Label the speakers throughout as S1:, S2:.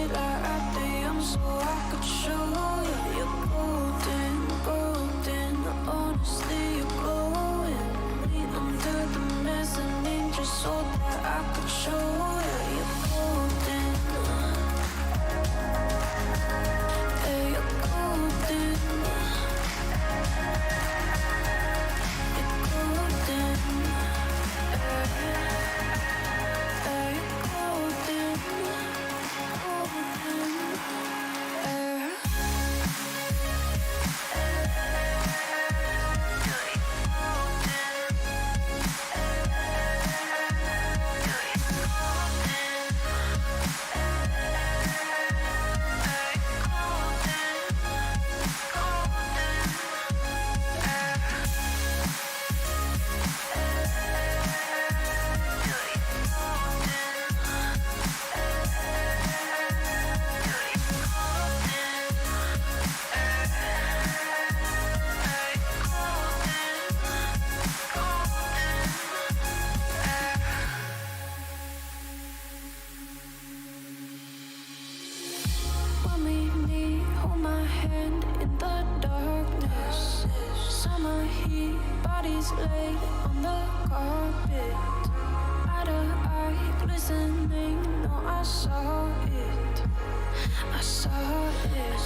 S1: street light at the end so I could show you you're golden, golden. Honestly, you're glowing. Lean under the mezzanine just so that I could show you you're golden. Yeah, you're golden. You're golden. When we meet, hold my hand in the darkness. Summer heat, bodies lay on the carpet. Eye to eye, glistening. No, I saw it. I saw it.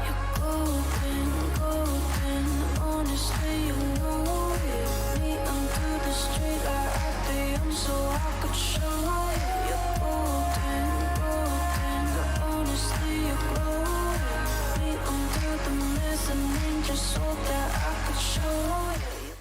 S1: You're golden, golden. Honestly, you know it. Me under the street light at the end so I could show you you're golden, golden. Honestly, you're glowing. Me under the mezzanine just so that I could show you.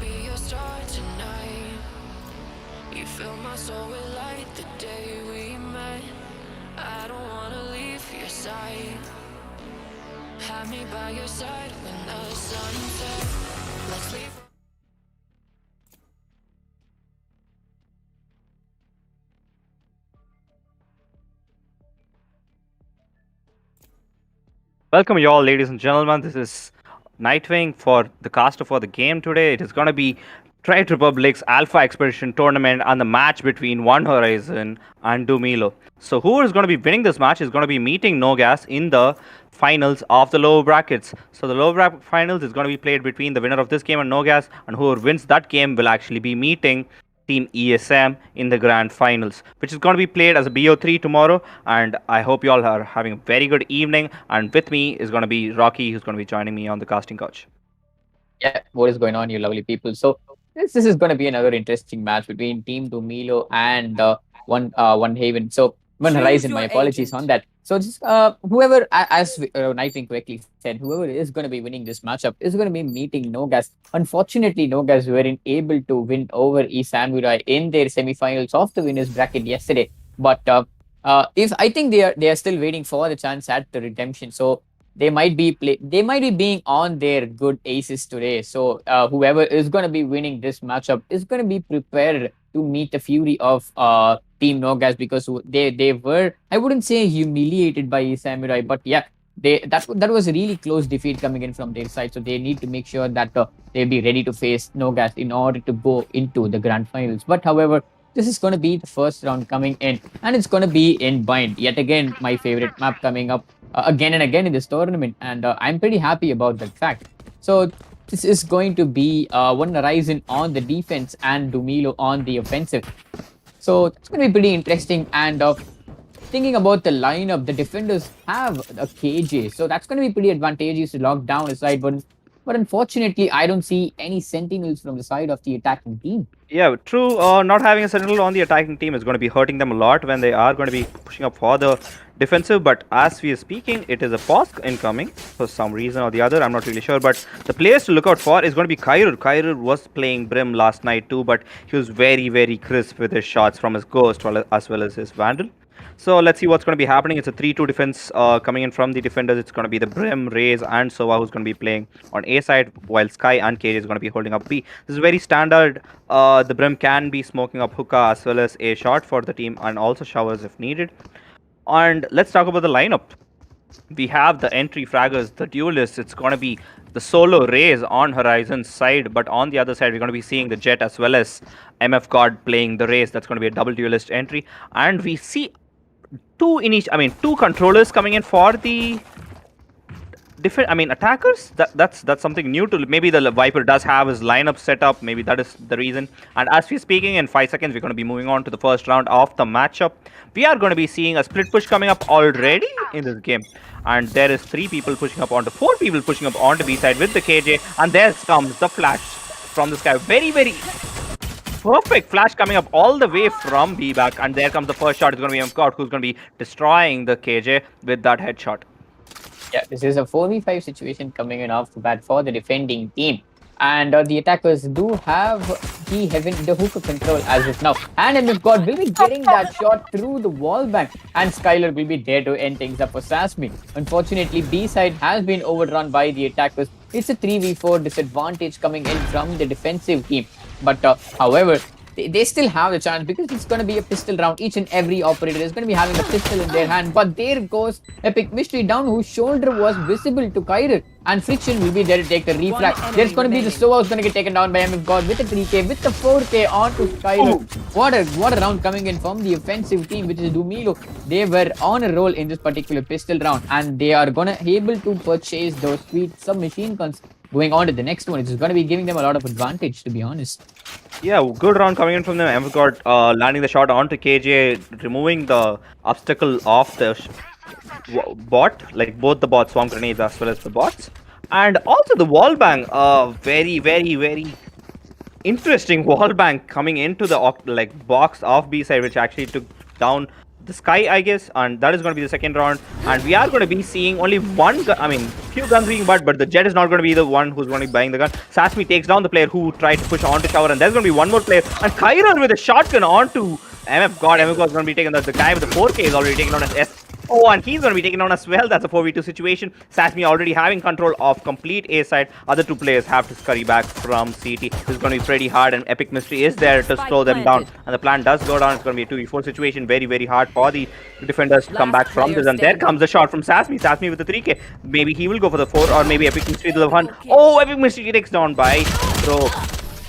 S1: be your star tonight. You fill my soul with light the day we met. I don't wanna leave your side. Have me by your side when the sun sets. Let's leave.
S2: Welcome, you all, ladies and gentlemen. This is Nightwing for the caster for the game today. It is going to be Trade Republic's Alpha Expedition tournament and the match between One Horizon and Dumilo. So, who is going to be winning this match is going to be meeting Nogas in the finals of the lower brackets. So, the lower bracket finals is going to be played between the winner of this game and Nogas, and whoever wins that game will actually be meeting Team ESM in the grand finals, which is going to be played as a BO3 tomorrow. And I hope you all are having a very good evening. And with me is going to be Rocky, who's going to be joining me on the casting couch.
S3: Yeah, what is going on, you lovely people? So this is going to be another interesting match between Team Dumilo and One Haven. So One Horizon. My apologies on that. So just whoever, as Nightwing correctly said, whoever is going to be winning this matchup is going to be meeting Nogas. Unfortunately, Nogas weren't able to win over E Samurai in their semifinals of the winners bracket yesterday. But if I think they are still waiting for the chance at the redemption. So they might be being on their good aces today. So whoever is going to be winning this matchup is going to be prepared to meet the fury of Team Nogas, because they were, I wouldn't say humiliated by Samurai, but yeah, that was a really close defeat coming in from their side. So they need to make sure that they'll be ready to face Nogas in order to go into the grand finals. But however, this is going to be the first round coming in, and it's going to be in Bind. Yet again, my favorite map coming up again and again in this tournament, and I'm pretty happy about that fact. So this is going to be One Horizon on the defense and Dumilo on the offensive. So it's going to be pretty interesting. And thinking about the lineup, the defenders have a KJ, so that's going to be pretty advantageous to lock down a side. But unfortunately, I don't see any sentinels from the side of the attacking team.
S2: Yeah, true. Not having a sentinel on the attacking team is going to be hurting them a lot when they are going to be pushing up for the defensive. But as we are speaking, it is a pause incoming for some reason or the other. I'm not really sure. But the players to look out for is going to be Kairur. Kairur was playing Brim last night too, but he was very, very crisp with his shots from his Ghost as well as his Vandal. So let's see what's going to be happening. It's a 3-2 defense coming in from the defenders. It's going to be the Brim, Raze, and Sova who's going to be playing on A side, while Sky and KJ is going to be holding up B. This is very standard. The Brim can be smoking up hookah as well as a shot for the team, and also showers if needed. And let's talk about the lineup. We have the entry fraggers, the duelists. It's going to be the solo Raze on Horizon's side, but on the other side, we're going to be seeing the Jet as well as MF God playing the Raze. That's going to be a double duelist entry. And we see two controllers coming in for the attackers. That's something new to. Maybe the Viper does have his lineup set up. Maybe that is the reason. And as we're speaking, in 5 seconds, we're going to be moving on to the first round of the matchup. We are going to be seeing a split push coming up already in this game. And there is 4 people pushing up onto B side with the KJ. And there comes the flash from this guy. Very, very perfect flash coming up all the way from B back, and there comes the first shot. It's going to be MCOT who's going to be destroying the KJ with that headshot.
S3: Yeah, this is a 4v5 situation coming in off the bat for the defending team. And the attackers do have the hookah control as of now. And MF God will be getting that shot through the wall back. And Skylar will be there to end things up for Sasmi. Unfortunately, B side has been overrun by the attackers. It's a 3v4 disadvantage coming in from the defensive team. But however, they still have the chance, because it's going to be a pistol round. Each and every operator is going to be having a pistol in their hand. But there goes Epic Mystery down, whose shoulder was visible to Kairur. And Friction will be there to take the refrag. There's going to be the Sova who's going to get taken down by MF God with the 3k, with the 4k onto Kairur. What a round coming in from the offensive team, which is Dumilo. They were on a roll in this particular pistol round, and they are going to able to purchase those sweet submachine guns going on to the next one. It's going to be giving them a lot of advantage, to be honest.
S2: Yeah, good round coming in from them. MF God landing the shot onto KJ, removing the obstacle of the bot, like both the bot swarm grenades as well as the bots. And also the wall bang, very, very, very interesting wall bang coming into the box of B side, which actually took down the sky, I guess, and that is going to be the second round. And we are going to be seeing only one gun, I mean, few guns being bought, but the Jet is not going to be the one who's going to be buying the gun. Sasmi takes down the player who tried to push onto Shower, and there's going to be one more player. And Kyron with a shotgun onto MF. God, MF is going to be taken. The guy with the 4K is already taken on as S. Oh, and he's going to be taken on as well. That's a 4v2 situation. Sasmi already having control of complete A side. Other two players have to scurry back from CT. This is going to be pretty hard, and Epic Mystery is there to slow them down. And the plan does go down. It's going to be a 2v4 situation. Very, very hard for the defenders to come back from this. And there comes the shot from Sasmi. Sasmi with the 3K. Maybe he will go for the 4, or maybe Epic Mystery to the 1. Oh, Epic Mystery takes down by Crow.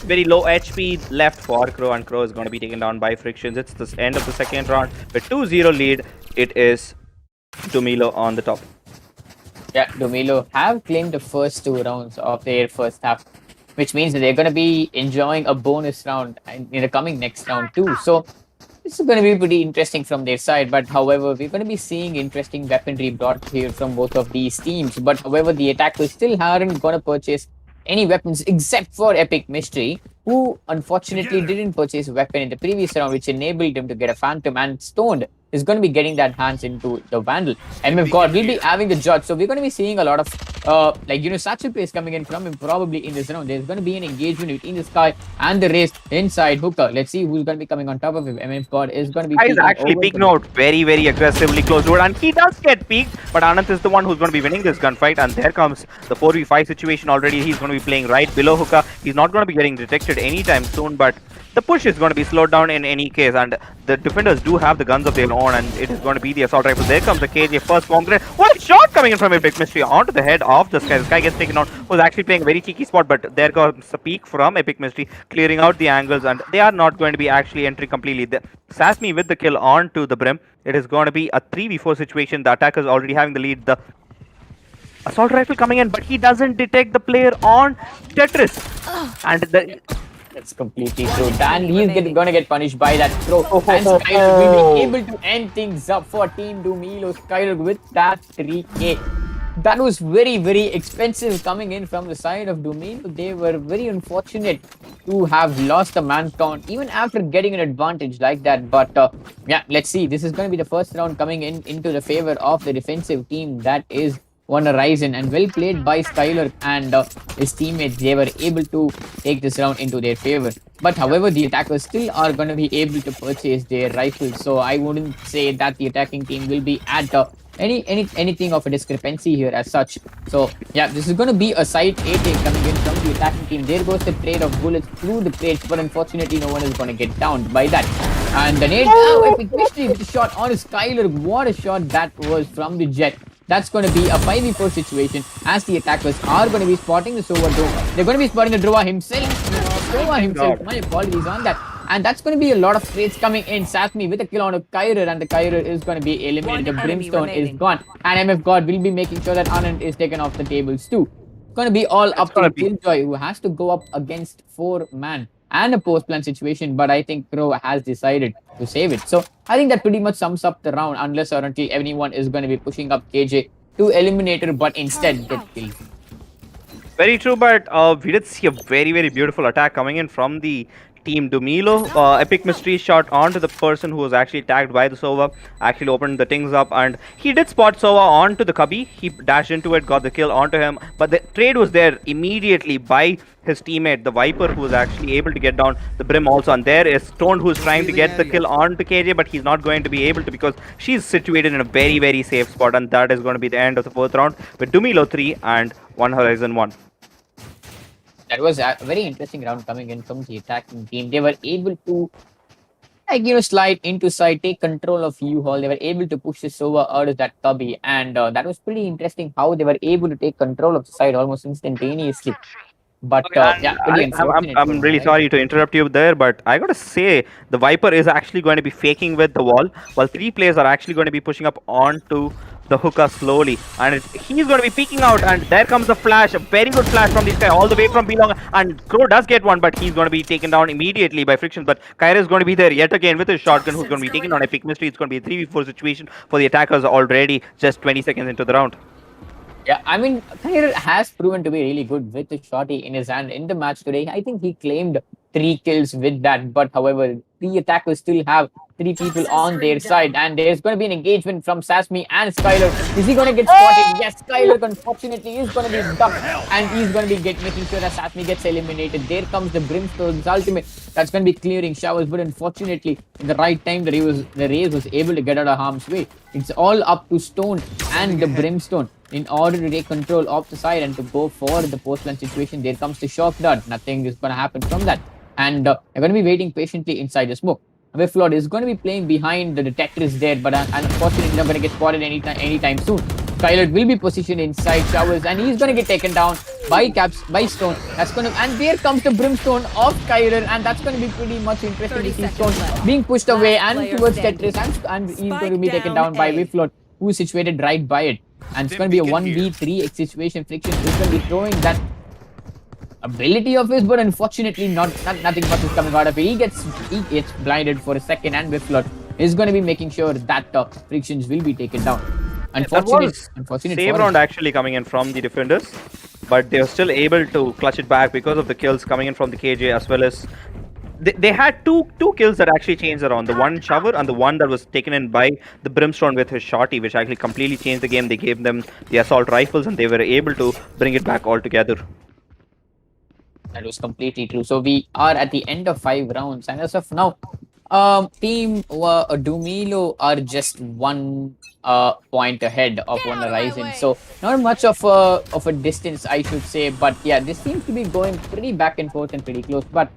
S2: Very low HP left for Crow, and Crow is going to be taken down by Frictions. It's the end of the second round with 2-0 lead. It is Dumilo on the top.
S3: Yeah, Dumilo have claimed the first 2 rounds of their first half, which means that they're going to be enjoying a bonus round in the coming next round too. So this is going to be pretty interesting from their side. But however, we're going to be seeing interesting weaponry brought here from both of these teams. But however, the attackers still aren't going to purchase any weapons except for Epic Mystery, who unfortunately didn't purchase a weapon in the previous round, which enabled him to get a Phantom, and Stoned is going to be getting that hands into the Vandal. MF God will be having the Judge, so we're going to be seeing a lot of satchel plays coming in from him probably in this round. There's going to be an engagement between the Sky and the Race inside Hooker. Let's see who's going to be coming on top of him. MF God is going to be
S2: He's actually peeking out very, very aggressively close to it, and he does get peeked, but Anant is the one who's going to be winning this gunfight. And there comes the 4v5 situation already. He's going to be playing right below Hooker. He's not going to be getting detected anytime soon, but the push is going to be slowed down in any case, and the defenders do have the guns of their own, and it is going to be the assault rifle. There comes the KJ first bomb grenade. What a shot coming in from Epic Mystery onto the head of the Sky. The Sky gets taken out. Was actually playing a very cheeky spot, but there comes a peek from Epic Mystery, clearing out the angles, and they are not going to be actually entering completely. Sasmi with the kill onto the Brim. It is going to be a 3v4 situation. The attackers already having the lead. The assault rifle coming in, but he doesn't detect the player on Tetris, and
S3: that's completely true. Dan, he's going to get punished by that throw. And Skyler will be able to end things up for Team Dumilo. Skyler with that 3K. That was very, very expensive coming in from the side of Dumilo. They were very unfortunate to have lost the man count even after getting an advantage like that. But yeah, let's see. This is going to be the first round coming in into the favor of the defensive team. That is one Horizon, and well played by Skyler and his teammates. They were able to take this round into their favor. But however, the attackers still are going to be able to purchase their rifles. So I wouldn't say that the attacking team will be at anything of a discrepancy here as such. So yeah, this is going to be a side A take coming in from the attacking team. There goes the trade of bullets through the crates, but unfortunately no one is going to get downed by that. And the nade, Epic Mystery with the shot on Skyler. What a shot that was from the Jet. That's going to be a 5v4 situation, as the attackers are going to be spotting the Sova Drova. They're going to be spotting the Drova himself. Sova himself, my apologies on that. And that's going to be a lot of trades coming in. Sasmi with a kill on a Kyrer, and the Kyrer is going to be eliminated. The Brimstone is gone. And MF God will be making sure that Anand is taken off the tables too. It's going to be all up to Killjoy, who has to go up against 4-man and a post-plan situation, but I think Crow has decided to save it. So I think that pretty much sums up the round, unless or until anyone is going to be pushing up KJ to Eliminator, but instead get killed.
S2: Very true, but we did see a very, very beautiful attack coming in from the Team Dumilo. Epic Mystery shot onto the person who was actually tagged by the Sova, actually opened the things up, and he did spot Sova onto the cubby. He dashed into it, got the kill onto him, but the trade was there immediately by his teammate, the Viper, who was actually able to get down the Brim also. And there is Stone, who's trying to get the kill onto KJ, but he's not going to be able to because she's situated in a very, very safe spot, and that is going to be the end of the fourth round with Dumilo 3 and One Horizon 1.
S3: That was a very interesting round coming in from the attacking team. They were able to, slide into side, take control of U-Haul. They were able to push this over out of that cubby, and that was pretty interesting how they were able to take control of the side almost instantaneously. But yeah, pretty unfortunate.
S2: I'm really sorry to interrupt you there, but I gotta say the Viper is actually going to be faking with the wall, while 3 players are actually going to be pushing up onto the hookah slowly, and he's going to be peeking out, and there comes a flash, a very good flash from this guy all the way from Belong, and Crow does get one, but he's going to be taken down immediately by Friction. But Kyra is going to be there yet again with his shotgun, who's going to be taking on Epic Mystery. It's going to be a 3v4 situation for the attackers already, just 20 seconds into the round.
S3: Yeah, I mean, Kyra has proven to be really good with the shotty in his hand in the match today. I think he claimed 3 kills with that, but however, the attackers still have 3 people on their side, and there's going to be an engagement from Sasmi and Skylar. Is he going to get spotted? Yes, Skylar unfortunately is going to be ducked, and he's going to be making sure that Sasmi gets eliminated. There comes the Brimstone's ultimate. That's going to be clearing Showers, but unfortunately, in the right time, the Raze was able to get out of harm's way. It's all up to Stone and the Brimstone in order to take control of the side and to go for the post-plant situation. There comes the shock dart. Nothing is going to happen from that. And they're going to be waiting patiently inside the smoke. Wiflord is going to be playing behind the detectors there, but unfortunately not going to get spotted anytime soon. Skylar will be positioned inside Showers, and he's going to get taken down by Stone. That's going to, and there comes the Brimstone of Skylar, and that's going to be pretty much interesting to see Stone being pushed away and towards Tetris, and he's going to be taken down by Wiflord, who is situated right by it. And it's going to be a 1v3 situation. Friction is going to be throwing that ability of his, but unfortunately nothing much is coming out of it. He gets blinded for a second, and Wiflord is going to be making sure that Frictions will be taken down. Unfortunate
S2: save round actually coming in from the defenders, but they're still able to clutch it back because of the kills coming in from the KJ, as well as they had two kills that actually changed around. The one Shower and the one that was taken in by the Brimstone with his shotty, which actually completely changed the game. They gave them the assault rifles, and they were able to bring it back altogether.
S3: That was completely true. So we are at the end of 5 rounds, and as of now, Team Dumilo are just 1 point ahead of One Horizon. So not much of a distance, I should say. But yeah, this seems to be going pretty back and forth and pretty close. But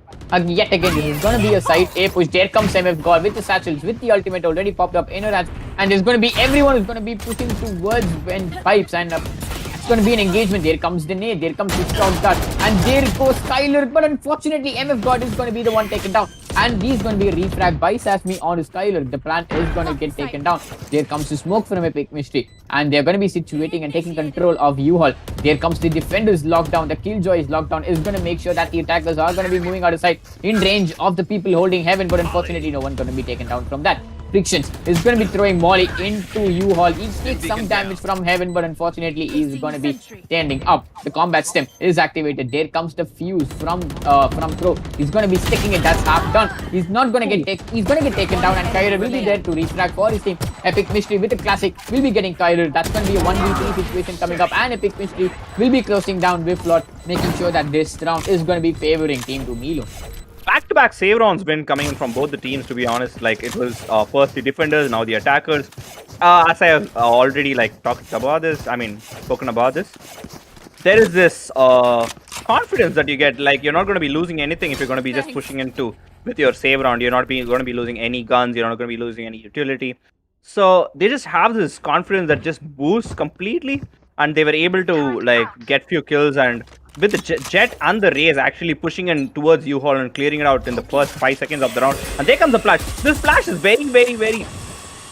S3: yet again, this is going to be a side A push. There comes MF God with the satchels, with the ultimate already popped up in her hands, and there's going to be everyone is going to be pushing towards pipes, and it's going to be an engagement. There comes the nade, there comes the strong dart, and there goes Skylar. But unfortunately, MF God is going to be the one taken down, and he's going to be refragged by Sasmi on Skylar. The plant is going to get taken down. There comes the smoke from Epic Mystery, and they're going to be situating and taking control of U-Haul. There comes the defenders lockdown. The Killjoy is locked down. Is going to make sure that the attackers are going to be moving out of sight in range of the people holding Heaven, but unfortunately, no one going to be taken down from that. Frictions is going to be throwing Molly into U-Haul. He takes some damage from Heaven, but unfortunately he's going to be standing up. The combat stem is activated. There comes the fuse from Throw. He's going to be sticking it. That's half done. He's not going to get he's going to get taken down, and Kyler will be there to refrag for his team. Epic Mystery with a classic will be getting Kyler. That's going to be a 1v3 situation coming up, and Epic Mystery will be closing down Wiflord, making sure that this round is going to be favoring Team Dumilo.
S2: Back-to-back save rounds been coming in from both the teams, to be honest. Like, it was first the defenders, now the attackers. As I have already spoken about this, there is this confidence that you get. Like, you're not going to be losing anything if you're going to be just pushing into with your save round. You're not going to be losing any guns. You're not going to be losing any utility. So they just have this confidence that just boosts completely, and they were able to get few kills, and with the Jet and the Raze actually pushing in towards U-Haul and clearing it out in the first 5 seconds of the round. And there comes the flash. This flash is very, very, very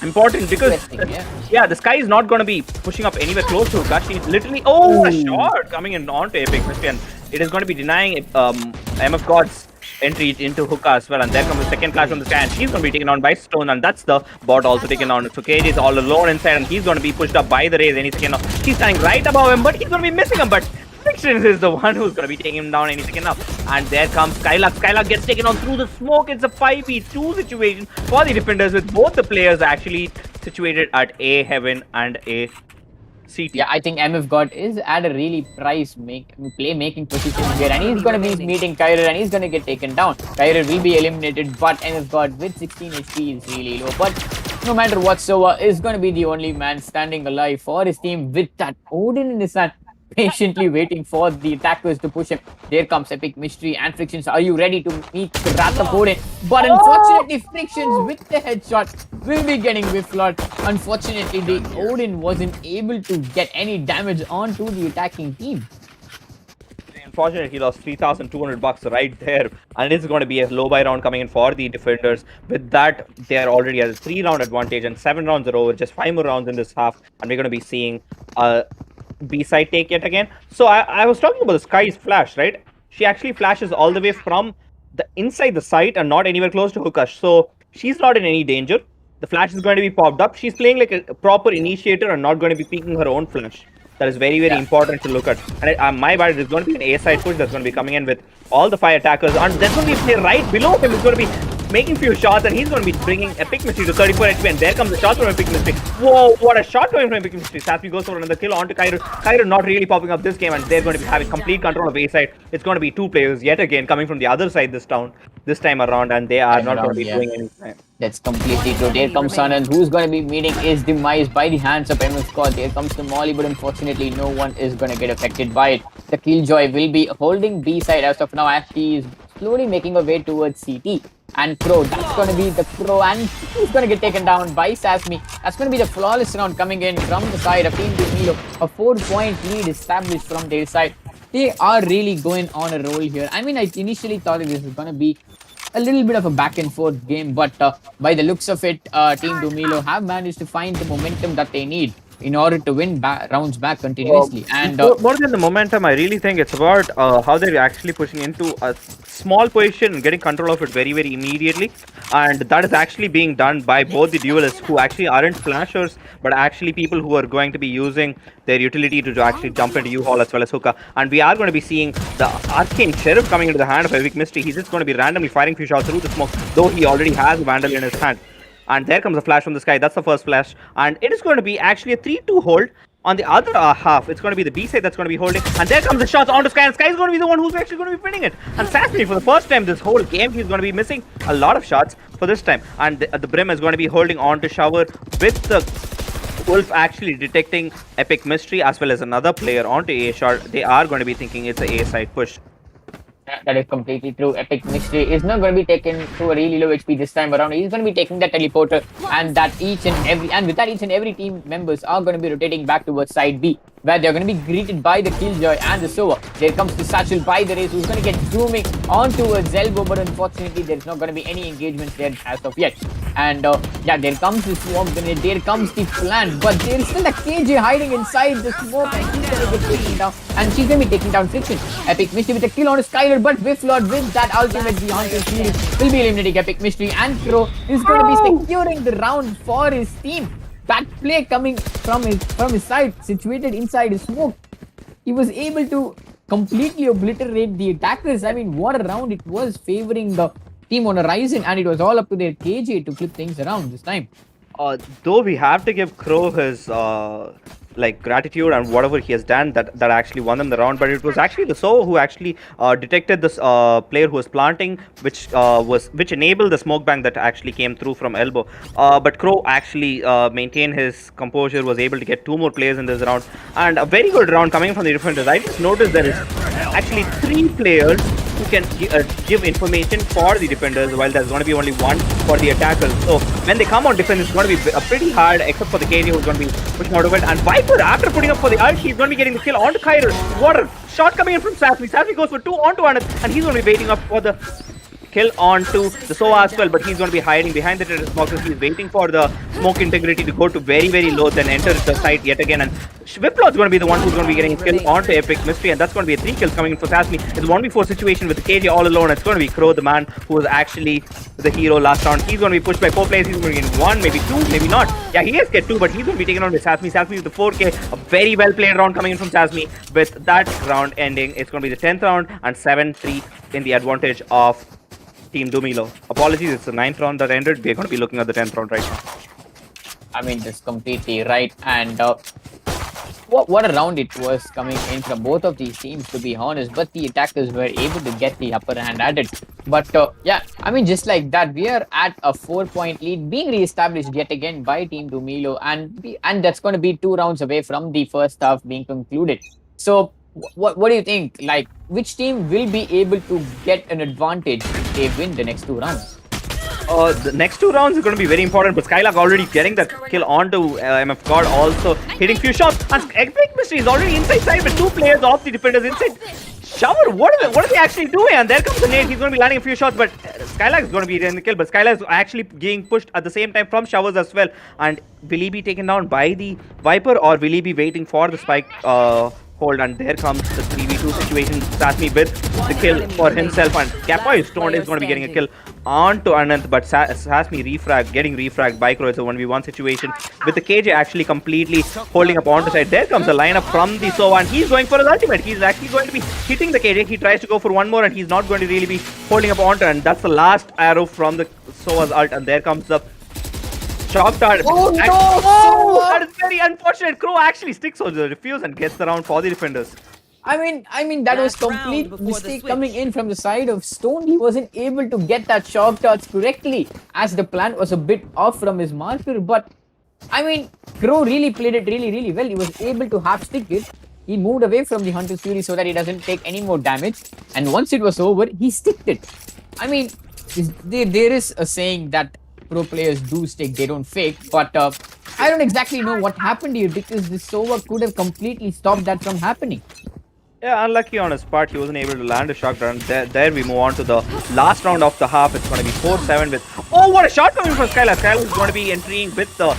S2: important because the Sky is not going to be pushing up anywhere close to Hukash. He's literally a shot coming in onto Epic Mystery, and it is going to be denying MF God's entry into Hookah as well. And there comes the second flash from the Sky, and she's going to be taken down by Stone, and that's the bot also taken down. So KJ is all alone inside, and he's going to be pushed up by the Raze any second now. He's standing right above him, but he's going to be missing him. But Frictions is the one who's going to be taking him down any second now. And there comes Skylark. Skylark gets taken on through the smoke. It's a 5v2 situation for the defenders, with both the players actually situated at A Heaven and A CT.
S3: Yeah, I think MF God is at a really making position here, and he's going to be meeting Kyler, and he's going to get taken down. Kyler will be eliminated, but MF God with 16 HP is really low. But no matter whatsoever, is going to be the only man standing alive for his team with that Odin in his hand, patiently waiting for the attackers to push him. There comes Epic Mystery and Frictions. Are you ready to meet the Wrath of Odin? But unfortunately, Frictions with the headshot will be getting Wiflord. Unfortunately, the Odin wasn't able to get any damage onto the attacking team.
S2: Unfortunately, he lost $3,200 right there, and it's going to be a low buy round coming in for the defenders. With that, they are already at a 3-round advantage, and 7 rounds are over. Just 5 more rounds in this half, and we're going to be seeing B-side take yet again. So I was talking about the Sky's flash, right? She actually flashes all the way from the inside the site and not anywhere close to Hukash. So she's not in any danger. The flash is going to be popped up. She's playing like a proper initiator and not going to be peeking her own flash. That is very, very important to look at. And my bad, there's going to be an A-side push that's going to be coming in with all the 5 attackers. And there's going to be a player right below him. It's going to be making few shots, and he's going to be bringing Epic Mystery to 34 HP, and there comes the shot from Epic Mystery. Whoa, what a shot coming from Epic Mystery. Sasmi goes for another kill onto Kyro. Kyro not really popping up this game, and they're going to be having complete control of A side. It's going to be two players yet again coming from the other side this time around, and they are not going to be doing anything.
S3: That's completely true. There comes Anand, who's going to be meeting his demise by the hands of MS God. There comes the Molly, but unfortunately, no one is going to get affected by it. The Killjoy will be holding B side as of now, as he is slowly making a way towards CT. And Crow, that's going to be the Crow, and he's going to get taken down by Sasmi. That's going to be the flawless round coming in from the side of Team Dumilo. A 4-point lead established from their side. They are really going on a roll here. I mean, I initially thought this was going to be a little bit of a back and forth game, but by the looks of it, Team Dumilo have managed to find the momentum that they need in order to win rounds back continuously. And
S2: more than the momentum, I really think it's about how they're actually pushing into a small position and getting control of it very, very immediately. And that is actually being done by both the duelists, who actually aren't flashers, but actually people who are going to be using their utility to actually jump into U-Haul as well as Hookah. And we are going to be seeing the Arcane Sheriff coming into the hand of Epic Mystery. He's just going to be randomly firing few shots through the smoke, though he already has Vandal in his hand. And there comes a flash from the sky. That's the first flash. And it is going to be actually a 3-2 hold. On the other half, it's going to be the B side that's going to be holding. And there comes the shots onto Sky. And Sky is going to be the one who's actually going to be winning it. And Sasmi, for the first time this whole game, he's going to be missing a lot of shots for this time. And the Brim is going to be holding on to Shower with the Wolf actually detecting Epic Mystery as well as another player onto A shot. They are going to be thinking it's a side push.
S3: That is completely true. Epic Mystery is not going to be taken to a really low HP this time around. He's going to be taking that teleporter, and with that each and every team members are going to be rotating back towards side B, where they're going to be greeted by the Killjoy and the Sova. There comes the Satchel by the race, who's going to get zooming on towards Elbow, but unfortunately there's not going to be any engagements there as of yet. And yeah, there comes the Swamp Grenade, there comes the plant, but there is still a KJ hiding inside the smoke, and she's going to get taken down, and she's going to be taking down Friction. Epic Mystery with a kill on Skyler, but Whifflord with that ultimate beyond his shield will be eliminating Epic Mystery, and Crow is going to be securing the round for his team. That play coming from his side, situated inside his smoke, he was able to completely obliterate the attackers. I mean, what a round it was, favoring the team on Horizon, and it was all up to their KJ to flip things around this time.
S2: Though we have to give Crow his gratitude and whatever he has done that actually won them the round, but it was actually the Sova who actually detected this player who was planting, which enabled the smoke bank that actually came through from Elbow. But Crow actually maintained his composure, was able to get 2 more players in this round, and a very good round coming from the defenders. I just noticed there is actually 3 players who can give information for the defenders, while there's going to be only 1 for the attackers. So when they come on defense, it's going to be pretty hard, except for the KJ who's going to be pushing out of it. And Viper, after putting up for the ult, he's going to be getting the kill onto Kyrie. What a shot coming in from Sasmi. Sasmi goes for 2 onto Anand, and he's going to be waiting up for the kill onto the Sova as well, but he's going to be hiding behind the terrace boxes. He's waiting for the smoke integrity to go to very, very low, then enter the site yet again. And Whiplord's going to be the one who's going to be getting his kill onto Epic Mystery, and that's going to be a 3 kills coming in for Sasmi. It's a 1v4 situation with the KJ all alone. It's going to be Crow, the man who was actually the hero last round. He's going to be pushed by 4 players. He's going to get 1, maybe 2, maybe not. Yeah, he has get 2, but he's going to be taken on by Sasmi. Sasmi with the 4k. A very well played round coming in from Sasmi. With that round ending, it's going to be the 10th round and 7-3 in the advantage of Team Dumilo. Apologies, it's the 9th round that ended. We're going to be looking at the 10th round right now.
S3: I mean, that's completely right. And what a round it was coming in from both of these teams, to be honest. But the attackers were able to get the upper hand at it. But yeah, I mean, just like that, we are at a 4-point lead being re-established yet again by Team Dumilo. And that's going to be 2 rounds away from the first half being concluded. So what do you think? Like, which team will be able to get an advantage if they win the next 2 rounds?
S2: The next 2 rounds are going to be very important, but Skylark already getting the kill onto MF God, also hitting few shots, and Epic Mystery is already inside side with 2 players off the defenders inside. Shower, what are they actually doing? And there comes the nade. He's going to be landing a few shots, but Skylark is going to be getting the kill, but Skylark is actually being pushed at the same time from Showers as well. And will he be taken down by the Viper, or will he be waiting for the spike hold, and there comes the 3v2 situation. Sasmi with the kill for himself, and Kappa is stoned is going to be getting a kill onto Anant, but Sasmi getting refragged by Crow. It's a 1v1 situation with the KJ actually completely holding up onto side. There comes the lineup from the Sova, and he's going for his ultimate. He's actually going to be hitting the KJ. He tries to go for one more, and he's not going to really be holding up onto, and that's the last arrow from the Sova's ult, and there comes the shock dart.
S3: Oh no!
S2: Oh, that is very unfortunate. Crow actually sticks on the refuse and gets the round for the defenders.
S3: I mean that was
S4: Last round
S3: complete
S4: before the
S3: mistake
S4: switch.
S3: coming in from the side of Stone. He wasn't able to get that shock darts correctly, as the plant was a bit off from his marker. But I mean, Crow really played it really well. He was able to half stick it. He moved away from the Hunter's Fury so that he doesn't take any more damage. And once it was over, he sticked it. I mean, there is a saying that pro players do stick, they don't fake. But I don't exactly know what happened here, because this Sova could have completely stopped that from happening.
S2: Yeah, unlucky on his part. He wasn't able to land a shot round. There we move on to the last round of the half. It's going to be 4-7 with... Oh, what a shot coming from Skylar. Skylar is going to be entering with the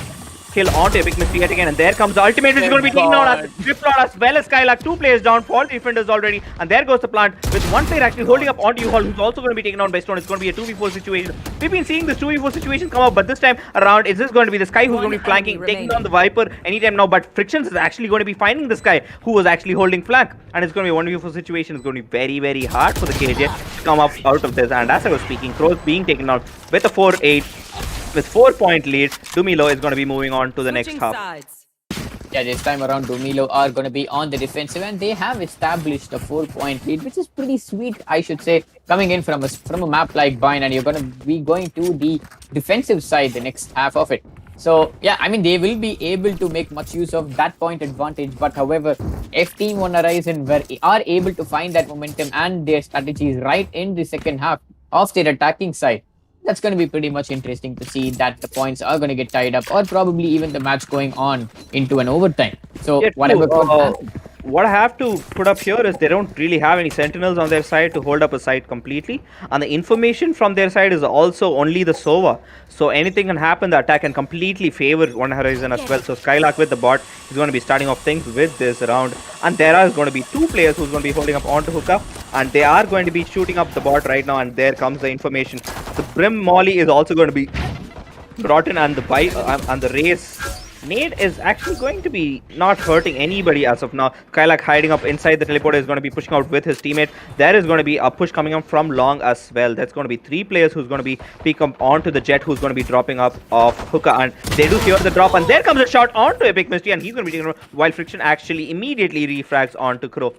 S2: kill onto Epic Mystery yet again. And there comes the ultimate, which is going to be taken out as Driftlord as well as Skylar. 2 players down, 4 defenders already. And there goes the plant with 1 player actually holding up onto U-Haul, who's also going to be taken out by Stone. It's going to be a 2v4 situation. We've been seeing this 2v4 situation come up, but this time around, is this going to be the Sky who's going to be flanking, taking down the Viper anytime now? But Frictions is actually going to be finding the Sky, who was actually holding flank. And it's going to be a 1v4 situation. It's going to be very hard for the KJ to come up out of this. And as I was speaking, Crow's being taken out with a 4-8. With 4-point lead, Dumilo is going to be moving on to the next half.
S4: Sides.
S3: Yeah, this time around, Dumilo are going to be on the defensive, and they have established a 4-point lead, which is pretty sweet, I should say, coming in from a map like Bind, and you're going to be going to the defensive side the next half of it. So, yeah, I mean, they will be able to make much use of that point advantage, but however, if Team One Horizon are able to find that momentum and their strategies right in the second half of their attacking side, that's going to be pretty much interesting to see that the points are going to get tied up, or probably even the match going on into an overtime. So
S2: Yeah,
S3: whatever could happen.
S2: What I have to put up here is they don't really have any sentinels on their side to hold up a side completely, and the information from their side is also only the Sova. So anything can happen. The attack can completely favor One Horizon as well. So Skylark with the bot is going to be starting off things with this round, and there are going to be 2 players who's going to be holding up onto Hookah, and they are going to be shooting up the bot right now. And there comes the information. The Brim Molly is also going to be brought in, and the race. Nade is actually going to be not hurting anybody as of now. Kylak hiding up inside the teleporter is going to be pushing out with his teammate. There is going to be a push coming up from long as well. That's going to be 3 players who's going to be pick up onto the Jet, who's going to be dropping up off Hookah, and they do hear the drop, and there comes a shot onto Epic Mystery, and he's going to be taken while Friction actually immediately refrags onto Crow.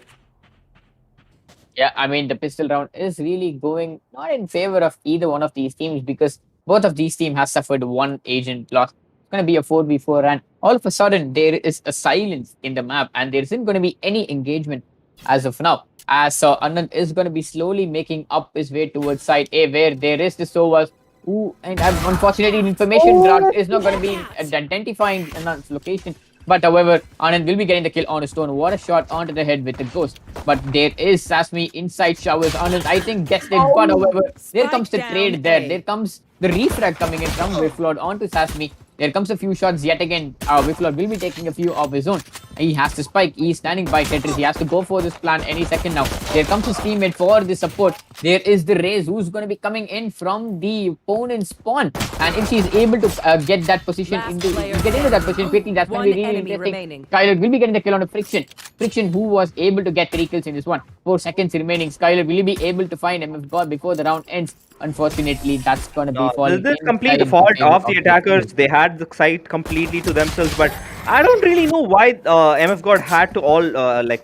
S3: Yeah, I mean, the pistol round is really going not in favor of either one of these teams, because both of these teams have suffered 1 agent loss. It's going to be a 4v4, and all of a sudden there is a silence in the map, and there isn't going to be any engagement as of now. As Anand is going to be slowly making up his way towards side A, where there is the Sovas who, and unfortunately, information drought is not going to be identifying Anand's location. But however, Anand will be getting the kill on a Stone. What a shot onto the head with the ghost. But there is Sasmi inside showers. Anand, I think, guessed it. But however, there comes the trade there. There comes the refrag coming in from Wiflord onto Sasmi. There comes a few shots yet again. Wiflord will be taking a few of his own. He has to spike. He's standing by Tetris. He has to go for this plan any second now. There comes his teammate for the support. There is the Raze who's going to be coming in from the opponent's spawn. And if she's able to get that position into that position quickly, that's going to be really interesting. Skylar will be getting the kill on a Friction. Friction who was able to get 3 kills in this one. 4 seconds remaining. Skylar will be able to find MF God before the round ends. Unfortunately, that's going to be falling.
S2: This is complete the fault of the attackers. They had the site completely to themselves, but I don't really know why MF God had to all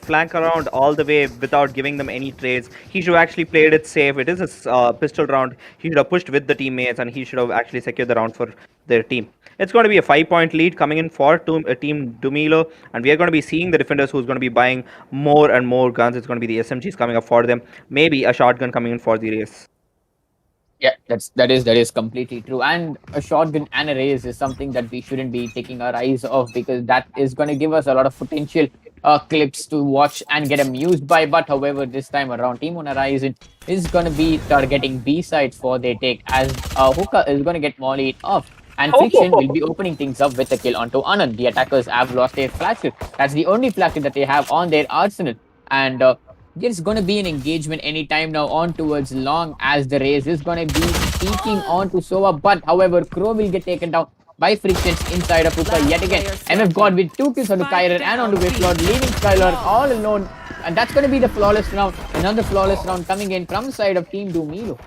S2: flank around all the way without giving them any trades. He should have actually played it safe. It is a pistol round. He should have pushed with the teammates, and he should have actually secured the round for their team. It's going to be a 5-point lead coming in for Team Dumilo, and we are going to be seeing the defenders who's going to be buying more and more guns. It's going to be the SMGs coming up for them. Maybe a shotgun coming in for the race.
S3: Yeah, that is completely true. And a shotgun and a raise is something that we shouldn't be taking our eyes off, because that is going to give us a lot of potential clips to watch and get amused by. But however, this time around, Team One Horizon is going to be targeting B sides for their take, as Hookah is going to get mollied off. and Friction will be opening things up with a kill onto Anand. The attackers have lost their flashes. That's the only flashes that they have on their arsenal. And there's going to be an engagement anytime now on towards Long, as the race is going to be peeking on to Sova. But however, Crow will get taken down by Frictions inside of Hookah yet again. MF got with 2 kills onto Kyler and onto Whiplord, leaving Skylar all alone. And that's going to be the flawless round. Another flawless round coming in from the side of Team Dumilo.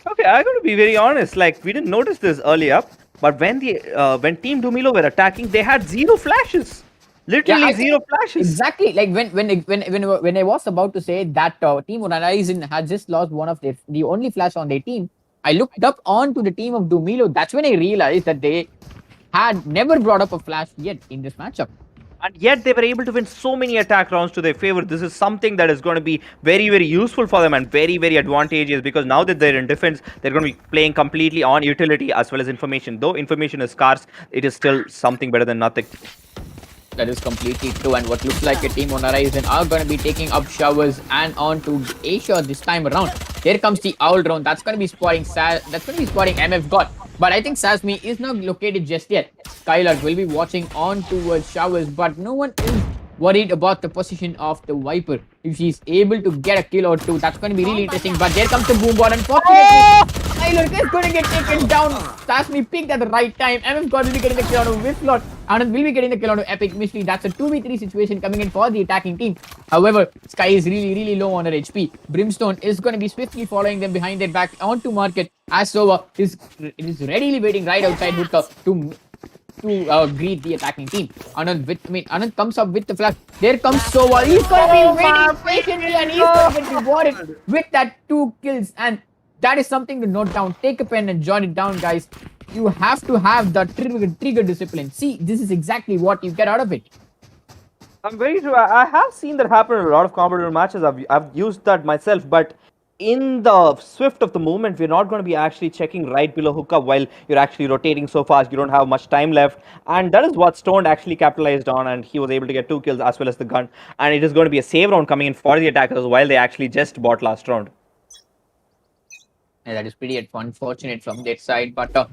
S2: Okay, I'm going to be very honest. Like, we didn't notice this early up, but when Team Dumilo were attacking, they had 0 flashes. Literally 0 flashes.
S3: Exactly. Like when I was about to say that Team Horizon had just lost one of the only flash on their team, I looked up onto the team of Dumilo. That's when I realized that they had never brought up a flash yet in this matchup.
S2: And yet they were able to win so many attack rounds to their favor. This is something that is going to be very, very useful for them and very, very advantageous, because now that they're in defense, they're going to be playing completely on utility as well as information. Though information is scarce, it is still something better than nothing.
S3: That is completely true, and what looks like a Team on Horizon are going to be taking up showers and on to Asia this time around. Here comes the Owl drone. That's going to be spotting MF God. But I think Sasmi is not located just yet. Skylar will be watching on towards showers, but no one is worried about the position of the Viper. If she's able to get a kill or two, that's going to be really interesting. But there comes the boom ball. Unfortunately, Skylar is going to get taken down. Sasmi picked at the right time. MF God will be getting the kill on a Whiplot. Anand will be getting the kill on Epic Mystery. That's a 2v3 situation coming in for the attacking team. However, Sky is really, really low on her HP. Brimstone is going to be swiftly following them behind their back onto Market, as Sova is readily waiting right outside Hookah to greet the attacking team. Anand comes up with the flash. There comes Sova. He's going to be waiting patiently, and he's going to get rewarded with that 2 kills. And that is something to note down. Take a pen and jot it down, guys. You have to have the trigger discipline. See, this is exactly what you get out of it.
S2: I'm very true. I have seen that happen in a lot of competitive matches. I've used that myself, but in the swift of the moment, we're not going to be actually checking right below Hookah while you're actually rotating so fast. You don't have much time left, and that is what Stone actually capitalized on, and he was able to get 2 kills as well as the gun. And it is going to be a save round coming in for the attackers while they actually just bought last round.
S3: Yeah, that is pretty unfortunate from their side, but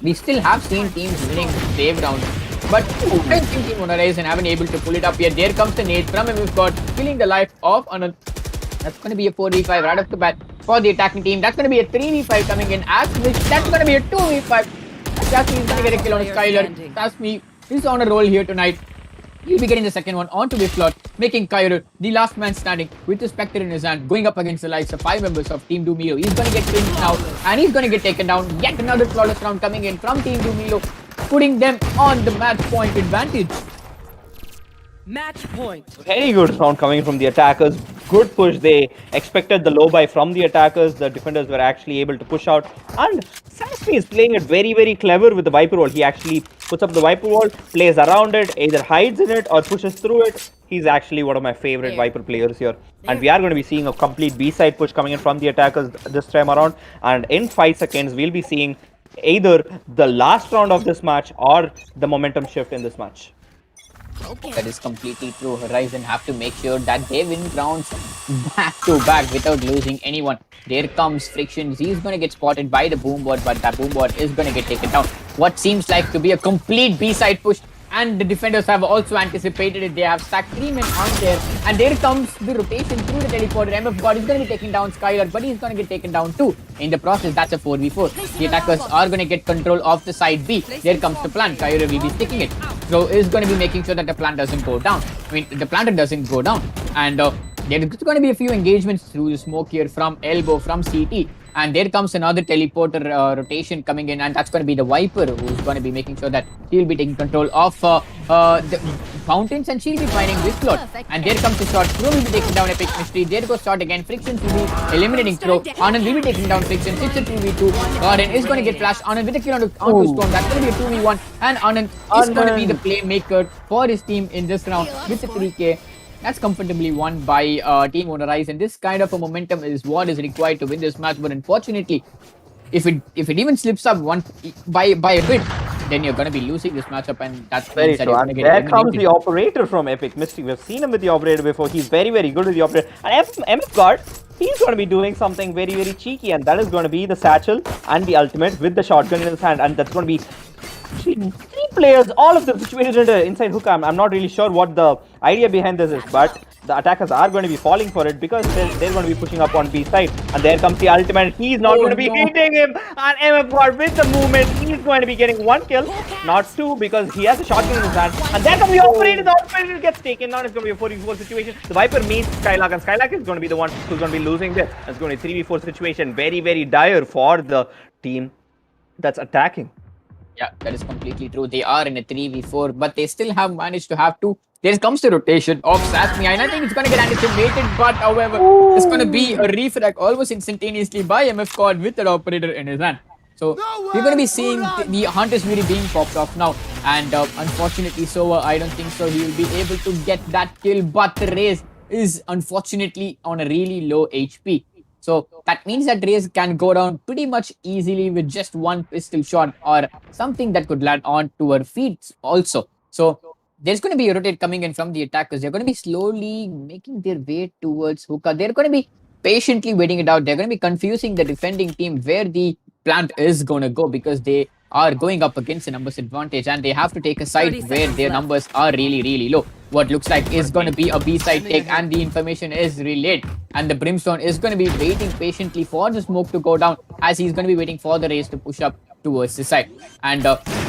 S3: we still have seen teams winning save rounds. But I think Team Horizon haven't able to pull it up yet. There comes the nade from MF God, killing the life of Anand. That's going to be a 4v5 right off the bat for the attacking team. That's going to be a 3v5 coming in. That's going to be a 2v5. Tasmi is going to get a kill on Skylar. Tasmi is on a roll here tonight. He'll be getting the second one onto Whiplot, making Kyro the last man standing with the Spectre in his hand, going up against the likes of 5 members of Team Dumilo. He's going to get pinned now, and he's going to get taken down. Yet another flawless round coming in from Team Dumilo, putting them on the match point advantage.
S1: Match point.
S2: Very good round coming from the attackers. Good push. They expected the low buy from the attackers. The defenders were actually able to push out. And Sasmi is playing it very, very clever with the Viper wall. He actually puts up the Viper wall, plays around it, either hides in it or pushes through it. He's actually one of my favorite Viper players here. And we are going to be seeing a complete B-side push coming in from the attackers this time around. And in 5 seconds, we'll be seeing either the last round of this match or the momentum shift in this match.
S3: Okay. That is completely true. Horizon have to make sure that they win rounds back to back without losing anyone. There comes Frictions. He's going to get spotted by the Boombot, but that Boombot is going to get taken down. What seems like to be a complete B-side push, and the defenders have also anticipated it. They have stacked 3 men on there, and there comes the rotation through the teleporter. MF God is going to be taking down Skylar, but he's going to get taken down too. In the process, that's a 4v4. The attackers are going to get control of the side B. There comes the plant. Kyra will be sticking it. So is going to be making sure that the plant doesn't go down. I mean, the planter doesn't go down. And there's going to be a few engagements through the smoke here from Elbow, from CT. And there comes another teleporter rotation coming in, and that's going to be the Viper, who's going to be making sure that she'll be taking control of the fountains, and she'll be fighting Whiplot. And there comes the shot. Crow will be taking down Epic Mystery. There goes shot again. Frictions will be eliminating Crow. Anand will be taking down Frictions. It's a 2v2. Garden is going to get flashed. Anand with a kill onto Stone. That's going to be a 2v1. And Anand is going to be the playmaker for his team in this round with the 3k. That's comfortably won by Team Horizon. This kind of a momentum is what is required to win this match. But unfortunately, if it even slips up by a bit, then you're going to be losing this matchup, and that's
S2: very true. And there comes the operator from Epic Mystery. We've seen him with the operator before. He's very, very good with the operator. And MF God, he's going to be doing something very, very cheeky, and that is going to be the satchel and the ultimate with the shotgun in his hand, and that's going to be three players, all of them situated inside hook. I'm not really sure what the idea behind this is, but the attackers are going to be falling for it because they're going to be pushing up on B side. And there comes the ultimate. He's not going to be hitting him. And MF God with the movement, he's going to be getting one kill, not two, because he has a shotgun in his hand. And there comes the operator. The operator gets taken down. It's going to be a 4v4 situation. The Viper meets Skylark, and Skylark is going to be the one who's going to be losing this. It's going to be a 3v4 situation. Very, very dire for the team that's attacking.
S3: Yeah, that is completely true. They are in a 3v4, but they still have managed to have two. There comes the rotation of Sasmia, and I think it's going to get anticipated, but however, it's going to be a refrag almost instantaneously by MF God with the operator in his hand. So we're going to be seeing the Hunter's Beauty being popped off now, and unfortunately, so I don't think so he will be able to get that kill, but the Raze is unfortunately on a really low HP. So that means that Raze can go down pretty much easily with just one pistol shot or something that could land on to her feet also. So there's going to be a rotate coming in from the attackers. They're going to be slowly making their way towards hookah. They're going to be patiently waiting it out. They're going to be confusing the defending team where the plant is going to go because they are going up against a numbers advantage and they have to take a side where their numbers are really, really low. What looks like is going to be a B-side take and the information is relayed. And the Brimstone is going to be waiting patiently for the smoke to go down as he's going to be waiting for the Raze to push up towards the side. And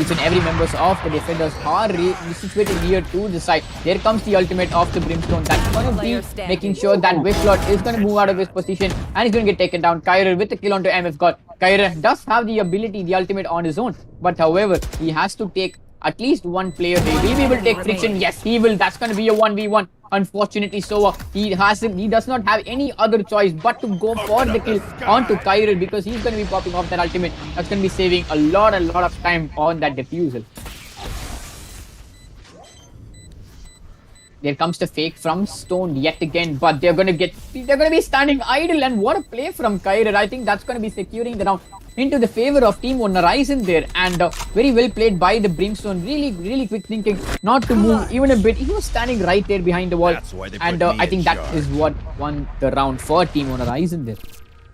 S3: each and every members of the defenders are situated near to the side. There comes the ultimate of the Brimstone. That's going to be making sure that Wicklot is going to move out of his position and he's going to get taken down. Kyrer with the kill onto MF God. Kyrer does have the ability, the ultimate on his own. But however, he has to take at least one player. Will he be able to take friction? Yes, he will. That's going to be a 1v1. Unfortunately, so he does not have any other choice but to go for the kill onto Kyrer because he's going to be popping off that ultimate. That's going to be saving a lot of time on that defusal. There comes the fake from Stone yet again, but they're going to be standing idle, and what a play from Kyrer. I think that's going to be securing the round into the favor of Team One Horizon there, and very well played by the Brimstone. Really quick thinking, not to move even a bit. He was standing right there behind the wall, and I think that is what won the round for Team One Horizon there.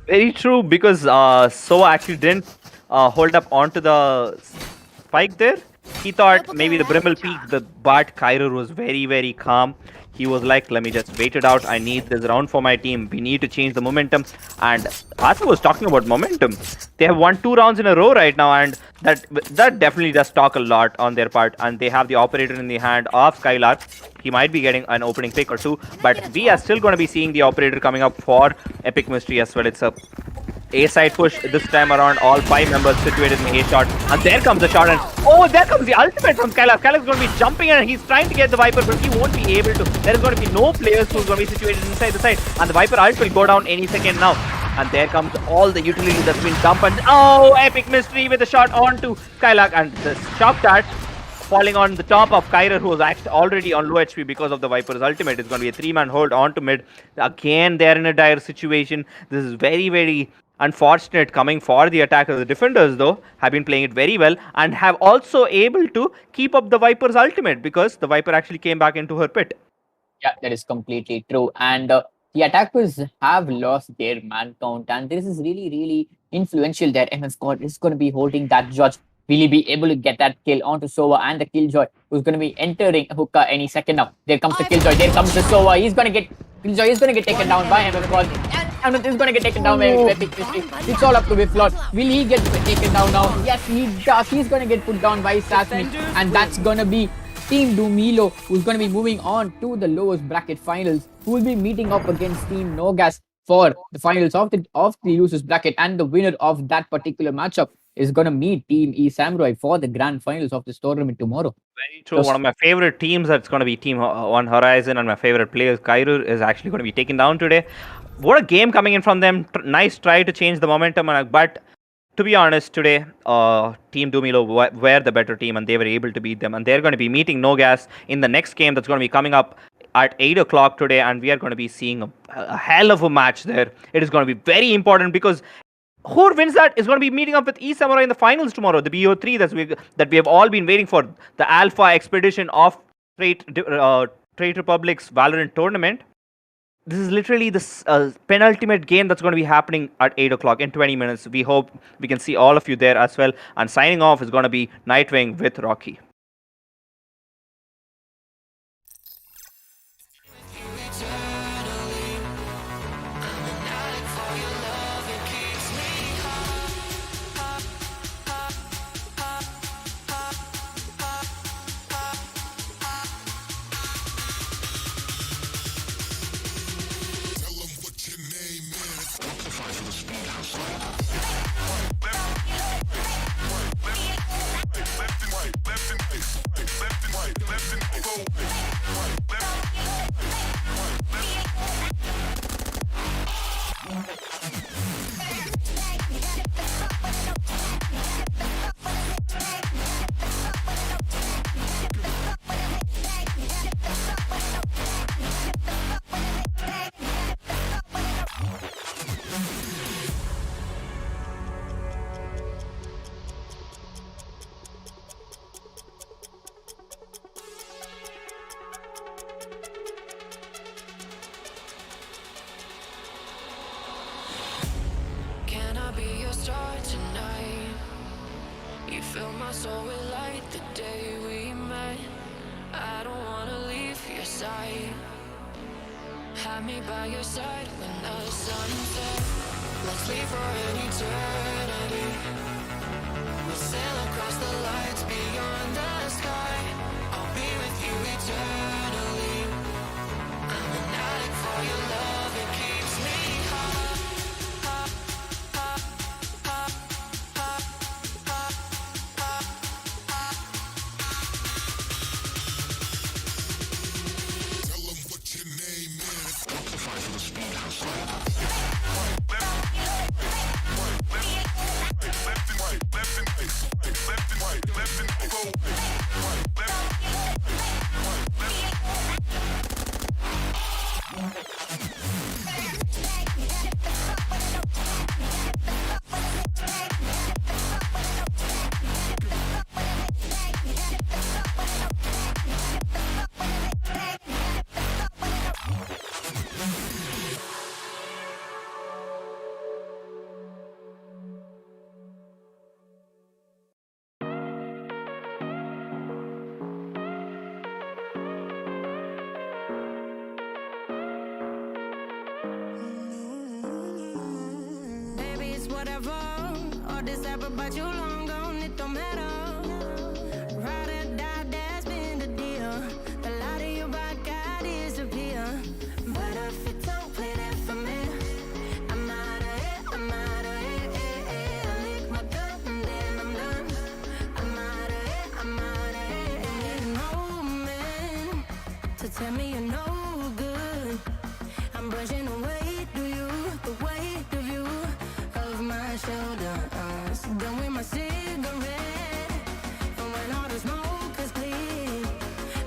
S2: Very true, because Sova actually didn't hold up onto the spike there. He thought maybe the Brim will peek, but Kyrer was very calm. He was like, let me just wait it out. I need this round for my team. We need to change the momentum. And Asa was talking about momentum. They have won 2 rounds in a row right now, and that definitely does talk a lot on their part. And they have the operator in the hand of Skylark. He might be getting an opening pick or two, but we are still going to be seeing the operator coming up for Epic Mystery as well. It's a side push this time around. All 5 members situated in A shot, and there comes the shot, and oh, there comes the ultimate from Skylark. Skylark is going to be jumping and he's trying to get the Viper, but he won't be able to. There is going to be no players who's going to be situated inside the side, and the Viper ult will go down any second now. And there comes all the utility that's been dumped, and oh, Epic Mystery with a shot onto Skylark, and the shock dart falling on the top of Kyrer, who was actually already on low HP because of the Viper's ultimate. It's going to be a 3-man hold onto mid. Again, they're in a dire situation. This is very unfortunate coming for the attackers. The defenders, though, have been playing it very well and have also able to keep up the Viper's ultimate because the Viper actually came back into her pit.
S3: Yeah, that is completely true. And the attackers have lost their man count, and this is really influential that MF God is going to be holding that judge. Will he be able to get that kill onto Sova and the Killjoy, who's going to be entering hookah any second now? There comes the Killjoy, there comes the Sova. He's going to get Killjoy is going to get taken down by MF God. And he's going to get taken down by Epic Mystery. It's all up to Wiflot. Will he get taken down now? Yes, he does. He's going to get put down by Sasmi. And that's going to be Team Dumilo, who's going to be moving on to the lowest bracket finals, who will be meeting up against Team Nogas for the finals of the losers bracket, and the winner of that particular matchup is going to meet Team E Samurai for the grand finals of this tournament tomorrow.
S2: Very true. One of my favorite teams that's going to be Team One Horizon, and my favorite players, Kyrer, is actually going to be taken down today. What a game coming in from them. Nice try to change the momentum, but to be honest, today, Team Dumilo were the better team and they were able to beat them. And they're going to be meeting Nogas in the next game that's going to be coming up at 8 o'clock today. And we are going to be seeing a hell of a match there. It is going to be very important because who wins that is going to be meeting up with E Samurai in the finals tomorrow. The BO3 that we have all been waiting for. The Alpha expedition of Trade Republic's Valorant tournament. This is literally this penultimate game that's going to be happening at 8 o'clock in 20 minutes. We hope we can see all of you there as well. And signing off is going to be Nightwing with Rocky.
S1: Can I be your star tonight? You fill my soul with light the day we met. I don't wanna leave your side. Have me by your side when the sun sets. Let's leave for an eternity. We'll sail across the lights beyond the sky. I'll be with you eternally. I'm an addict for your love, it keeps me high. Baby, it's whatever. All this ever, but you long gone, it don't matter. Ride or die, that's been the deal. The light of your back, I disappear. But if you don't play that for me, I'm out of it, I'm out of it. I lick my gun and then I'm done. I'm out of it, I'm out of it. And there's no man to tell me you're no good. I'm brushing away, do you, the weight of you, of my shoulders. Done with my cigarette, and when all the smoke is clear,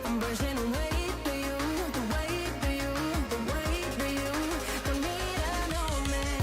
S1: I'm brushing away, do you, the weight of you, the weight of you. Don't need a no man.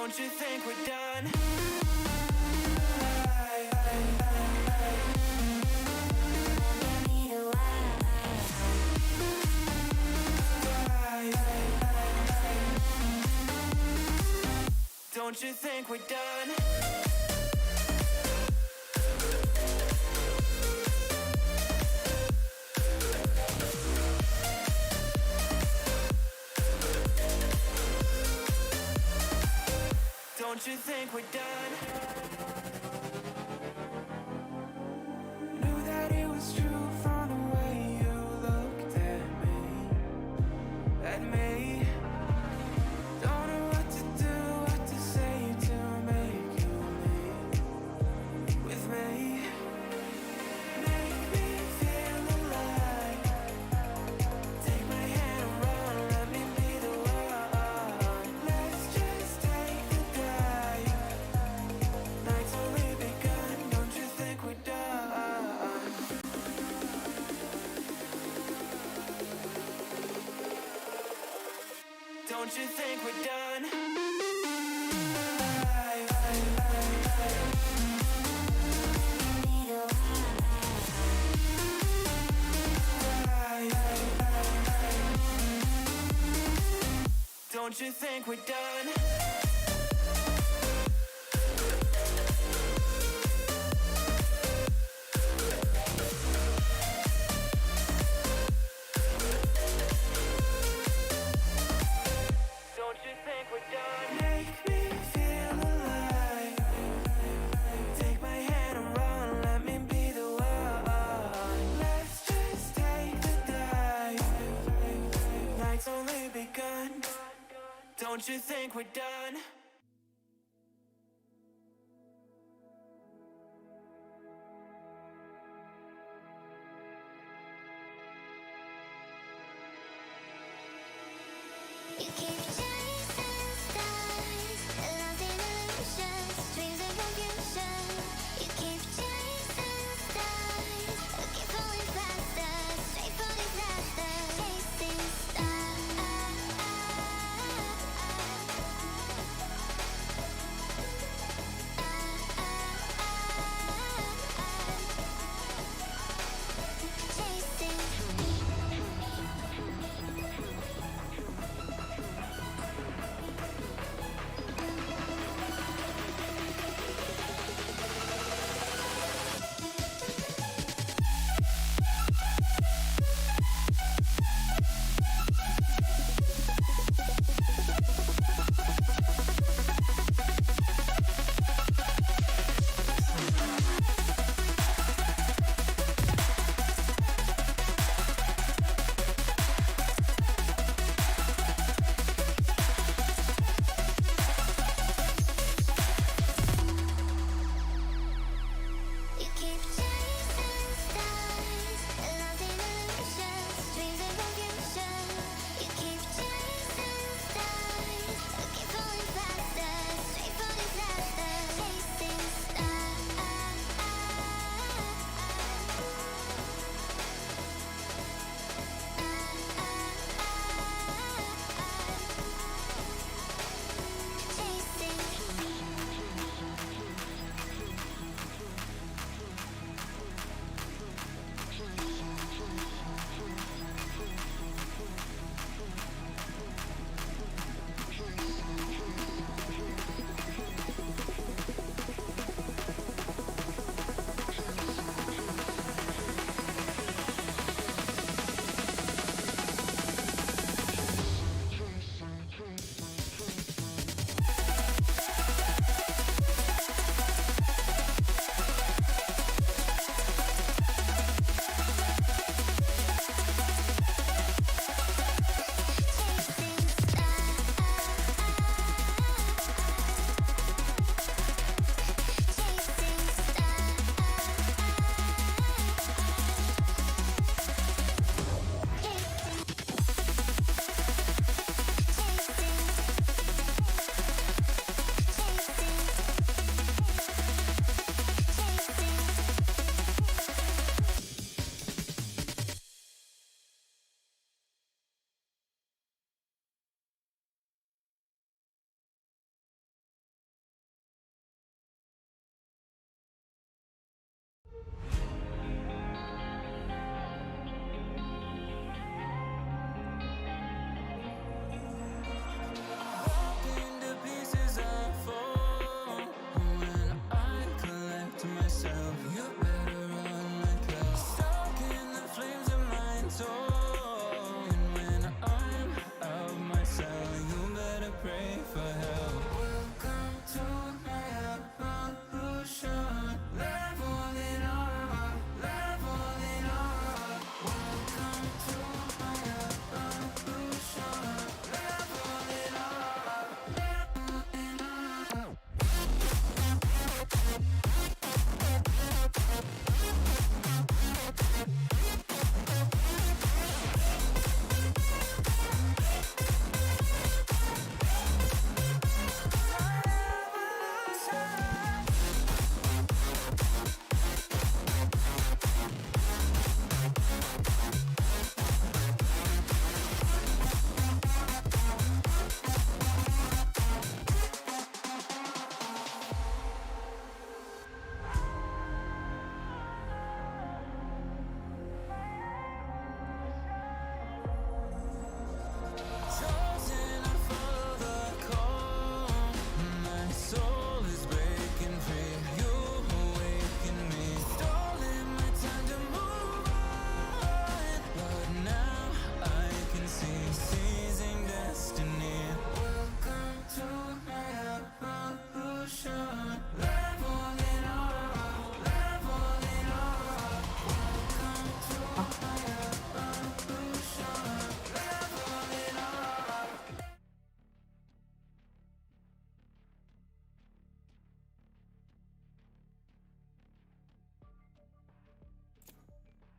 S1: Don't you think we're done? Don't you think we're done? Don't you think we're done? Knew that it was true from the way you looked at me. At me. Don't know what to do, what to say to make you leave with me. Make me feel alive. Take my hand and run, let me be the one. Let's just take the dive. Night's only begun, don't you think we're done? Don't you think we're done? Don't you think we're done? Don't you think we're done? Make me feel alive. Take my hand and run, let me be the one. Let's just take the dive. Night's only begun. Don't you think we're done?
S4: You keep chasing stars, lost in illusions, dreams and confusion. You keep chasing stars, keep falling faster, straight for disaster. Chasing stars. Chasing.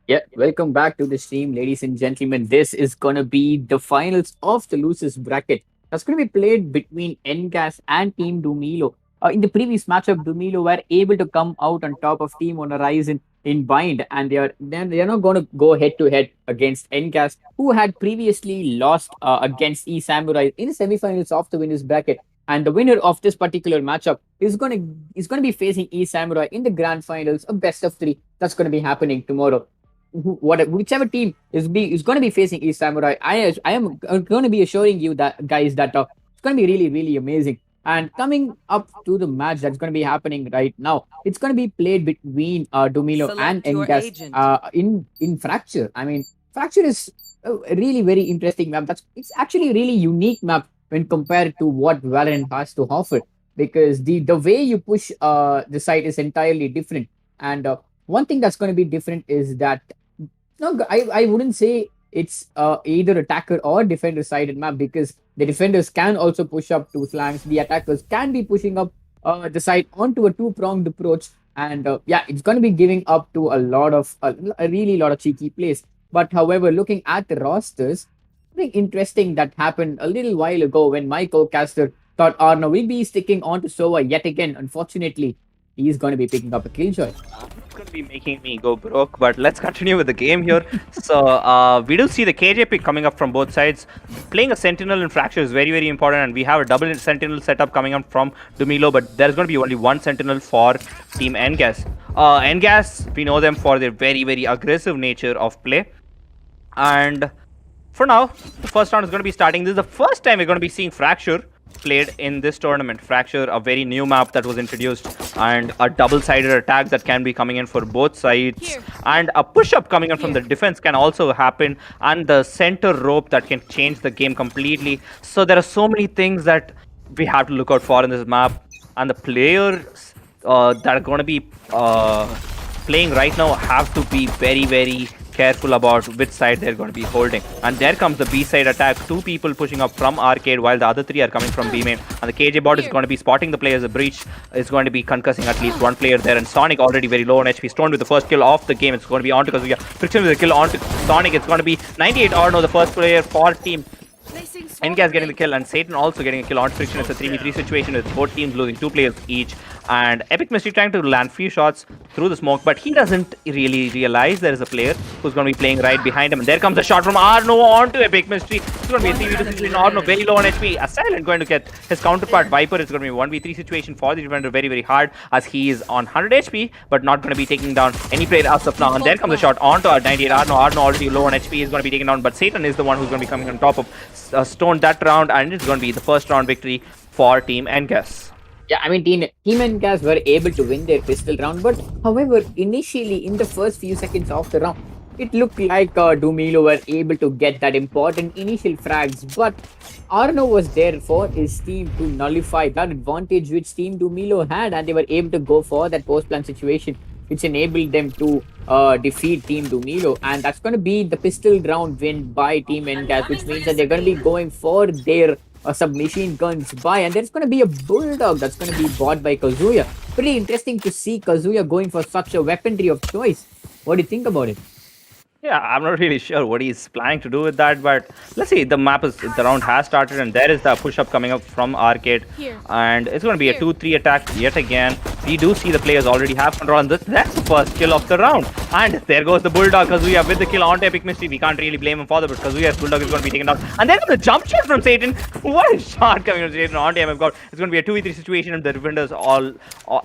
S3: Yeah, welcome back to the stream, ladies and gentlemen. This is gonna be the finals of the losers bracket. That's gonna be played between NGAS and Team Dumilo. In the previous matchup, Dumilo were able to come out on top of Team on Horizon in bind, and they're not gonna go head to head against NGAS, who had previously lost against E Samurai in the semifinals of the winners bracket. And the winner of this particular matchup is gonna be facing E Samurai in the grand finals, a best of three. That's gonna be happening tomorrow. Whichever team is going to be facing East Samurai, I am going to be assuring you that guys that it's going to be really really amazing. And coming up to the match that's going to be happening right now, it's going to be played between Dumilo and
S5: Select your
S3: Engas
S5: agent.
S3: in Fracture. I mean, Fracture is a really very interesting map. It's actually a really unique map when compared to what Valorant has to offer, because the way you push the site is entirely different. And one thing that's going to be different is that no, I wouldn't say it's either attacker or defender sided map, because the defenders can also push up to flanks. The attackers can be pushing up the side onto a two-pronged approach. And yeah, it's going to be giving up to a really lot of cheeky plays. But however, looking at the rosters, something interesting that happened a little while ago when my co-caster thought Arno will be sticking on to Sova yet again. Unfortunately, he's going to be picking up a killjoy.
S2: It's going to be making me go broke, but let's continue with the game here. So we do see the KJ pick coming up from both sides. Playing a Sentinel in Fracture is very, very important, and we have a double Sentinel setup coming up from Dumilo, but there's going to be only one Sentinel for Team NGAS. NGAS, we know them for their very, very aggressive nature of play. And for now, the first round is going to be starting. This is the first time we're going to be seeing Fracture played in this tournament. Fracture, a very new map that was introduced, and a double-sided attack that can be coming in for both sides.
S5: Here.
S2: And a push-up coming in from the defense can also happen, and the center rope that can change the game completely. So there are so many things that we have to look out for in this map, and the players that are going to be playing right now have to be very, very careful about which side they're going to be holding. And there comes the B side attack. Two people pushing up from arcade while the other three are coming from B main. And the KJ bot is going to be spotting the players. The breach is going to be concussing at least one player there. And Sonic already very low on HP. Stoned with the first kill of the game. It's going to be on to Kazuya. Friction with the kill on to Sonic. It's going to be 98 Arno, the first player for team
S5: Placing swarm
S2: NGAS getting the
S5: grenade.
S2: kill, and Satan also getting a kill on Friction. It's a 3v3 situation with both teams losing 2 players each. And Epic Mystery trying to land few shots through the smoke, but he doesn't really realize there is a player who's going to be playing right behind him. And there comes a shot from Arno onto Epic Mystery. It's going to be a 3v2 situation. Arno very low on HP. Assailant going to get his counterpart Viper. It's going to be a 1v3 situation for the defender, very, very hard, as he is on 100 HP, but not going to be taking down any player as of now. And there comes a shot onto our 98 Arno. Arno already low on HP is going to be taken down, but Satan is the one who's going to be coming on top of Stone that round, and it's going to be the first round victory for Team NGAS.
S3: Yeah, I mean, Team NGAS were able to win their pistol round, but however, initially in the first few seconds of the round, it looked like Dumilo were able to get that important initial frags, but Arno was there for his team to nullify that advantage which Team Dumilo had, and they were able to go for that post-plan situation, which enabled them to defeat Team Dumilo. And that's going to be the pistol round win by Team NGAS, which means that they're going to be going for their submachine guns by, and there's going to be a bulldog that's going to be bought by Kazuya. Pretty interesting to see Kazuya going for such a weaponry of choice. What do you think about it?
S2: Yeah, I'm not really sure what he's planning to do with that, but let's see. The round has started, and there is the push-up coming up from arcade,
S5: Here.
S2: and it's going to be a 2-3 attack yet again. We do see the players already have control, and that's the first kill of the round. And there goes the bulldog Kazuya with the kill on Epic Mystery. We can't really blame him for that, but Kazuya's bulldog is going to be taken down. And then the jump shot from Satan. What a shot coming from Satan onto MF God. It's going to be a 2v3 situation, and the defenders all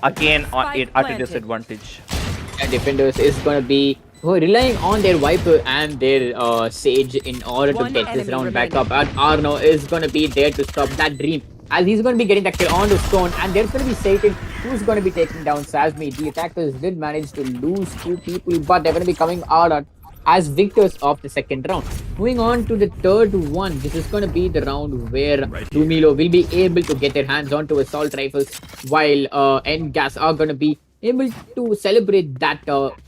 S2: again at a
S5: planted.
S2: disadvantage.
S3: And defenders is going to be relying on their Viper and their Sage in order to
S5: One
S3: get this
S5: enemy
S3: round back
S5: remaining.
S3: up. And Arno is going to be there to stop that dream, as he's going to be getting that kill on the Stone. And there's going to be Satan, who's going to be taking down Sasmi. The attackers did manage to lose 2 people, but they're going to be coming out as victors of the second round. Moving on to the third one, this is going to be the round where Dumilo will be able to get their hands onto assault rifles, while NGAS are going to be able to celebrate that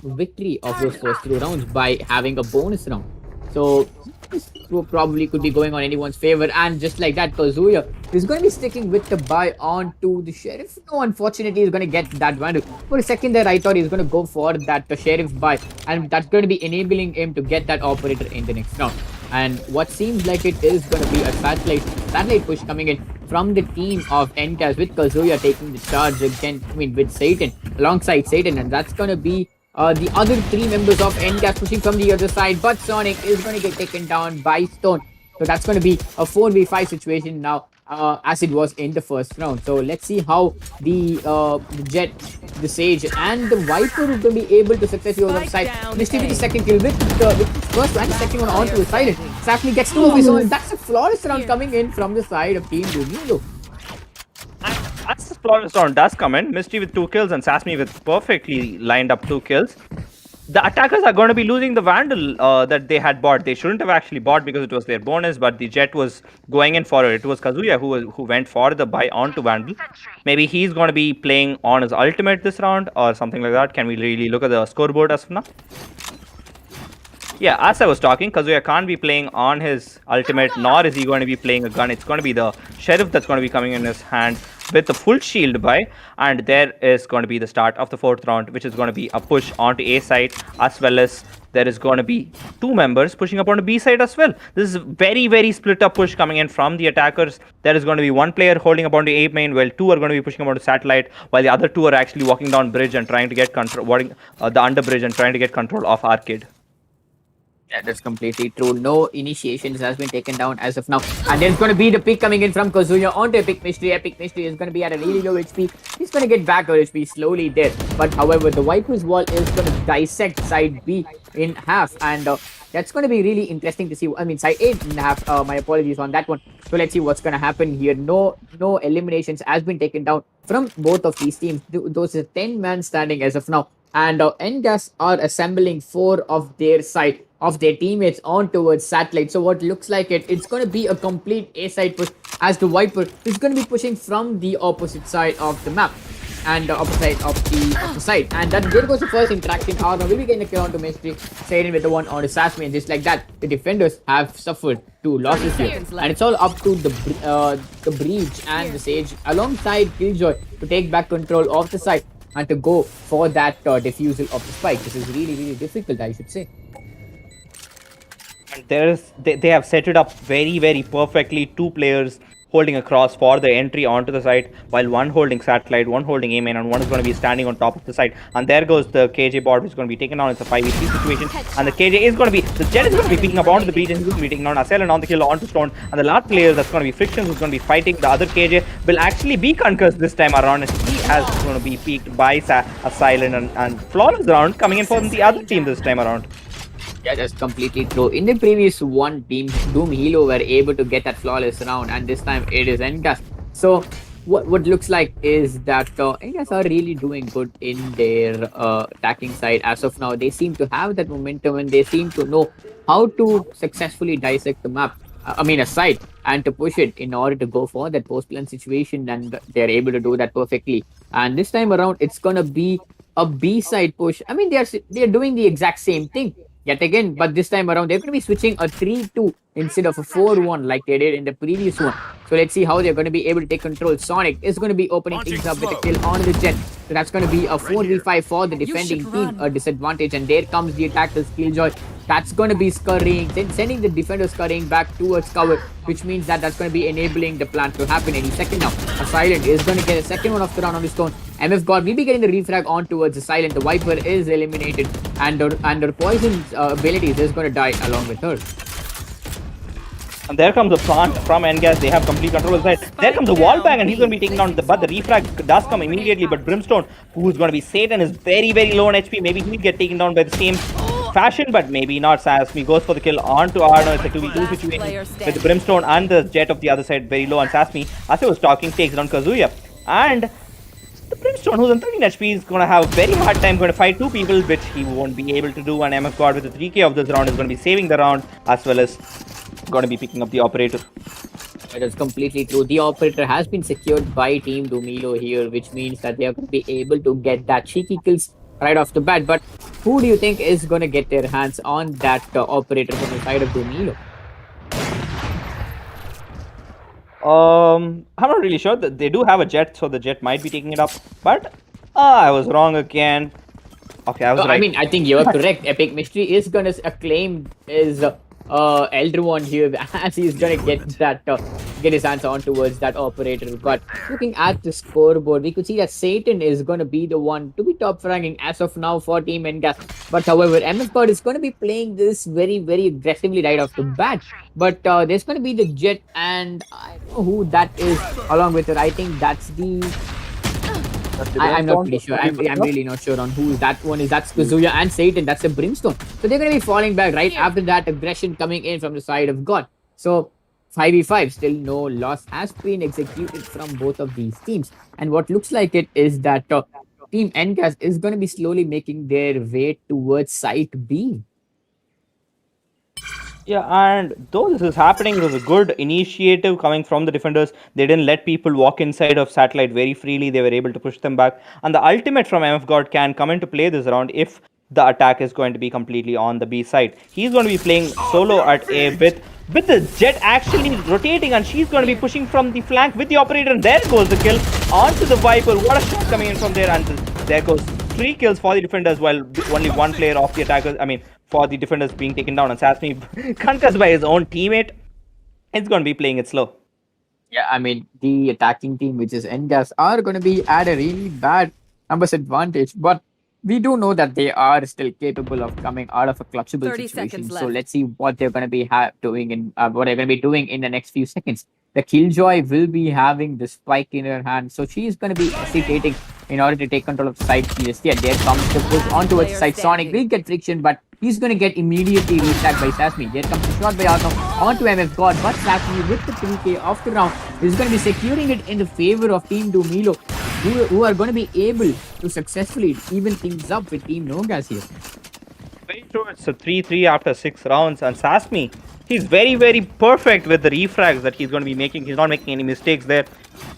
S3: victory of those first 2 rounds by having a bonus round. So this probably could be going on anyone's favor. And just like that, Kazuya is going to be sticking with the buy onto the Sheriff. No, unfortunately, he's going to get that Vandal. For a second there, I thought he's going to go for that Sheriff buy, and that's going to be enabling him to get that Operator in the next round. And what seems like it is going to be a satellite push coming in from the team of NCAS, with Kazuya taking the charge again, with Satan, alongside Satan, and that's going to be the other three members of NCAS pushing from the other side, but Sonic is going to get taken down by Stone. So that's going to be a 4v5 situation now, as it was in the first round. So let's see how the Jet, the Sage, and the Viper is going to be able to successfully over the side. Misty with the second kill, with the first and the second one onto the side. Safni gets two of his own. That's a flawless round coming in from the side of Team Dumilo.
S2: As the flawless round does come in, Misty with 2 kills and Sasmi with perfectly lined up 2 kills. The attackers are going to be losing the Vandal that they had bought. They shouldn't have actually bought because it was their bonus, but the Jet was going in for it. It was Kazuya who went for the buy onto Vandal. Maybe he's going to be playing on his ultimate this round or something like that. Can we really look at the scoreboard as of now? Yeah, as I was talking, Kazuya can't be playing on his ultimate, nor is he going to be playing a gun. It's going to be the Sheriff that's going to be coming in his hand with the full shield buy, and there is going to be the start of the 4th round, which is going to be a push onto A side, as well as there is going to be 2 members pushing up onto B side as well. This is very, very split up push coming in from the attackers. There is going to be 1 player holding up onto A main, while 2 are going to be pushing up onto satellite, while the other 2 are actually walking down bridge and trying to get control, the under bridge and trying to get control of Arcade.
S3: Yeah, that's completely true. No initiations has been taken down as of now. And there's going to be the pick coming in from Kazuya onto Epic Mystery. Epic Mystery is going to be at a really low HP. He's going to get back her HP slowly there. But however, the Viper's wall is going to dissect side B in half. And that's going to be really interesting to see. I mean, side A in half. My apologies on that one. So let's see what's going to happen here. No eliminations has been taken down from both of these teams. Those are 10-man standing as of now. And NGAS are assembling 4 of their side of their teammates on towards satellite. So what looks like it's going to be a complete A side push, as the Viper is going to be pushing from the opposite side of the map and the opposite side of the side. And then there goes the first interaction. Arno will be getting a kill onto Mystery, Satan with the one on the Sasmi, and just like that, the defenders have suffered 2 losses here. And it's all up to the Breach and the Sage alongside Killjoy to take back control of the side and to go for that defusal of the spike. This is really, really difficult, I should say.
S2: And they have set it up very, very perfectly. 2 players holding across for the entry onto the site, while 1 holding satellite, 1 holding A main, and 1 is going to be standing on top of the site. And there goes the KJ bot, which is going to be taken down. It's a 5v3 situation, and the KJ is going to be, the Jet is going to be picking up onto the breach, and he's going to be taking down Asel and on the kill onto Stone. And the last player that's going to be Frictions, who's going to be fighting the other KJ, will actually be concussed this time around, and he has going to be peaked by a silent and flawless round coming in from the other team this time around.
S3: Yeah, that's completely true. In the previous one, Team Doom Hilo were able to get that flawless round, and this time it is NGAS. So what looks like is that NGAS are really doing good in their attacking side as of now. They seem to have that momentum, and they seem to know how to successfully dissect the map. A side, and to push it in order to go for that post-plan situation, and they're able to do that perfectly. And this time around, it's gonna be a B-side push. I mean, they're doing the exact same thing yet again, but this time around they're going to be switching a 3-2 instead of a 4-1 like they did in the previous one. So let's see how they're going to be able to take control. Sonic is going to be opening things up with a kill on the Jet. So that's going to be a 4v5 for the defending team, a disadvantage. And there comes the attacker's Killjoy. That's going to be scurrying, sending the defenders scurrying back towards cover, which means that that's going to be enabling the plan to happen any second now. A Silent is going to get a second one of the round on the Stone. MF God will be getting the refrag on towards the Silent. The Viper is eliminated, and her poison abilities is going to die along with her.
S2: And there comes the plant from NGAS. They have complete control of the side. There comes the wall bang, and he's going to be taken down. But the refrag does come immediately. But Brimstone, who's going to be Satan, is very, very low on HP. Maybe he'll get taken down by the same fashion, but maybe not. Sasmi goes for the kill onto Arno. It's a 2v2 situation with the Brimstone and the Jet of the other side very low. And Sasmi, as I was talking, takes down Kazuya. And the Brimstone, who's on 13 HP, is going to have a very hard time going to fight 2 people, which he won't be able to do. And MF God with the 3k of this round is going to be saving the round, as well as going to be picking up the operator.
S3: It is completely true. The operator has been secured by Team Dumilo here, which means that they are going to be able to get that cheeky kills right off the bat. But who do you think is going to get their hands on that operator from the side of Dumilo?
S2: I'm not really sure. That they do have a jet, so the jet might be taking it up. But I was wrong again. Okay, I was
S3: I
S2: right.
S3: mean, I think you're correct. Epic Mystery is gonna acclaim his elder one here as he's gonna get his hands on towards that operator. But looking at the scoreboard, we could see that Satan is gonna be the one to be top ranking as of now for Team NGAS. But however, MF God is gonna be playing this very aggressively right off the bat. But there's gonna be the Jet, and I don't know who that is along with it. I think that's the
S2: That's the
S3: I'm not
S2: brimstone.
S3: pretty sure.
S2: Could be pushing
S3: I'm
S2: up.
S3: really not sure on who that one is. That's Kazuya and Satan. That's a brimstone. So they're gonna be falling back right after that aggression coming in from the side of God. So 5v5, still no loss has been executed from both of these teams. And what looks like it is that Team NCAS is gonna be slowly making their way towards site B.
S2: Yeah, and though this is happening, it was a good initiative coming from the defenders. They didn't let people walk inside of satellite very freely. They were able to push them back. And the ultimate from MF God can come into play this round if the attack is going to be completely on the B side. He's going to be playing solo at A with the jet actually rotating, and she's going to be pushing from the flank with the operator. And there goes the kill onto the Viper. What a shot coming in from there, and there goes 3 kills for the defenders, while only one player of the attackers. I mean, for the defenders being taken down, and Sasmi concussed by his own teammate. It's going to be playing it slow.
S3: Yeah, I mean the attacking team, which is NGAS, are going to be at a really bad numbers advantage, but we do know that they are still capable of coming out of a clutchable
S5: 30
S3: situation.
S5: seconds
S3: So
S5: left.
S3: let's see what they're going to be doing in what they're going to be doing in the next few seconds. The Killjoy will be having the spike in her hand, so she is going to be hesitating in order to take control of the side. Yes, yeah, there comes the push onto its side. Sonic will get friction, but he's going to get immediately retracked by Sasmi. There comes the shot by Arno onto MF God, but Sasmi with the 3K of the round is going to be securing it in the favor of Team Dumilo, who are going to be able to successfully even things up with Team Nogas here.
S2: Very true. It's a 3-3 after 6 rounds, and Sasmi, he's very perfect with the refrags that he's going to be making. He's not making any mistakes there.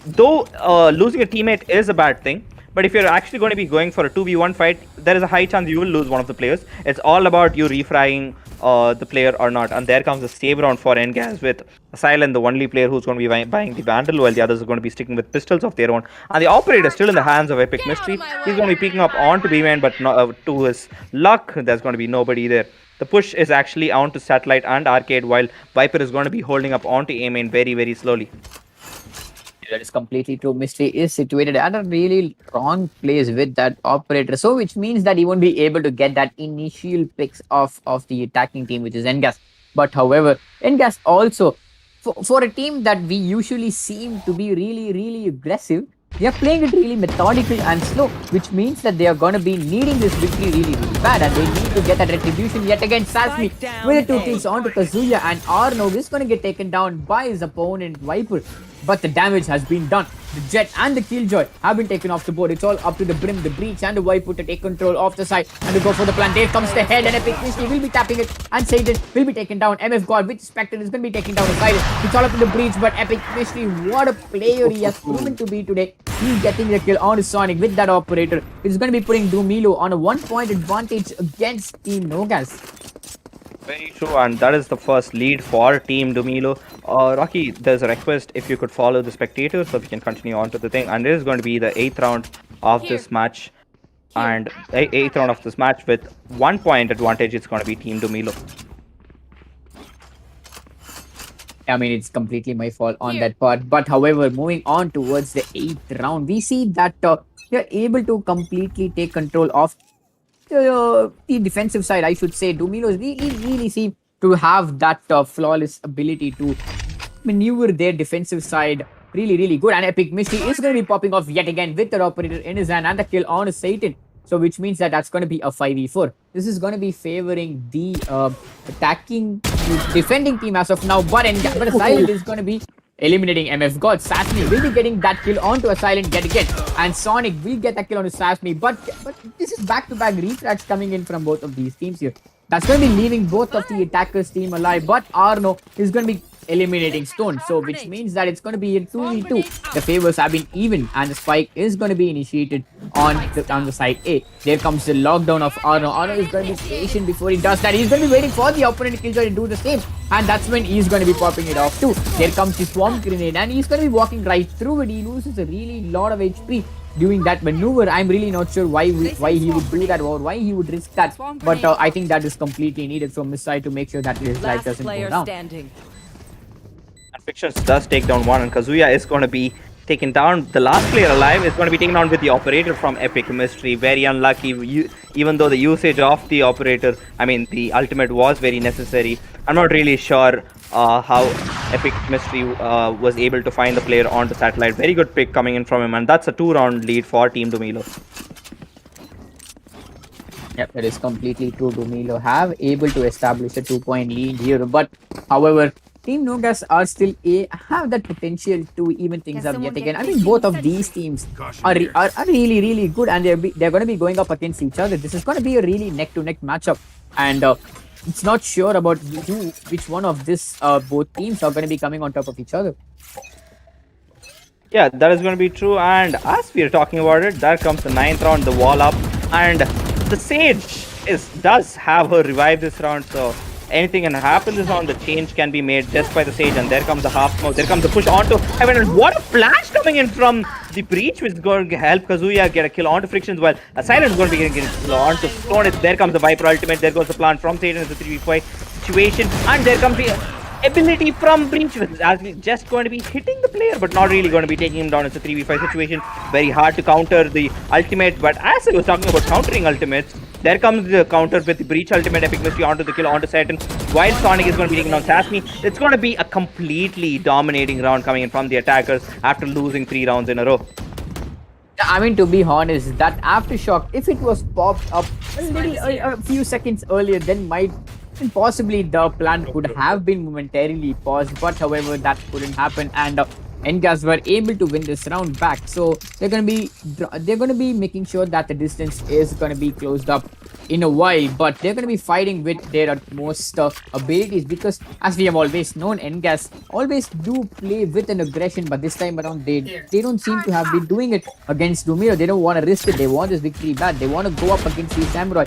S2: Though losing a teammate is a bad thing, but if you're actually going to be going for a 2v1 fight, there is a high chance you will lose one of the players. It's all about you refragging the player or not. And there comes the save round for NGAS with Silent, the only player who's going to be buying the Vandal, while the others are going to be sticking with pistols of their own. And the operator is still in the hands of Epic Mystery. He's going to be peeking up onto B-Man, but not, to his luck, there's going to be nobody there. The push is actually onto Satellite and Arcade, while Viper is going to be holding up onto A-Main very slowly.
S3: That is completely true. Mystery is situated at a really wrong place with that operator. So which means that he won't be able to get that initial picks of the attacking team, which is NGAS. But however, NGAS also, for a team that we usually seem to be really aggressive, they are playing it really methodical and slow, which means that they are going to be needing this victory really bad, and they need to get that retribution yet again. Sasmi with the 2 kills onto Kazuya, and Arno is going to get taken down by his opponent Viper. But the damage has been done. The Jet and the Killjoy have been taken off the board. It's all up to the Brim, the Breach, and the Viper to take control of the side and to go for the plan. There comes the head, and Epic Mystery will be tapping it, and Satan will be taken down. MF God with Spectre is going to be taking down the side. It's all up to the Breach, but Epic Mystery, what a player he has proven to be today. He's getting the kill on Sonic with that operator. It's going to be putting Dumilo on a 1-point advantage against Team Nogas.
S2: Very true, and that is the first lead for Team Dumilo. Rocky, there's a request if you could follow the spectators so we can continue on to the thing. And it is going to be the 8th round of this match. And 8th round of this match with 1-point advantage, it's going to be Team Dumilo.
S3: I mean, it's completely my fault on that part. But however, moving on towards the 8th round, we see that they're able to completely take control of the defensive side, I should say. Dominos really seem to have that flawless ability to maneuver their defensive side really good. And Epic Mystery is going to be popping off yet again with the operator in his hand and the kill on Satan. So which means that that's going to be a 5v4. This is going to be favoring the defending team as of now. But Silent is going to be eliminating MF God. Sasmi will be getting that kill onto a Silent yet again. And Sonic will get that kill onto Sasmi. But this is back-to-back refrags coming in from both of these teams here. That's going to be leaving both of the attackers team alive. But Arno is going to be eliminating Stone. So which means that it's going to be a 2v2. The favors have been even, and the spike is going to be initiated on the side A. There comes the lockdown of Arno. Arno is going to be patient before he does that. He's going to be waiting for the opponent killjoy to do the same, and that's when he's going to be popping it off too. There comes the swarm grenade, and he's going to be walking right through it. He loses a really lot of HP doing that maneuver. I'm really not sure why he would do that or why he would risk that. But I think that is completely needed from his side to make sure that his life
S5: Last
S3: doesn't go
S5: player
S3: down.
S5: standing.
S2: And Fictions does take down one, and Kazuya is going to be taken down. The last player alive is going to be taken down with the operator from Epic Mystery. Very unlucky, even though the usage of the operator, I mean, the ultimate was very necessary. I'm not really sure how Epic Mystery was able to find the player onto satellite. Very good pick coming in from him, and that's a 2-round lead for Team Dumilo.
S3: Yep, that is completely true. Dumilo have able to establish a 2-point lead here, but however, Team Nogas are still have that potential to even things up yet again. I mean, both of these teams are really good, and they're going to be going up against each other. This is going to be a really neck-to-neck matchup, and it's not sure about which one of this both teams are going to be coming on top of each other.
S2: Yeah, that is going to be true. And as we are talking about it, there comes the 9th round, the wall up, and the Sage does have her revive this round. So anything can happen this round. The change can be made just by the Sage, and there comes the half smoke. There comes the push onto Heaven, and what a flash coming in from the breach, which is going to help Kazuya get a kill onto Frictions. While a Silent is going to be getting a kill onto Stone. There comes the Viper ultimate. There goes the plant from Sage, and it's a 3v5 situation, and there comes the ability from Breach, which is actually just going to be hitting the player, but not really going to be taking him down. It's a 3v5 situation. Very hard to counter the ultimate, but as I was talking about countering ultimates, there comes the counter with the Breach ultimate, Epic Mystery onto the kill, onto Saturn, while Sonic is going to be taking down Sasmi. It's going to be a completely dominating round coming in from the attackers after losing 3 rounds in a row.
S3: I mean, to be honest, that aftershock, if it was popped up a few seconds earlier, then possibly the plan could have been momentarily paused, but however that couldn't happen, and Engas were able to win this round back. So they're gonna be making sure that the distance is gonna be closed up in a while, but they're gonna be fighting with their utmost abilities, because as we have always known, Engas always do play with an aggression, but this time around they don't seem to have been doing it against Dumiro. They don't want to risk it. They want this victory bad. They want to go up against the Samurai,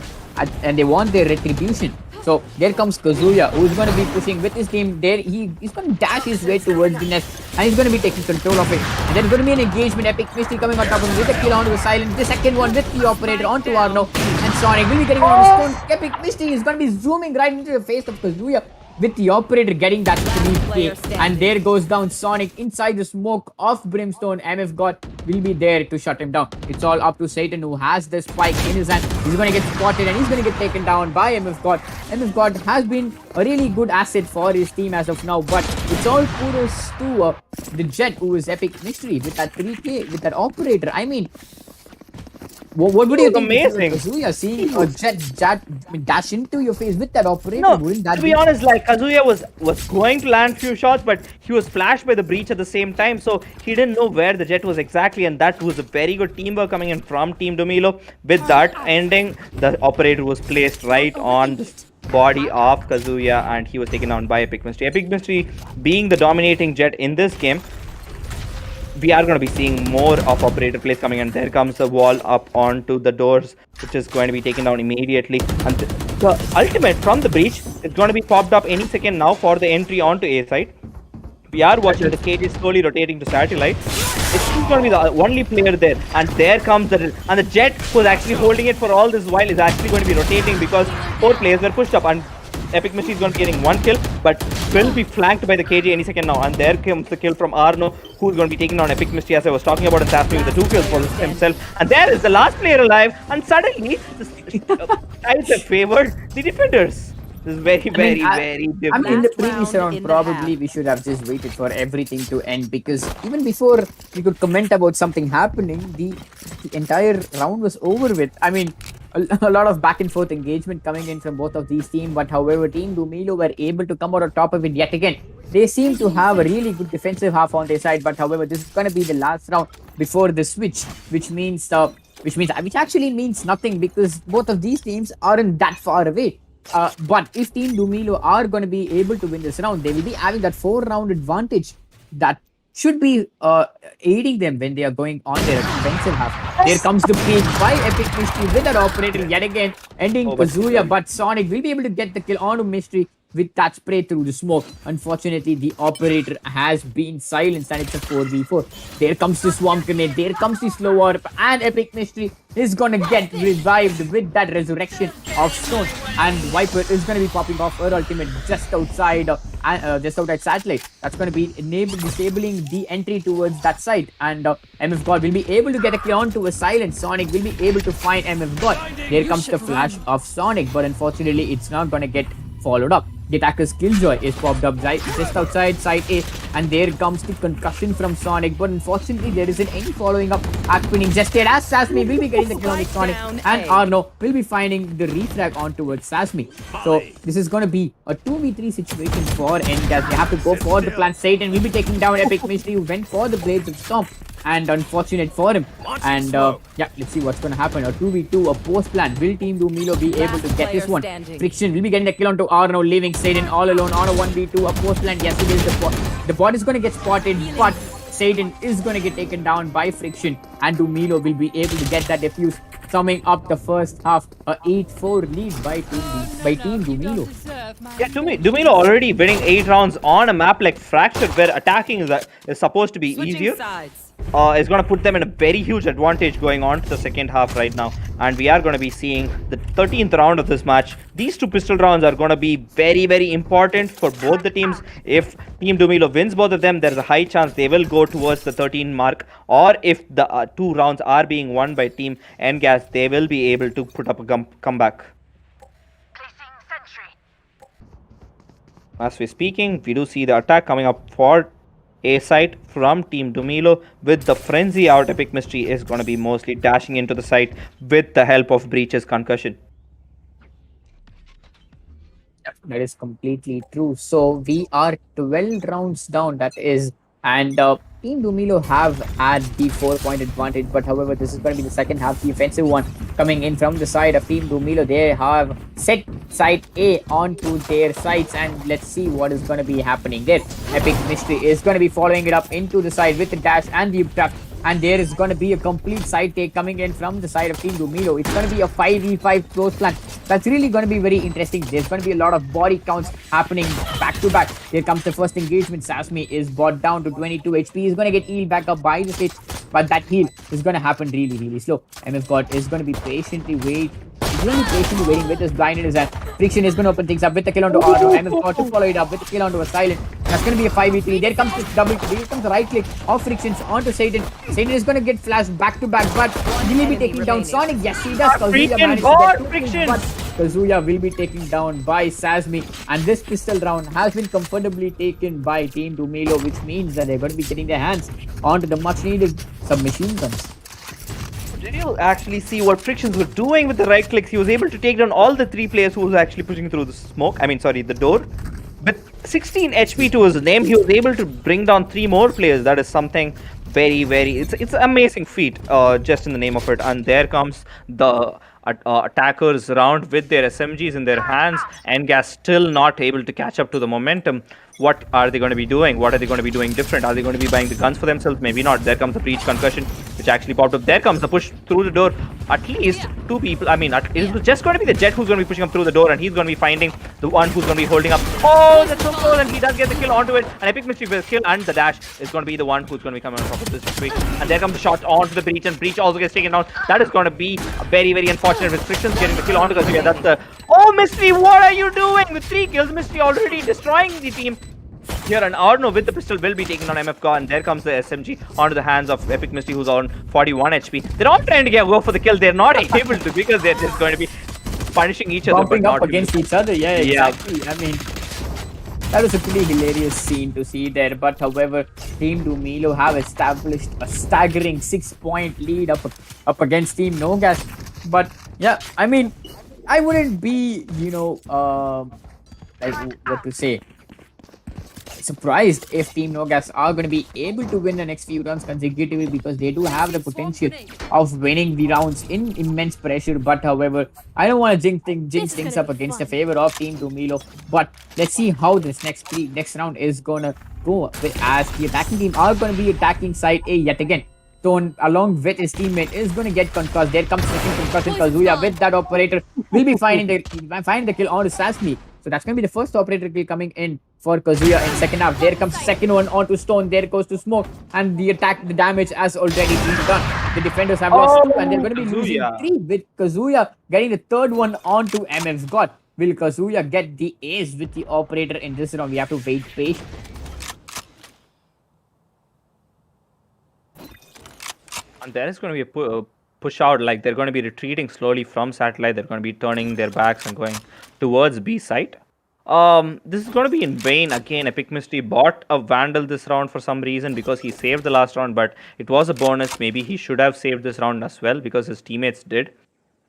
S3: and they want their retribution. So there comes Kazuya, who's going to be pushing with his team. There he's going to dash his way towards the nest, and he's going to be taking control of it. And there's going to be an engagement. Epic Mystery coming on top of him with a kill onto the Silent. The second one with the operator onto Arno, and Sonic will be getting on the stone. Epic Mystery is going to be zooming right into the face of Kazuya, with the operator getting that 3K. And there goes down Sonic inside the smoke of Brimstone. MF God will be there to shut him down. It's all up to Satan, who has the spike in his hand. He's going to get spotted, and he's going to get taken down by MF God. MF God has been a really good asset for his team as of now, but it's all kudos to the Jet, who is Epic Mystery with that 3K, with that operator. I mean, what would you think?
S2: Amazing.
S3: Kazuya seeing a jet dash into your face with that operator.
S2: No,
S3: wouldn't that
S2: to be honest, like Kazuya was going to land few shots, but he was flashed by the breach at the same time, so he didn't know where the jet was exactly, and that was a very good teamwork coming in from Team Dumilo. With that ending, the operator was placed right on the body of Kazuya, and he was taken down by Epic Mystery. Epic Mystery being the dominating jet in this game, we are going to be seeing more of operator plays coming, and there comes the wall up onto the doors, which is going to be taken down immediately. And the ultimate from the breach is going to be popped up any second now for the entry onto A side. We are watching the cage is slowly rotating to satellite. It's going to be the only player there, and there comes the jet, who is actually holding it for all this while, is actually going to be rotating because 4 players were pushed up, and Epic Mystery is going to be getting 1 kill, but will be flanked by the KJ any second now. And there comes the kill from Arno, who's going to be taking down Epic Mystery, as I was talking about, and Sasmi with the 2 kills for himself. And there is the last player alive, and suddenly the tides have favored the defenders. This is very different.
S3: I mean, in the previous round, probably we should have just waited for everything to end, because even before we could comment about something happening, the entire round was over with. I mean, a lot of back and forth engagement coming in from both of these teams, but however, Team Dumilo were able to come out on top of it yet again. They seem to have a really good defensive half on their side, but however, this is going to be the last round before the switch, which actually means nothing, because both of these teams aren't that far away. But if Team Dumilo are going to be able to win this round, they will be having that 4-round advantage that should be aiding them when they are going on their defensive half. There comes the peak by Epic Mystery with that operator yet again, ending
S2: Oh, but-
S3: Kazuya, but Sonic will be able to get the kill onto Mystery with that spray through the smoke. Unfortunately, the operator has been silenced and it's a 4v4. There comes the Swamp Grenade, there comes the Slow Warp, and Epic Mystery is gonna get revived with that resurrection of Stone. And Viper is gonna be popping off her ultimate just outside Satellite. That's gonna be disabling the entry towards that side. And MF God will be able to get a kill onto a silent. Sonic will be able to find MF God. There comes the flash of Sonic, but unfortunately, it's not gonna get followed up. The attacker's Killjoy is popped up just outside side A, and there comes the concussion from Sonic, but unfortunately there isn't any following up happening just yet, as Sasmi will be getting the kill on Sonic, and Arno will be finding the refrag on towards Sasmi. So this is going to be a 2v3 situation for NGAS. They have to go for the plan. Satan will be taking down Epic Mystery, who went for the Blades of Storm, and unfortunate for him. And yeah, let's see what's going to happen. A 2v2, a post plan. Will Team Dumilo be able to get this one? Friction will be getting the kill onto Arno, leaving Satan all alone on a 1v2, a post plan. Yes, it is the bot is going to get spotted, but Satan is going to get taken down by Friction, and Dumilo will be able to get that defuse, summing up the first half. A 8-4 lead by Team Dumilo.
S2: Yeah, Dumilo already winning 8 rounds on a map like Fracture, where attacking is supposed to be easier. Is going to put them in a very huge advantage going on to the second half right now. And we are going to be seeing the 13th round of this match. These two pistol rounds are going to be very, very important for both the teams. If Team Dumilo wins both of them, there's a high chance they will go towards the 13 mark. Or if the 2 rounds are being won by Team NGAS, they will be able to put up a comeback. As we're speaking, we do see the attack coming up for A site from Team Dumilo with the frenzy out. Epic Mystery is going to be mostly dashing into the site with the help of Breach's concussion.
S3: That is completely true. So we are 12 rounds down, that is, and Team Dumilo have had the 4-point advantage, but however, this is going to be the second half, the offensive one coming in from the side of Team Dumilo. They have set side A onto their sides, and let's see what is going to be happening there. Epic Mystery is going to be following it up into the side with the dash and the trap, and there is going to be a complete side take coming in from the side of Team Dumilo. It's going to be a 5v5 close plan. That's really going to be very interesting. There's going to be a lot of body counts happening back to back. Here comes the first engagement. Sasmi is brought down to 22 HP. He's going to get healed back up by the stage, but that heal is going to happen really, really slow. MF God is going to be patiently waiting with his blind in his hand. Friction is going to open things up with the kill onto Arno. MF God to follow it up with the kill onto a silent. That's going to be a 5v3. There comes this double kill. Here comes the right click of Frictions onto Satan. Satan is going to get flashed back to back, but will he be taking down Sonic? Yes, he does. Kazuya managed to get 2 kills, but Kazuya will be taken down by Sasmi. And this pistol round has been comfortably taken by Team Dumilo, which means that they're going to be getting their hands onto the much needed submachine guns.
S2: Did you actually see what Frictions were doing with the right clicks? He was able to take down all the 3 players who was actually pushing through the smoke. The door. With 16 HP to his name, he was able to bring down 3 more players. That is something very, very... It's an amazing feat, just in the name of it. And there comes the attackers around with their SMGs in their hands. NGAS still not able to catch up to the momentum. What are they going to be doing? What are they going to be doing different? Are they going to be buying the guns for themselves? Maybe not. There comes the breach concussion, which actually popped up. There comes the push through the door. At least 2 people. It's just going to be the Jet who's going to be pushing up through the door, and he's going to be finding the one who's going to be holding up. Oh, that's so close, and he does get the kill onto it. And Epic Mystery will kill, and the dash is going to be the one who's going to be coming on top of this situation. And there comes the shot onto the breach, and breach also gets taken down. That is going to be a very, very unfortunate with Frictions getting the kill onto Kazuya. That's the... Oh, Mystery, what are you doing? With 3 kills, Mystery already destroying the team. Here, and Arno with the pistol will be taking on MF God, and there comes the SMG onto the hands of Epic Mystery, who's on 41 HP. They're all trying to go for the kill. They're not able to, because they're just going to be punishing each other.
S3: Bumping up against each other, yeah, exactly. I mean, that was a pretty hilarious scene to see there. But however, Team Dumilo have established a staggering 6-point lead up against Team NOGAS. But yeah, I mean, I wouldn't be, like, what to say, surprised if Team Nogas are going to be able to win the next few rounds consecutively, because they do have the potential of winning the rounds in immense pressure. But however, I don't want to jinx things up against the favor of Team Dumilo. But let's see how this next round is gonna go, as the attacking team are going to be attacking side A yet again. Stone, along with his teammate, is going to get concussed. There comes second concussion. Kazuya with that operator will be finding the kill on Sasmi. So that's going to be the first operator kill coming in for Kazuya in second half. There comes second one onto Stone. There goes to Smoke, and the damage has already been done. The defenders have lost two, and they're going to be losing
S2: Kazuya.
S3: three, with Kazuya getting the third one onto MF's God. Will Kazuya get the ace with the operator in this round? We have to wait patiently.
S2: And there is going to be a push out, like they're going to be retreating slowly from satellite. They're going to be turning their backs and going towards B site. This is going to be in vain. Again, Epic Mystery bought a Vandal this round for some reason, because he saved the last round, but it was a bonus. Maybe he should have saved this round as well, because his teammates did.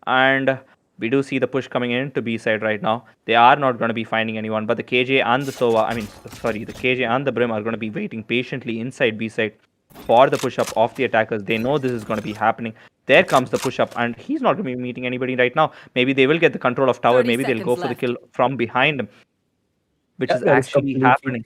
S2: And we do see the push coming in to B side right now. They are not going to be finding anyone, but the KJ and the Sova, the KJ and the Brim are going to be waiting patiently inside B side for the push up of the attackers. They know this is going to be happening. There comes the push up, and he's not going to be meeting anybody right now. Maybe they will get the control of tower. Maybe they'll go for the kill from behind him, which is actually happening.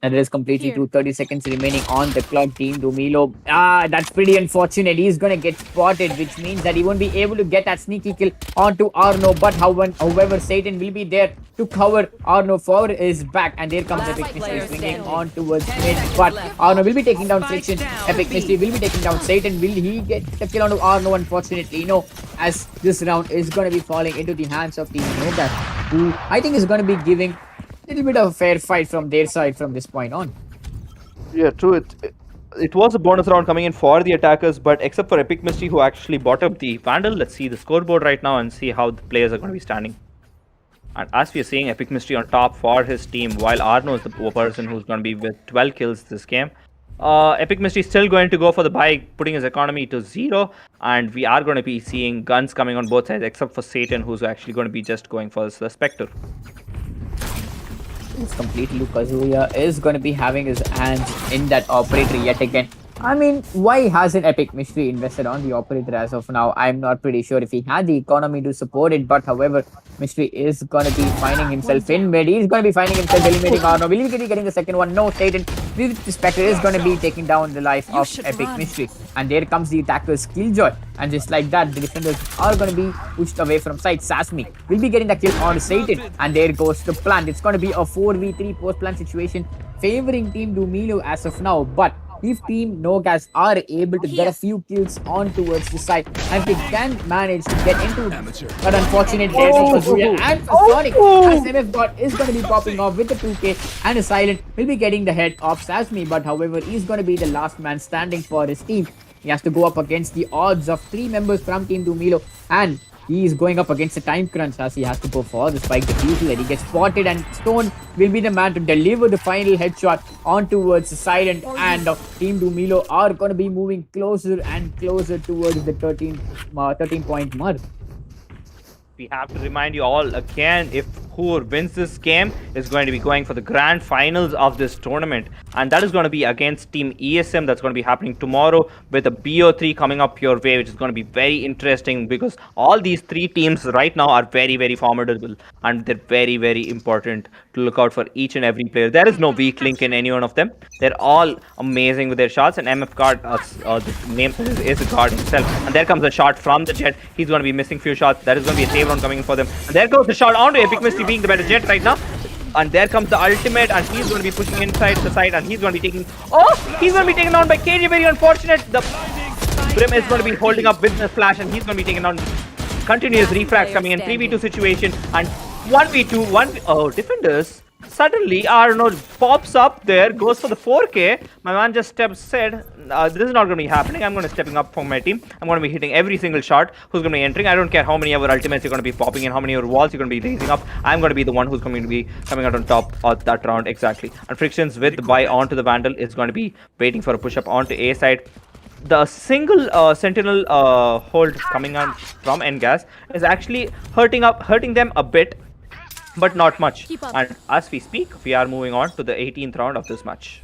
S3: And there is completely 30 seconds remaining on the clock. Team Dumilo. That's pretty unfortunate. He's going to get spotted, which means that he won't be able to get that sneaky kill onto Arno. But however, Satan will be there to cover Arno for his back. And there comes Epic Mystery swinging on towards mid. But Arno will be taking down Friction. Epic Mystery will be taking down Satan. Will he get the kill onto Arno? Unfortunately, no. As this round is going to be falling into the hands of Team Nogas, who I think is going to be giving little bit of a fair fight from their side from this point on.
S2: Yeah, true. It was a bonus round coming in for the attackers, but except for Epic Mystery, who actually bought up the Vandal. Let's see the scoreboard right now and see how the players are going to be standing. And as we are seeing, Epic Mystery on top for his team, while Arno is the person who's going to be with 12 kills this game. Epic Mystery still going to go for the buy, putting his economy to 0, and we are going to be seeing guns coming on both sides, except for Satan, who's actually going to be just going for the Spectre.
S3: It's completely Kazuya is going to be having his hands in that operator yet again. I mean, why hasn't Epic Mystery invested on the operator as of now? I'm not pretty sure if he had the economy to support it, but however, Mystery is going to be finding himself in mid. He's going to be finding himself eliminating Arno. Will he be getting the second one? No, Satan. The Spectre is going to be taking down the life of Epic Mystery. And there comes the attacker's Killjoy. And just like that, the defenders are going to be pushed away from side. Sasmi will be getting the kill on Satan. And there goes the plant. It's going to be a 4v3 post-plant situation favoring Team Dumilo as of now. But if Team Nogas are able to get a few kills on towards the side, and they can manage to get into but unfortunate death of Kazuya and Sonic, as MF God is going to be popping off with the 2k, and a Silent will be getting the head of Sasmi, but however, he's going to be the last man standing for his team. He has to go up against the odds of 3 members from Team Dumilo, and he is going up against a time crunch as he has to go for the spike defusal, and he gets spotted, and Stone will be the man to deliver the final headshot on towards the Silent, and Team Dumilo are going to be moving closer and closer towards the 13-point mark.
S2: We have to remind you all again, if who wins this game is going to be going for the grand finals of this tournament, and that is going to be against Team ESM. That's going to be happening tomorrow, with a BO3 coming up your way, which is going to be very interesting, because all these 3 teams right now are very, very formidable, and they're very, very important to look out for each and every player. There is no weak link in any one of them. They're all amazing with their shots, and MF Guard, the name is a guard himself, and there comes a shot from the Jet. He's going to be missing few shots. That is going to be a save round coming in for them, and there goes the shot onto Epic Mystery, being the better Jet right now. And there comes the ultimate, and he's going to be pushing inside the side, and he's going to be taking... he's going to be taken down by KJ. Very unfortunate. The Brim is going to be holding up with the flash, and he's going to be taken down. Continuous refract coming in, 3v2 situation, and 1v2, defenders. Suddenly, Arnold pops up there, goes for the 4k. My man just said, this is not going to be happening. I'm going to stepping up for my team. I'm going to be hitting every single shot. Who's going to be entering? I don't care how many of our ultimates you're going to be popping in, how many of your walls you're going to be raising up. I'm going to be the one who's going to be coming out on top of that round, exactly. And Frictions with the buy onto the Vandal is going to be waiting for a push up onto A side. The single Sentinel hold coming on from Ngas is actually hurting them a bit. but not much.
S5: Keep up.
S2: And as we speak, we are moving on to the 18th round of this match.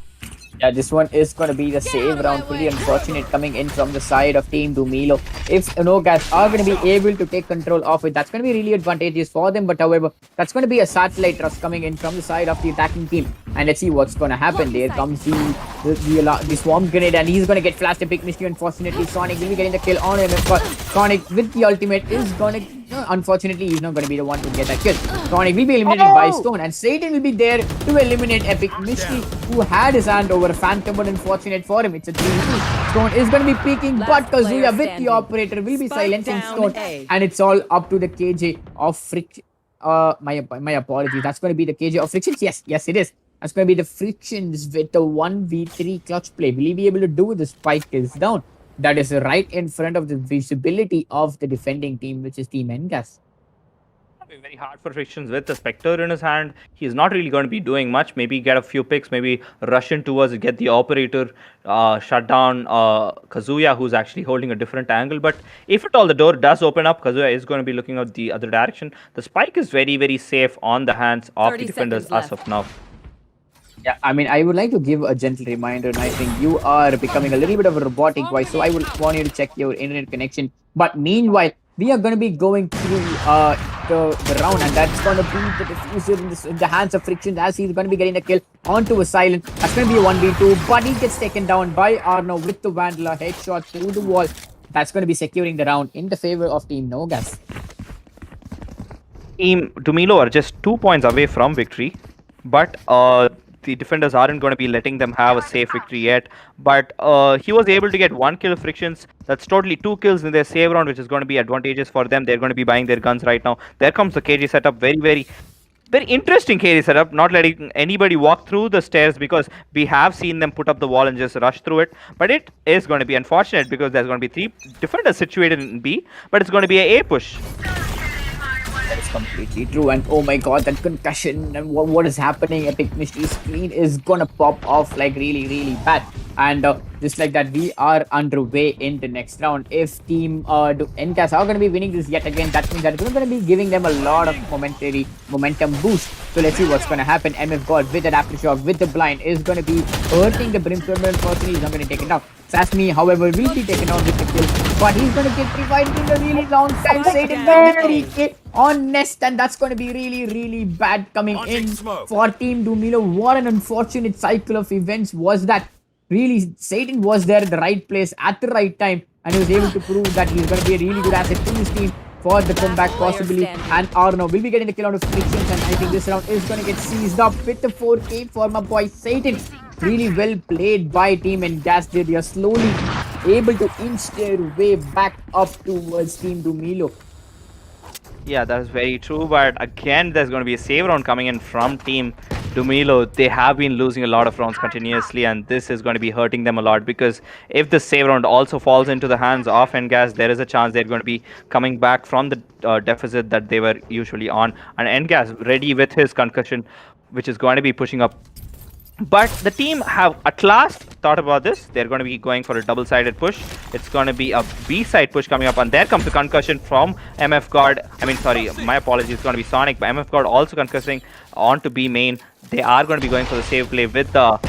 S3: Yeah, this one is going to be the
S5: out
S3: save
S5: of
S3: round.
S5: my
S3: Pretty
S5: way.
S3: unfortunate coming in from the side of Team Dumilo. If Nogas are going to be able to take control of it, that's going to be really advantageous for them. But however, that's going to be a satellite rush coming in from the side of the attacking team. And let's see what's going to happen. There comes the swarm grenade, and he's going to get flashed. Epic Mystery. Unfortunately, Sonic will be getting the kill on him. But Sonic with the ultimate is going to. Unfortunately, he's not going to be the one to get that kill. Sonic will be eliminated by Stone, and Satan will be there to eliminate Epic Mystery, who had his hand over Phantom, but unfortunate for him, it's a 3v2. Stone is going to be peeking, but
S5: Last player
S3: Kazuya with the
S5: standing.
S3: operator will be
S5: Spike
S3: silencing
S5: down
S3: Stone,
S5: A.
S3: and it's all up to the KJ of Friction. My apologies. That's going to be the KJ of Frictions. Yes, it is. That's going to be the Frictions with the 1v3 clutch play. Will he be able to do the spike is down? That is right in front of the visibility of the defending team, which is Team Engas.
S2: Be very hard for Frictions with the Spectre in his hand. He's not really going to be doing much. Maybe get a few picks, maybe rush in towards it, get the operator, shut down Kazuya, who's actually holding a different angle. But if at all the door does open up, Kazuya is going to be looking at the other direction. The spike is very, very safe on the hands of
S5: 30
S2: the defenders
S5: seconds
S2: as
S5: left.
S2: of now.
S3: Yeah, I mean, I would like to give a gentle reminder, and I think you are becoming a little bit of a robotic voice, so I would want you to check your internet connection. But meanwhile, we are going to be going through the round, and that's going to be the diffuser in the hands of Friction, as he's going to be getting the kill onto a silent. That's going to be a 1v2, but he gets taken down by Arno with the Vandal, headshot through the wall. That's going to be securing the round in the favor of Team Nogas.
S2: Team Dumilo are just 2 points away from victory, but the defenders aren't going to be letting them have a safe victory yet. But he was able to get 1 kill Frictions. That's totally 2 kills in their save round, which is going to be advantageous for them. They're going to be buying their guns right now. There comes the KG setup. Very interesting KG setup. Not letting anybody walk through the stairs, because we have seen them put up the wall and just rush through it. But it is going to be unfortunate, because there's going to be 3 defenders situated in B, but it's going to be a push.
S3: That is completely true. And oh my god, that concussion and what is happening? Epic Mystery screen is gonna pop off like really bad. And just like that, we are underway in the next round. If Team NCAS are gonna be winning this yet again, that means that it's gonna be giving them a lot of momentum boost. So let's see what's gonna happen. MF God with that aftershock, with the blind, is gonna be hurting the Brimstone, but unfortunately he's not gonna take it down. Sasmi, however, will be taken out with the kill, but he's going to get revived in a really long time. Satan with the 3K on Nest, and that's going to be really bad coming in for Team Dumilo. What an unfortunate cycle of events was that. Really, Satan was there at the right place at the right time, and he was able to prove that he's going to be a really good asset to his team for the comeback possibly. And Arno will be getting the kill out of Frictions, and I think this round is going to get seized up with the 4K for my boy Satan. Really well played by Team Engas. They are slowly able to inch their way back up towards Team Dumilo.
S2: Yeah, that is very true. But again, there's going to be a save round coming in from Team Dumilo. They have been losing a lot of rounds continuously, and this is going to be hurting them a lot, because if the save round also falls into the hands of Engas, there is a chance they're going to be coming back from the deficit that they were usually on. And Engas ready with his concussion, which is going to be pushing up. But the team have at last thought about this. They're going to be going for a double-sided push. It's going to be a B-side push coming up, and there comes the concussion from MF God. I mean, sorry, my apologies. It's going to be Sonic, but MF God also concussing onto B main. They are going to be going for the save play with the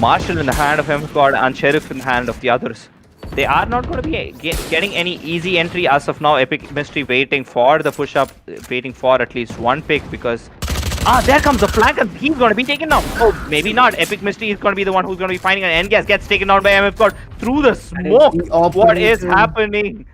S2: Marshall in the hand of MF God and Sheriff in the hand of the others. They are not going to be getting any easy entry as of now. Epic Mystery waiting for the push-up, waiting for at least one pick, because there comes the flank, and he's going to be taken down. Oh, maybe not. Epic Mystery is going to be the one who's going to be finding an Engas. Gets taken down by MF God through the smoke. What is happening?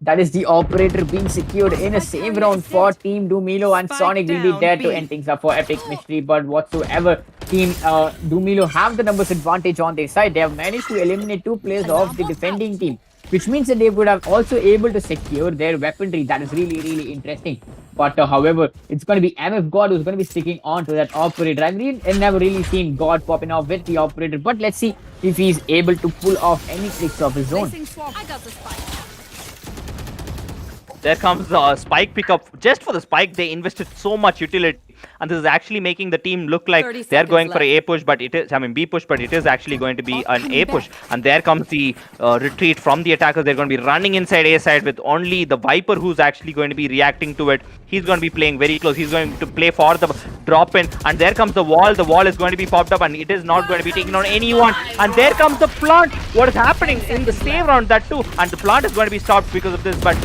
S3: That is the operator being secured in a save round for Team Dumilo, and Sonic will be there to end things up for Epic Mystery. But whatsoever, Team Dumilo have the numbers advantage on their side. They have managed to eliminate 2 players of the defending team, which means that they would have also able to secure their weaponry. That is really interesting. But however, it's going to be MF God who's going to be sticking on to that operator. I've never really seen God popping off with the operator, but let's see if he's able to pull off any tricks of his own.
S5: I got the spike.
S2: There comes the spike pickup. Just for the spike, they invested so much utility. and this is actually making the team look like
S5: 30
S2: they're going
S5: seconds
S2: for a push, but it is, I mean, B push, but it is actually going to be an A push. And there comes the retreat from the attackers. They're going to be running inside A side with only the Viper who's actually going to be reacting to it. He's going to be playing very close. He's going to play for the drop in, and there comes the wall. The wall is going to be popped up, and it is not going to be taking on anyone. And there comes the plant. What is happening in the save round? That too, and the plant is going to be stopped because of this, but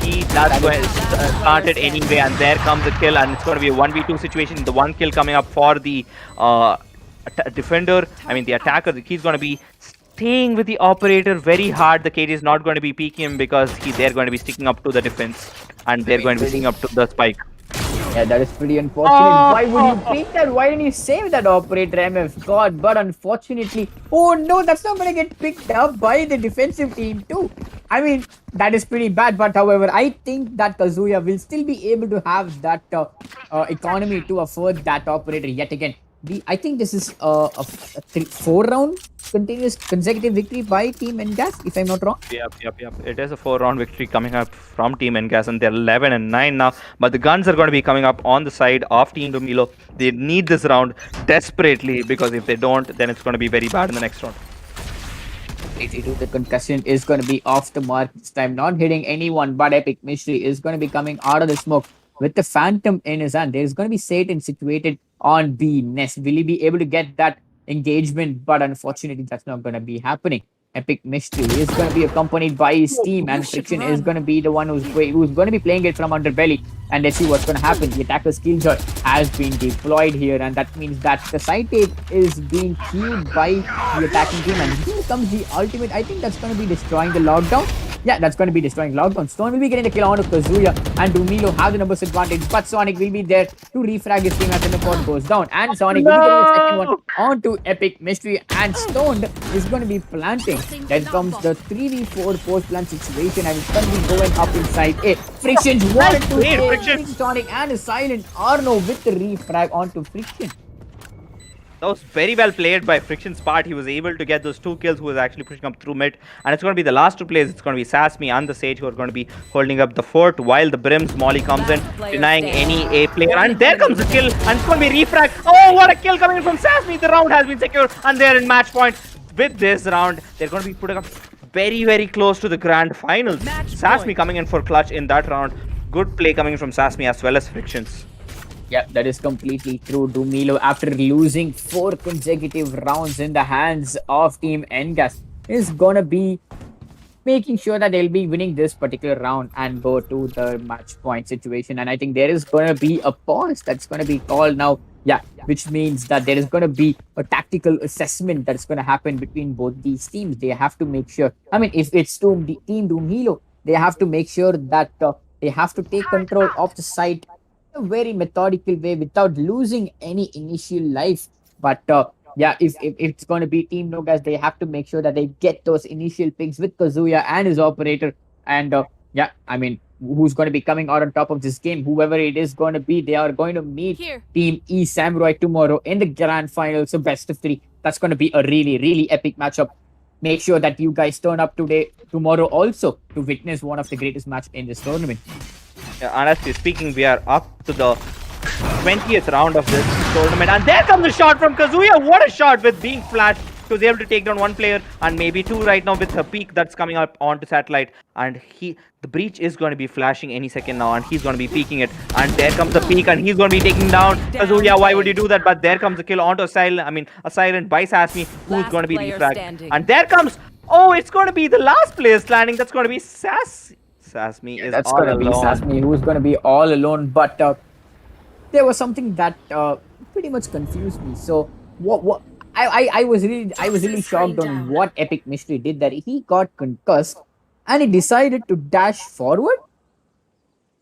S2: he does plant it anyway, and there comes the kill, and it's going to be a 1v2 situation. The one kill coming up for the defender. I mean, the attacker. He's going to be staying with the operator very hard. The KD is not going to be peeking him because they're going to be sticking up to the defense, and they're going to be sticking up to the spike.
S3: Yeah, that is pretty unfortunate. Why would you pick that? Why didn't you save that operator, MF? God, but unfortunately, oh no, that's not gonna get picked up by the defensive team too. I mean, that is pretty bad. But however, I think that Kazuya will still be able to have that economy to afford that operator yet again. I think this is a 4-round continuous consecutive victory by Team NGAS, if I'm not wrong.
S2: Yep. It is a 4-round victory coming up from Team NGAS, and they're 11 and 9 now. But the guns are going to be coming up on the side of Team Dumilo. They need this round desperately, because if they don't, then it's going to be very bad in the next round.
S3: The concussion is going to be off the mark this time, not hitting anyone, but Epic Mystery is going to be coming out of the smoke with the Phantom in his hand. There's going to be Satan situated on B nest. Will he be able to get that engagement? But unfortunately, that's not going to be happening. Epic Mystery is going to be accompanied by his team, and Friction is going to be the one who's going to be playing it from underbelly. And let's see what's going to happen. The attacker's killjoy has been deployed here, and that means that the side tape is being queued by the attacking team, and here comes the ultimate. I think that's going to be destroying the lockdown. Yeah, that's going to be destroying lockdown. Stone will be getting the kill on to Kazuya, and Dumilo have the numbers advantage, but Sonic will be there to refrag his team as the pod goes down. And Sonic will be getting the second one onto Epic Mystery, and Stone is going to be planting. Then comes the 3v4 post plant situation, and it's going to be going up inside A. Friction's wanted to
S2: Friction.
S3: Sonic and a silent Arno with the refrag onto Friction.
S2: That was very well played by Friction's part. He was able to get those 2 kills, who was actually pushing up through mid. And it's going to be the last 2 players. It's going to be Sasmi and the Sage who are going to be holding up the fort, while the Brim's Molly comes in, denying any A player. And there comes the kill, and it's going to be refrag. Oh, what a kill coming in from Sasmi. The round has been secured, and they're in match point. With this round, they're going to be putting up very, very close to the grand finals. Sasmi coming in for clutch in that round. Good play coming from Sasmi as well as Frictions.
S3: Yeah, that is completely true. Dumilo, after losing 4 consecutive rounds in the hands of Team NGAS, is gonna be making sure that they'll be winning this particular round and go to the match point situation. And I think there is gonna be a pause that's gonna be called now. Yeah, which means that there is gonna be a tactical assessment that's gonna happen between both these teams. They have to make sure. I mean, if it's Team Dumilo, they have to make sure that they have to take control of the site a very methodical way without losing any initial life. But yeah, if it's going to be Team Nogas, they have to make sure that they get those initial picks with Kazuya and his operator. And yeah, I mean, who's going to be coming out on top of this game? Whoever it is going to be, they are going to meet Team E Samurai tomorrow in the grand final. So best of 3. That's going to be a really, really epic matchup. Make sure that you guys turn up tomorrow also to witness one of the greatest match in this tournament.
S2: Honestly speaking, we are up to the 20th round of this tournament, and there comes the shot from Kazuya. What a shot with being flashed. He was able to take down 1 player and maybe 2 right now with a peak that's coming up onto satellite, and the breach is going to be flashing any second now, and he's going to be peeking it, and there comes the peak, and he's going to be taking down Kazuya. Why would you do that? But there comes the kill onto a silent by Sasmi, who's going to be refragged, and there comes, oh, it's going to be the last player standing. That's going to be Sasmi is
S3: that's
S2: all
S3: going to be
S2: alone.
S3: Sasmi, who's going to be all alone. But there was something that pretty much confused me. So what I was really shocked on what Epic Mystery did, that he got concussed and he decided to dash forward.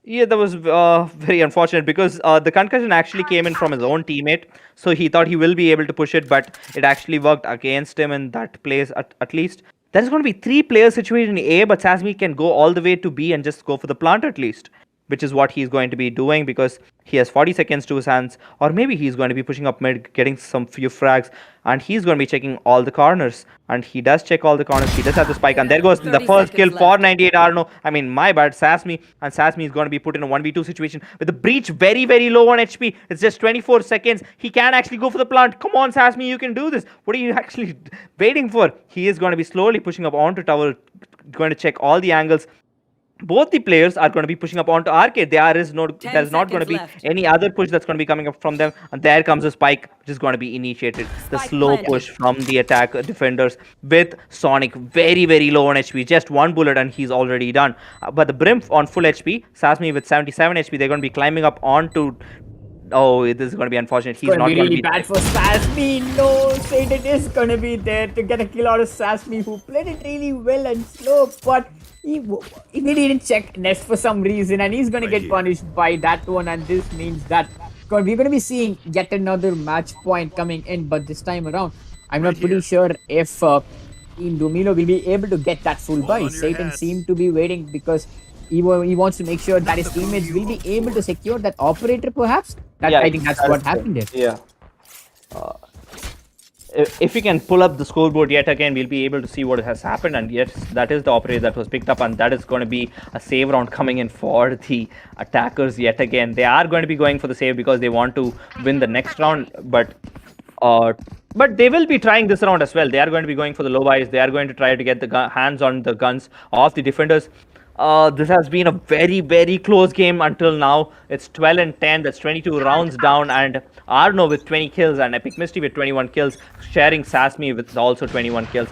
S2: Yeah, that was very unfortunate, because the concussion actually came in from his own teammate. So he thought he will be able to push it, but it actually worked against him in that place at least. There's going to be 3 player situation in A, but Sasmi can go all the way to B and just go for the plant at least. which is what he's going to be doing because he has 40 seconds to his hands, or maybe he's going to be pushing up mid, getting some few frags, and he's going to be checking all the corners. And he does check all the corners. He does have the spike, and there goes the
S5: 30
S2: first kill
S5: seconds
S2: for
S5: left.
S2: 98 Arno. I mean, my bad, Sasmi, and Sasmi is going to be put in a 1v2 situation with the breach very, very low on HP. It's just 24 seconds. He can actually go for the plant. Come on, Sasmi, you can do this. What are you actually waiting for? He is going to be slowly pushing up onto tower, going to check all the angles. Both the players are going to be pushing up onto arcade. There's not going to be
S5: left.
S2: any other push that's going to be coming up from them. And there comes a spike, which is going to be initiated. The
S5: Spike
S2: slow
S5: planted.
S2: push from the attack defenders with Sonic very, very low on HP. Just one bullet and he's already done. But the Brim on full HP, Sasmi with 77 HP, they're going to be climbing up onto. Oh, this is going to be unfortunate. He's
S3: It's
S2: not
S3: gonna be
S2: going to
S3: really
S2: be.
S3: bad for Sasmi. No, Satan is gonna be there to get a kill out of Sasmi, who played it really well and slow, but he didn't check nest for some reason, and he's gonna get punished by that one. And this means that we're gonna be seeing yet another match point coming in, but this time around, I'm not pretty sure if Team Domino will be able to get that full buy. Satan seemed to be waiting because he wants to make sure that his teammates will be able to secure that operator, perhaps. I think that's what happened there.
S2: Yeah. If we can pull up the scoreboard yet again, we'll be able to see what has happened. And yes, that is the operator that was picked up, and that is going to be a save round coming in for the attackers yet again. They are going to be going for the save because they want to win the next round, but they will be trying this round as well. They are going to be going for the low buys. They are going to try to get the hands on the guns of the defenders. This has been a very, very close game until now. It's 12 and 10. That's 22 rounds down, and Arno with 20 kills and Epic Mystery with 21 kills, sharing Sasmi with also 21 kills.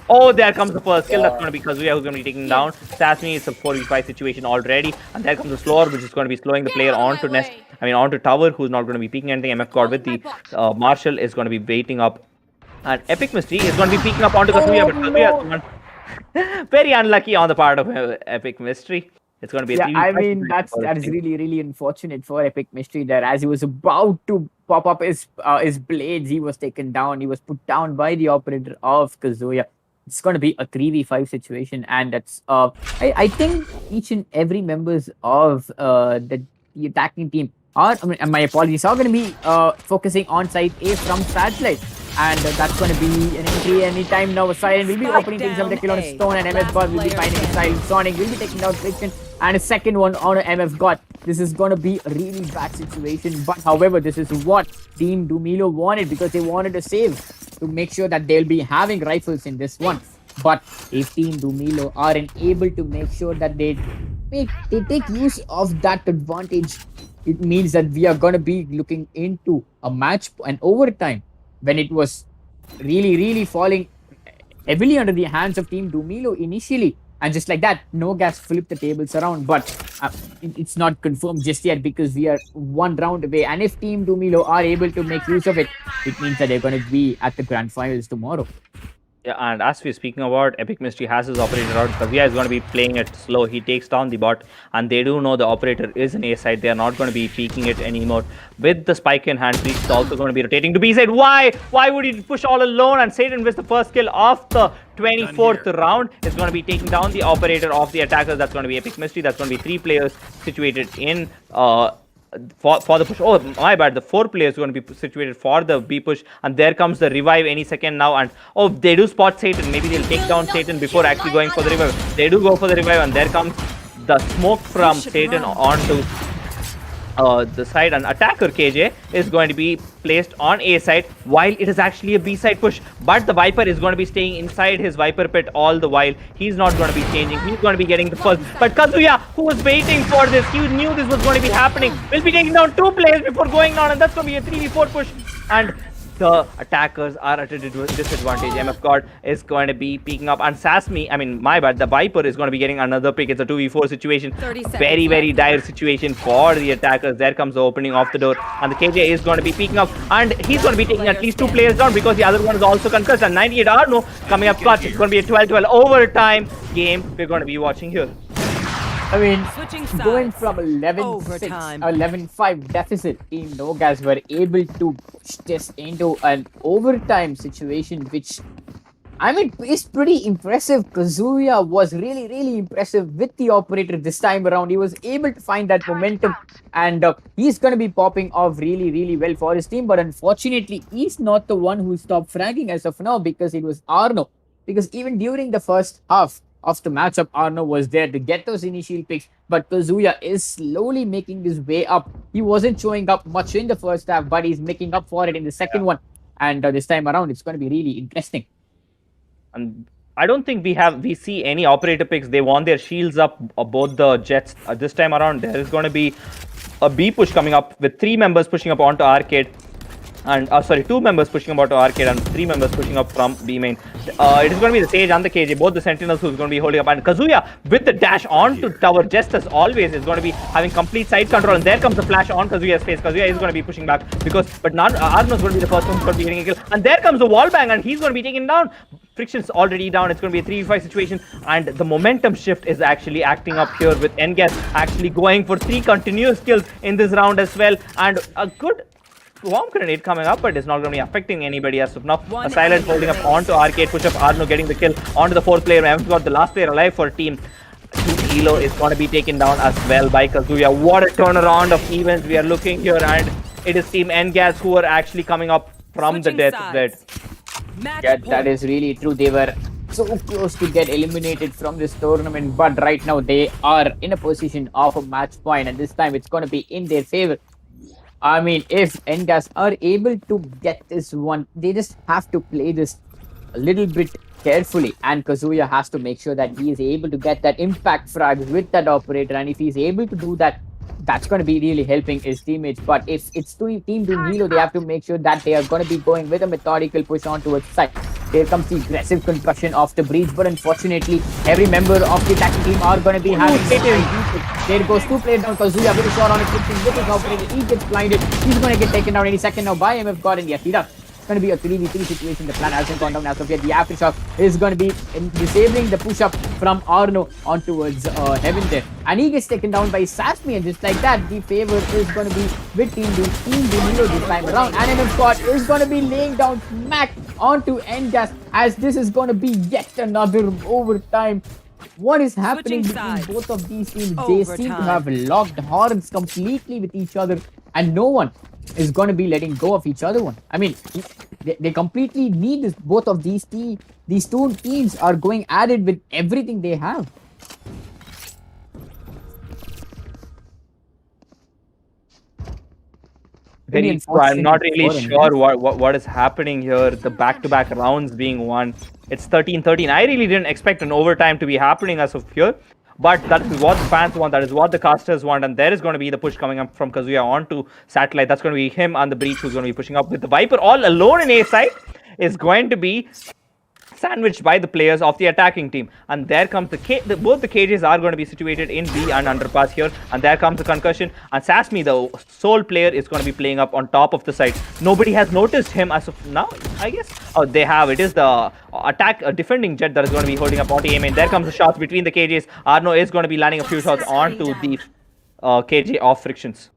S2: Oh, there comes the first kill. That's going to be Kazuya who's going to be taking down Sasmi. It's a 4v5 situation already, and there comes the slower, which is going to be slowing the player onto nest. Onto tower, who's not going to be peeking anything. MF God with the Marshall is going to be waiting up, and Epic Mystery is going to be peeking up onto Kazuya, but Kazuya is the one. Very unlucky on the part of Epic Mystery. It's going to be a 3v5
S3: I mean,
S2: situation for
S3: that
S2: this
S3: is
S2: team.
S3: really, really unfortunate for Epic Mystery there. As he was about to pop up his blades, he was taken down. He was put down by the operator of Kazuya. It's going to be a 3v5 situation, and that's I think each and every members of the attacking team are, and my apologies, are going to be focusing on side A from Satellite. And that's going to be an entry anytime now. Siren will be
S5: Spike
S3: opening things up with a
S5: down
S3: kill on
S5: A.
S3: Stone, and MF
S5: Last
S3: God will be
S5: player
S3: finding a Silent. Sonic will be taking down Friction, and a second one on MF God. This is going to be a really bad situation, but however, this is what Team Dumilo wanted, because they wanted to save to make sure that they'll be having rifles in this one. But if Team Dumilo aren't able to make sure that they take use of that advantage, it means that we are going to be looking into a match, an overtime, when it was really, really falling heavily under the hands of Team Dumilo initially. And just like that, No Gas flipped the tables around. But it's not confirmed just yet, because we are one round away. And if Team Dumilo are able to make use of it, it means that they're going to be at the grand finals tomorrow.
S2: Yeah, and as we're speaking about, Epic Mystery has his operator out. Kazuya is going to be playing it slow. He takes down the bot, and they do know the operator is an A side. They are not going to be peeking it anymore. With the spike in hand, Breach is also going to be rotating to B side. Why? Why would he push all alone? And Satan with the first kill of the 24th round is going to be taking down the operator of the attackers. That's going to be Epic Mystery. That's going to be 3 players situated in for the push. Oh, my bad. The 4 players are going to be situated for the B push, and there comes the revive any second now. And oh, they do spot Satan. Maybe they'll take down Satan before actually going for the revive. They do go for the revive, and there comes the smoke from Satan onto the side, and attacker KJ is going to be placed on A side while it is actually a B side push. But the Viper is going to be staying inside his Viper pit all the while. He's not going to be changing. He's going to be getting the first. But Kazuya, who was waiting for this, he knew this was going to be happening, will be taking down 2 players before going down, and that's going to be a 3v4 push. And the attackers are at a disadvantage. MF God is going to be peeking up, and my bad, the Viper is going to be getting another pick. It's a 2v4 situation.
S5: 30 seconds
S2: Very, very
S5: left.
S2: dire situation for the attackers. There comes the opening of the door, and the KJ is going to be peeking up, and he's going to be taking at least 2 players down, because the other one is also concussed. And 98 Arno coming up clutch. It's going to be a 12-12 overtime game we're going to be watching here.
S3: I mean,
S5: Switching
S3: going
S5: sides.
S3: from 11-6,
S5: Overtime.
S3: 11-5 deficit, Team No Gas were able to push this into an overtime situation, which I mean, it's pretty impressive. Kazuya was really impressive with the operator this time around. He was able to find that momentum, and he's going to be popping off really well for his team. But unfortunately, he's not the one who stopped fragging as of now because it was Arno. Because even during the first half of the matchup, Arno was there to get those initial picks, but Kazuya is slowly making his way up. He wasn't showing up much in the first half, but he's making up for it in the second one. And this time around, it's going to be really interesting.
S2: And I don't think we see any operator picks. They want their shields up, both the Jets. This time around, there is going to be a B push coming up with 3 members pushing up onto arcade. And sorry, 2 members pushing up onto arcade and 3 members pushing up from B main. It is going to be the Sage and the KJ, both the Sentinels who's going to be holding up. And Kazuya with the dash onto tower, just as always, is going to be having complete side control. And there comes the flash on Kazuya's face. Kazuya is going to be pushing back but Arno's going to be the first one who's going to be getting a kill. And there comes the wall bang, and he's going to be taken down. Friction's already down. It's going to be a 3v5 situation, and the momentum shift is actually acting up here with Ngas actually going for 3 continuous kills in this round as well, and a good warm grenade coming up, but it's not going to be affecting anybody as of now. A silent holding up onto arcade, push up Arno getting the kill onto the 4th player. We've got the last player alive for team. Elo is going to be taken down as well by Kazuya. What a turnaround of events we are looking here, and it is team Ngas who are actually coming up from the death bed.
S3: Yeah, that is really true. They were so close to get eliminated from this tournament, but right now they are in a position of a match point, and this time it's going to be in their favor. I mean, if Ngas are able to get this one, they just have to play this a little bit carefully, and Kazuya has to make sure that he is able to get that impact frag with that operator, and if he's able to do that, that's going to be really helping his teammates. But if it's Team Doom Hilo, they have to make sure that they are going to be going with a methodical push on towards side. Here comes the aggressive concussion of the breach, but unfortunately, every member of the attacking team are going to be having it. There goes 2 players down. Kazuya with a shot on his with his operator. He gets blinded. He's going to get taken down any second now by MF God, and yes, he does. Going to be a 3v3 situation. The plan hasn't gone down as of yet. The aftershock is going to be disabling the push up from Arno on towards Heaven there, and he gets taken down by Sasmi, and just like that, the favor is going to be with Team Dumilo this time around. And MF God is going to be laying down smack onto Ngas, as this is going to be yet another overtime. What is happening between both of these teams? They seem to have locked horns completely with each other, and no one is going to be letting go of each other one. I mean, they completely need this. Both of these two teams are going at it with everything they have.
S2: I'm not really sure what is happening here. The back-to-back rounds being won. It's 13-13. I really didn't expect an overtime to be happening as of here. But that is what the fans want, that is what the casters want, and there is going to be the push coming up from Kazuya onto Satellite. That's going to be him and the Breach who's going to be pushing up with the Viper all alone in A side. Is going to be sandwiched by the players of the attacking team. And there comes both the cages are going to be situated in B and underpass here. And there comes the concussion. And Sasmi, the sole player, is going to be playing up on top of the site. Nobody has noticed him as of now, I guess. Oh, they have. It is the defending Jet that is going to be holding up onto aim. And there comes the shots between the cages. Arno is going to be landing a few shots onto the KJ of Frictions.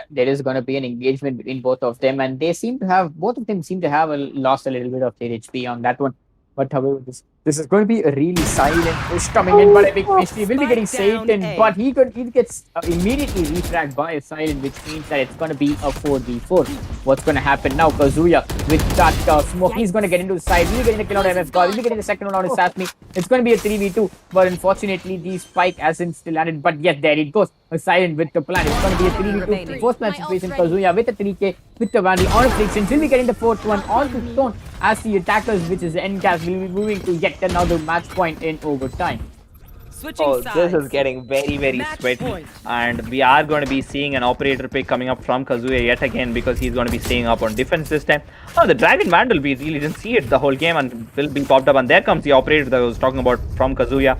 S3: There is going to be an engagement between both of them, and both of them seem to have lost a little bit of their HP on that one. But however, this is going to be a really silent push coming in, but a big mystery will be getting Satan, but he gets immediately refragged by a silent, which means that it's going to be a 4v4. What's going to happen now? Kazuya with that smoke, he's going to get into the side, he'll get the kill on MF God, he'll get the second one on his Sasmi. It's going to be a 3v2, but unfortunately the spike hasn't still landed, but yet there it goes. A silent with the plan. It's going to be a 3v2 first match situation. Kazuya with a 3k with the Vandal on Friction. He'll be getting the 4th one onto Stone, as the attackers, which is Ngas, will be moving to yet another match point in overtime.
S2: This is getting very sweaty, and we are going to be seeing an operator pick coming up from Kazuya yet again, because he's going to be staying up on defense this time. Oh, the Dragon Vandal, we really didn't see it the whole game, and will be popped up, and there comes the operator that I was talking about from Kazuya.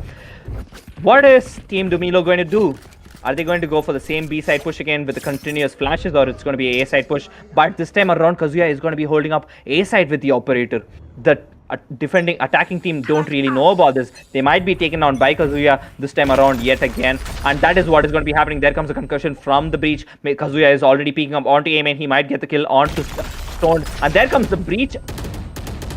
S2: What is Team Dumilo going to do? Are they going to go for the same B side push again with the continuous flashes, or it's going to be A side push? But this time around, Kazuya is going to be holding up A side with the operator. The defending attacking team don't really know about this. They might be taken down by Kazuya this time around yet again, and that is what is going to be happening. There comes a concussion from the Breach. Kazuya is already peeking up onto A main. He might get the kill onto Stone, and there comes the Breach.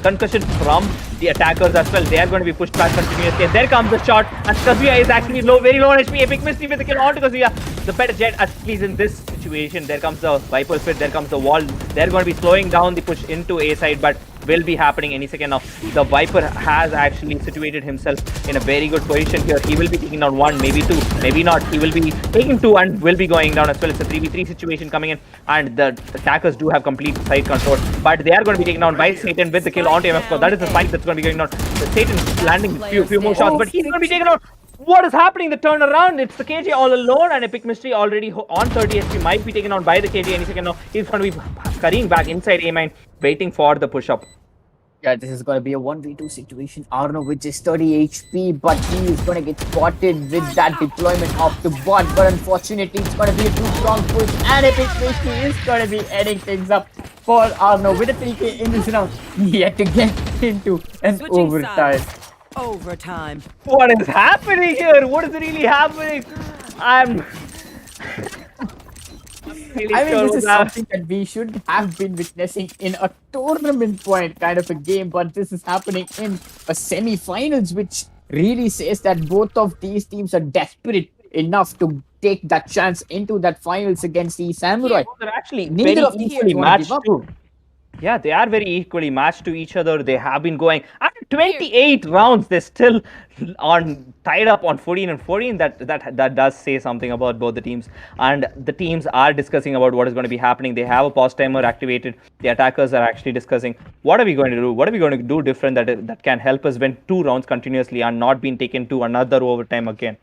S2: concussion from the attackers as well. They are going to be pushed back continuously. And there comes the shot. And Kazuya is actually low, very low on HP. Epic Mystery with the kill onto Kazuya. The better Jet, at least in this situation. There comes the Viper Spit, there comes the wall. They're going to be slowing down the push into A side, but will be happening any second now. The Viper has actually situated himself in a very good position here. He will be taking down one, maybe two, maybe not. He will be taking two and will be going down as well. It's a 3v3 situation coming in, and the attackers do have complete side control, but they are going to be taken down by Satan with the kill onto him. Of course, that is the fight that's going to be going on. Satan landing few more shots, but he's going to be taken out. What is happening? The turnaround. It's the KJ all alone, and Epic Mystery already on 30 HP might be taken out by the KJ any second now. He's going to be scurrying back inside A mine, waiting for the push up.
S3: Yeah, this is going to be a 1v2 situation. Arno with just 30 HP, but he is going to get spotted with that deployment of the bot. But unfortunately, it's going to be a two-strong push, and Epic Mystery is going to be ending things up for Arno with a 3k in this round. Yet to get into an overtime.
S5: Overtime.
S2: What is happening here? What is really happening? I'm really
S3: I mean,
S2: sure
S3: this is
S2: that-
S3: something that we should have been witnessing in a tournament point kind of a game, but this is happening in a semi-finals, which really says that both of these teams are desperate enough to take that chance into that finals against the Samurai.
S2: They're actually
S3: Neither
S2: very
S3: of these
S2: equally
S3: teams wanna
S2: matched
S3: give up.
S2: too. Yeah, they are very equally matched to each other. They have been going after 28 rounds. They're still tied up on 14 and 14. That does say something about both the teams. And the teams are discussing about what is going to be happening. They have a pause timer activated. The attackers are actually discussing what are we going to do? What are we going to do different that can help us win 2 rounds continuously and not being taken to another overtime again.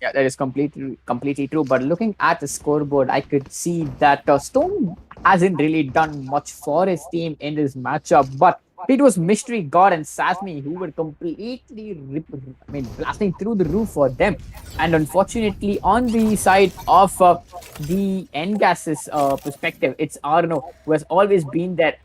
S3: Yeah, that is completely true. But looking at the scoreboard, I could see that Stone hasn't really done much for his team in this matchup. But it was Mystery God and Sasmi who were completely blasting through the roof for them. And unfortunately, on the side of the N-Gas's perspective, it's Arno who has always been there.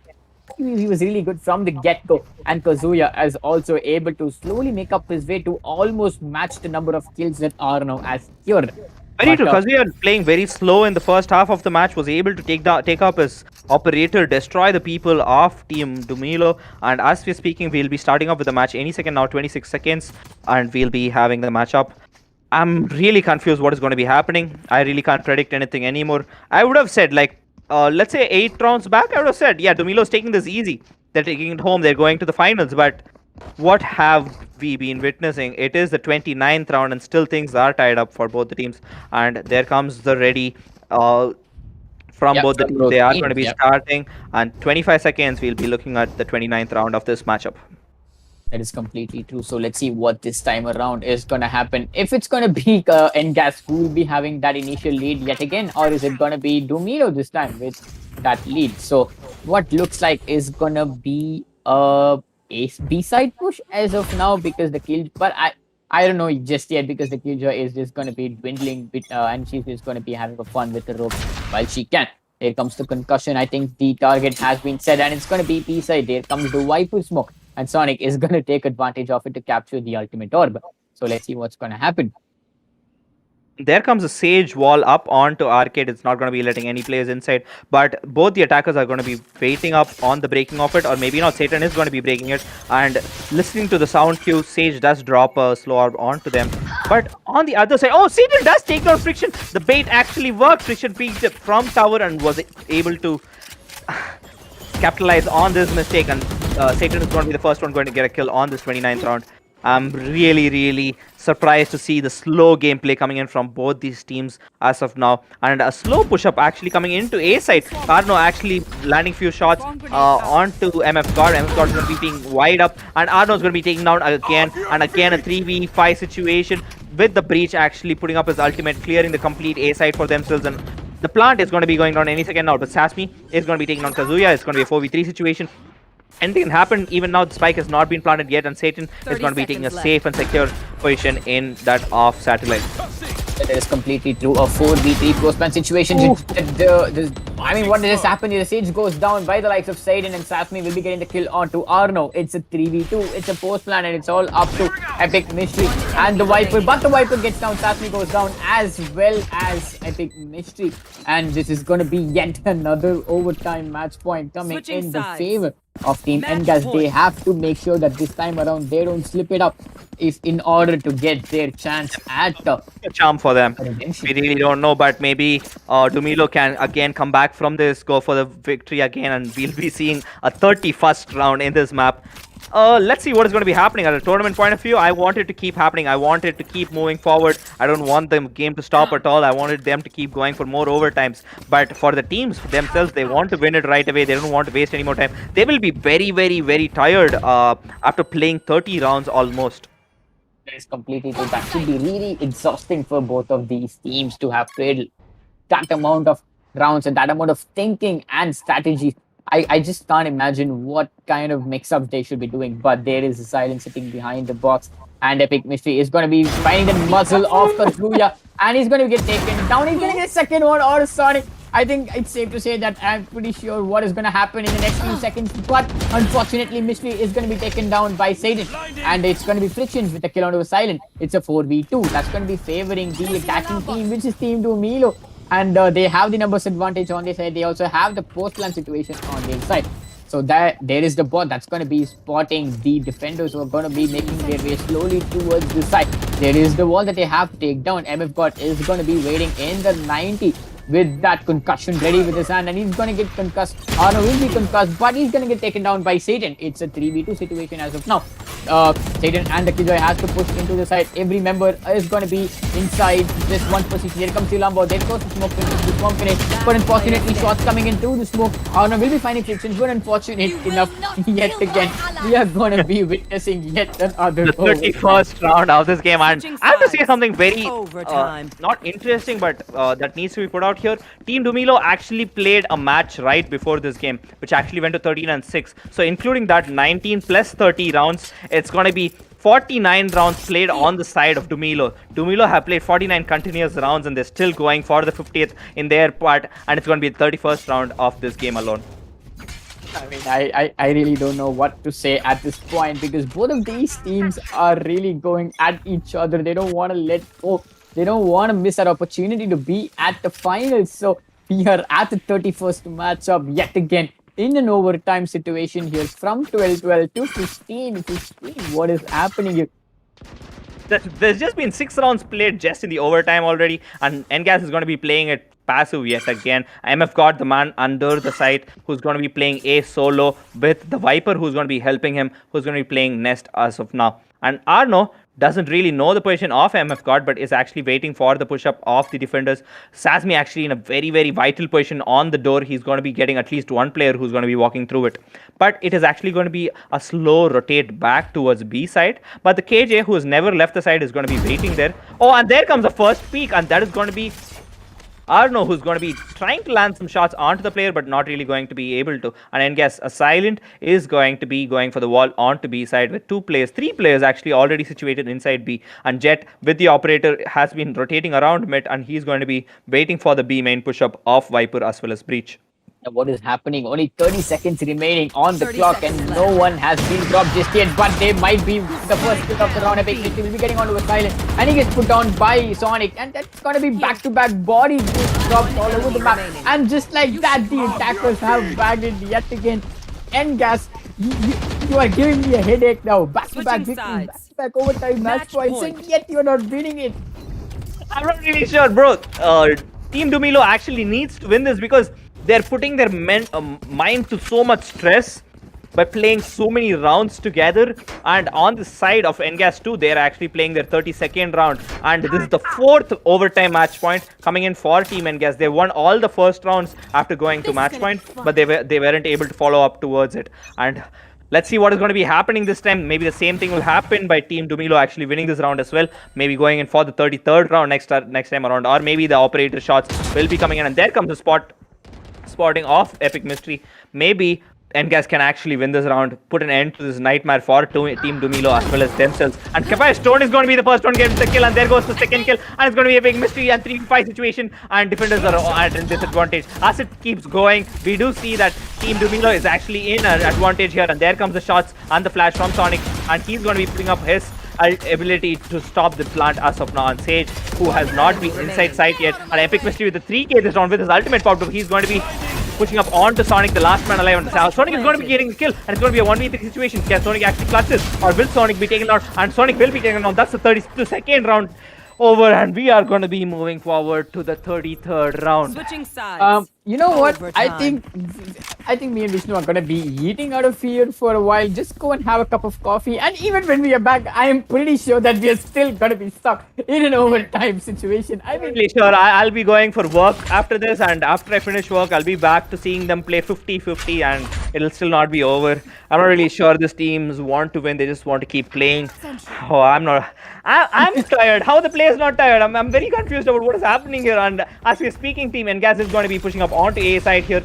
S3: He was really good from the get-go, and Kazuya is also able to slowly make up his way to almost match the number of kills that Arno has secured.
S2: Very true.
S3: But,
S2: Kazuya playing very slow in the first half of the match was able to take up his operator, destroy the people of Team Dumilo. And as we're speaking, we'll be starting off with the match any second now, 26 seconds, and we'll be having the match up. I'm really confused what is going to be happening. I really can't predict anything anymore. I would have said, like, let's say 8 rounds back, I would have said, yeah, Dumilo's taking this easy. They're taking it home. They're going to the finals. But what have we been witnessing? It is the 29th round and still things are tied up for both the teams. And there comes the ready from both the teams. They are going to be starting. And 25 seconds, we'll be looking at the 29th round of this matchup.
S3: that is completely true. So let's see what this time around is going to happen. If it's going to be Ngas who will be having that initial lead yet again, or is it going to be Dumilo this time with that lead? So what looks like is going to be a B-side push as of now, because the kill, but I don't know just yet, because the Killjoy is just going to be dwindling with, and she's just going to be having a fun with the rope while she can. Here comes the concussion. I think the target has been set, and it's going to be B-side. There comes the Waifu smoke, and Sonic is going to take advantage of it to capture the ultimate orb. So let's see what's going to happen.
S2: There comes a Sage wall up onto Arcade. It's not going to be letting any players inside. But both the attackers are going to be waiting up on the breaking of it. Or maybe not. Satan is going to be breaking it. And listening to the sound cue, Sage does drop a slow orb onto them. But on the other side, oh, Satan does take down Friction. The bait actually worked. Friction peeked from tower and was able to capitalize on this mistake. And Satan is going to be the first one going to get a kill on this 29th round. I'm really surprised to see the slow gameplay coming in from both these teams as of now, and a slow push-up actually coming into A side. Arno actually landing few shots onto MF God. MF God is going to be being wide up, and Arno is going to be taken down again and again. A 3v5 situation with the breach actually putting up his ultimate, clearing the complete A side for themselves, and the plant is going to be going down any second now. But Sasmi is going to be taking on Kazuya. It's going to be a 4v3 situation. Anything can happen. Even now, the spike has not been planted yet, and Satan is going to be taking a safe and secure position in that off satellite.
S3: That is completely true. A 4v3 postman situation. I mean, what does this happen? The Sage goes down by the likes of Satan, and Sasmi will be getting the kill onto Arno. It's a 3v2. It's a post plan, and it's all up to Epic Mystery and the Viper. But the Viper gets down. Sasmi goes down as well as Epic Mystery. And this is going to be yet another overtime match point coming
S5: Switching
S3: in the
S5: sides.
S3: favor of Team Ngas. They have to make sure that this time around they don't slip it up if in order to get their chance at
S2: A charm for them.
S3: redemption.
S2: We really don't know, but maybe Dumilo can again come back from this, go for the victory again, and we'll be seeing a 31st round in this map. Let's see what is going to be happening at a tournament point of view. I want it to keep happening. I want it to keep moving forward. I don't want the game to stop at all. I wanted them to keep going for more overtimes. But for the teams themselves, they want to win it right away. They don't want to waste any more time. They will be very, very, very tired after playing 30 rounds almost.
S3: That is completely true. That should be really exhausting for both of these teams to have played that amount of rounds and that amount of thinking and strategy. I just can't imagine what kind of mix-ups they should be doing. But there is a silence sitting behind the box, and Epic Mystery is going to be finding the muzzle of Kazuya, and he's going to get taken down. He's going to get a second one or Sonic. I think it's safe to say that I'm pretty sure what is going to happen in the next few seconds. But unfortunately, Mystery is going to be taken down by Satan, and it's going to be frictions with the kill onto Silent. It's a 4v2. That's going to be favoring the attacking team, which is Team Dumilo. And they have the numbers advantage on their side. They also have the post-plan situation on their side. So there is the bot that's going to be spotting the defenders who are going to be making their way slowly towards the side. There is the wall that they have to take down. MF bot is going to be waiting in the 90 with that concussion ready with his hand, and he's going to get concussed. Arno will be concussed, but he's going to get taken down by Satan. It's a 3v2 situation as of now. Satan and the Killjoy has to push into the side. Every member is going to be inside this one position. Here comes Lambo. There goes the smoke grenade. But unfortunately, shots coming into the smoke. Arno will be finding frictions, but unfortunate enough, yet again, we are going to be witnessing yet another
S2: The 31st round of this game, and I have to say something very not interesting, but that needs to be put out here. Team Dumilo actually played a match right before this game, which actually went to 13-6. So including that 19 plus 30 rounds, it's going to be 49 rounds played on the side of Dumilo. Dumilo have played 49 continuous rounds, and they're still going for the 50th in their part, and it's going to be the 31st round of this game alone.
S3: I mean, I really don't know what to say at this point, because both of these teams are really going at each other. They don't want to let go. They don't want to miss that opportunity to be at the finals. So we are at the 31st matchup yet again in an overtime situation here from 12-12 to 15-15. What is happening here?
S2: There's just been 6 rounds played just in the overtime already, and Ngas is going to be playing it passive yet again. MF got the man under the site who's going to be playing A solo with the Viper who's going to be helping him, who's going to be playing Nest as of now. And Arno doesn't really know the position of MF God, but is actually waiting for the push-up of the defenders. Sasmi actually in a very, very vital position on the door. He's going to be getting at least one player who's going to be walking through it. But it is actually going to be a slow rotate back towards B side. But the KJ, who has never left the side, is going to be waiting there. Oh, and there comes the first peek, and that is going to be Arno, who's going to be trying to land some shots onto the player, but not really going to be able to. And Ngas, a Silent, is going to be going for the wall onto B side with 2 players, 3 players actually already situated inside B. And Jet, with the operator, has been rotating around mid, and he's going to be waiting for the B main push-up of Viper as well as Breach.
S3: What is happening? Only 30 seconds remaining on the clock, and no one has been dropped just yet. But they might be the first pick of the round. Epic Mystery will be getting onto a Silent, and he gets put down by Sonic, and that's gonna be back-to-back bodies just dropped all over the map. And just like that, the attackers have bagged it yet again. Ngas, you are giving me a headache now. Back-to-back victories, back-to-back overtime match points, and yet you're not winning it.
S2: I'm not really sure, bro. Team Dumilo actually needs to win this because they're putting their mind to so much stress by playing so many rounds together. And on the side of Ngas 2, they're actually playing their 32nd round. And this is the 4th overtime match point coming in for Team Ngas. They won all the first rounds after going to match point, but they weren't able to follow up towards it. And let's see what is going to be happening this time. Maybe the same thing will happen by Team Dumilo actually winning this round as well. Maybe going in for the 33rd round next time around. Or maybe the operator shots will be coming in. And there comes the spotting of Epic Mystery. Maybe Ngas can actually win this round, put an end to this nightmare for Team Dumilo as well as themselves. And Kafai Stone is going to be the first one getting the kill, and there goes the second kill, and it's going to be a big mystery and 3-5 situation, and defenders are at a disadvantage. As it keeps going, we do see that Team Dumilo is actually in an advantage here, and there comes the shots and the flash from Sonic, and he's going to be putting up his ability to stop the plant as of now. And Sage, who has not been inside sight yet, and Epic Mystery with the 3k this round with his ultimate popped up, he's going to be pushing up onto Sonic, the last man alive on the south. Sonic is going to be getting the kill, and it's going to be a 1v3 situation. Can Sonic actually clutch this, or will Sonic be taken out? And Sonic will be taken out. That's the 32nd round over, and we are going to be moving forward to the 33rd round.
S5: Switching sides.
S3: You know what? I
S5: Overtime.
S3: think me and Vishnu are gonna be eating out of here for a while. Just go and have a cup of coffee. And even when we are back, I am pretty sure that we are still gonna be stuck in an overtime situation. I mean,
S2: Really sure. I'll be going for work after this, and after I finish work, I'll be back to seeing them play 50-50, and it'll still not be over. I'm not really sure these teams want to win. They just want to keep playing. Oh, I'm not. I'm tired. How are the players not tired? I'm very confused about what is happening here. And as we're speaking, Team Ngas is going to be pushing up onto A side here,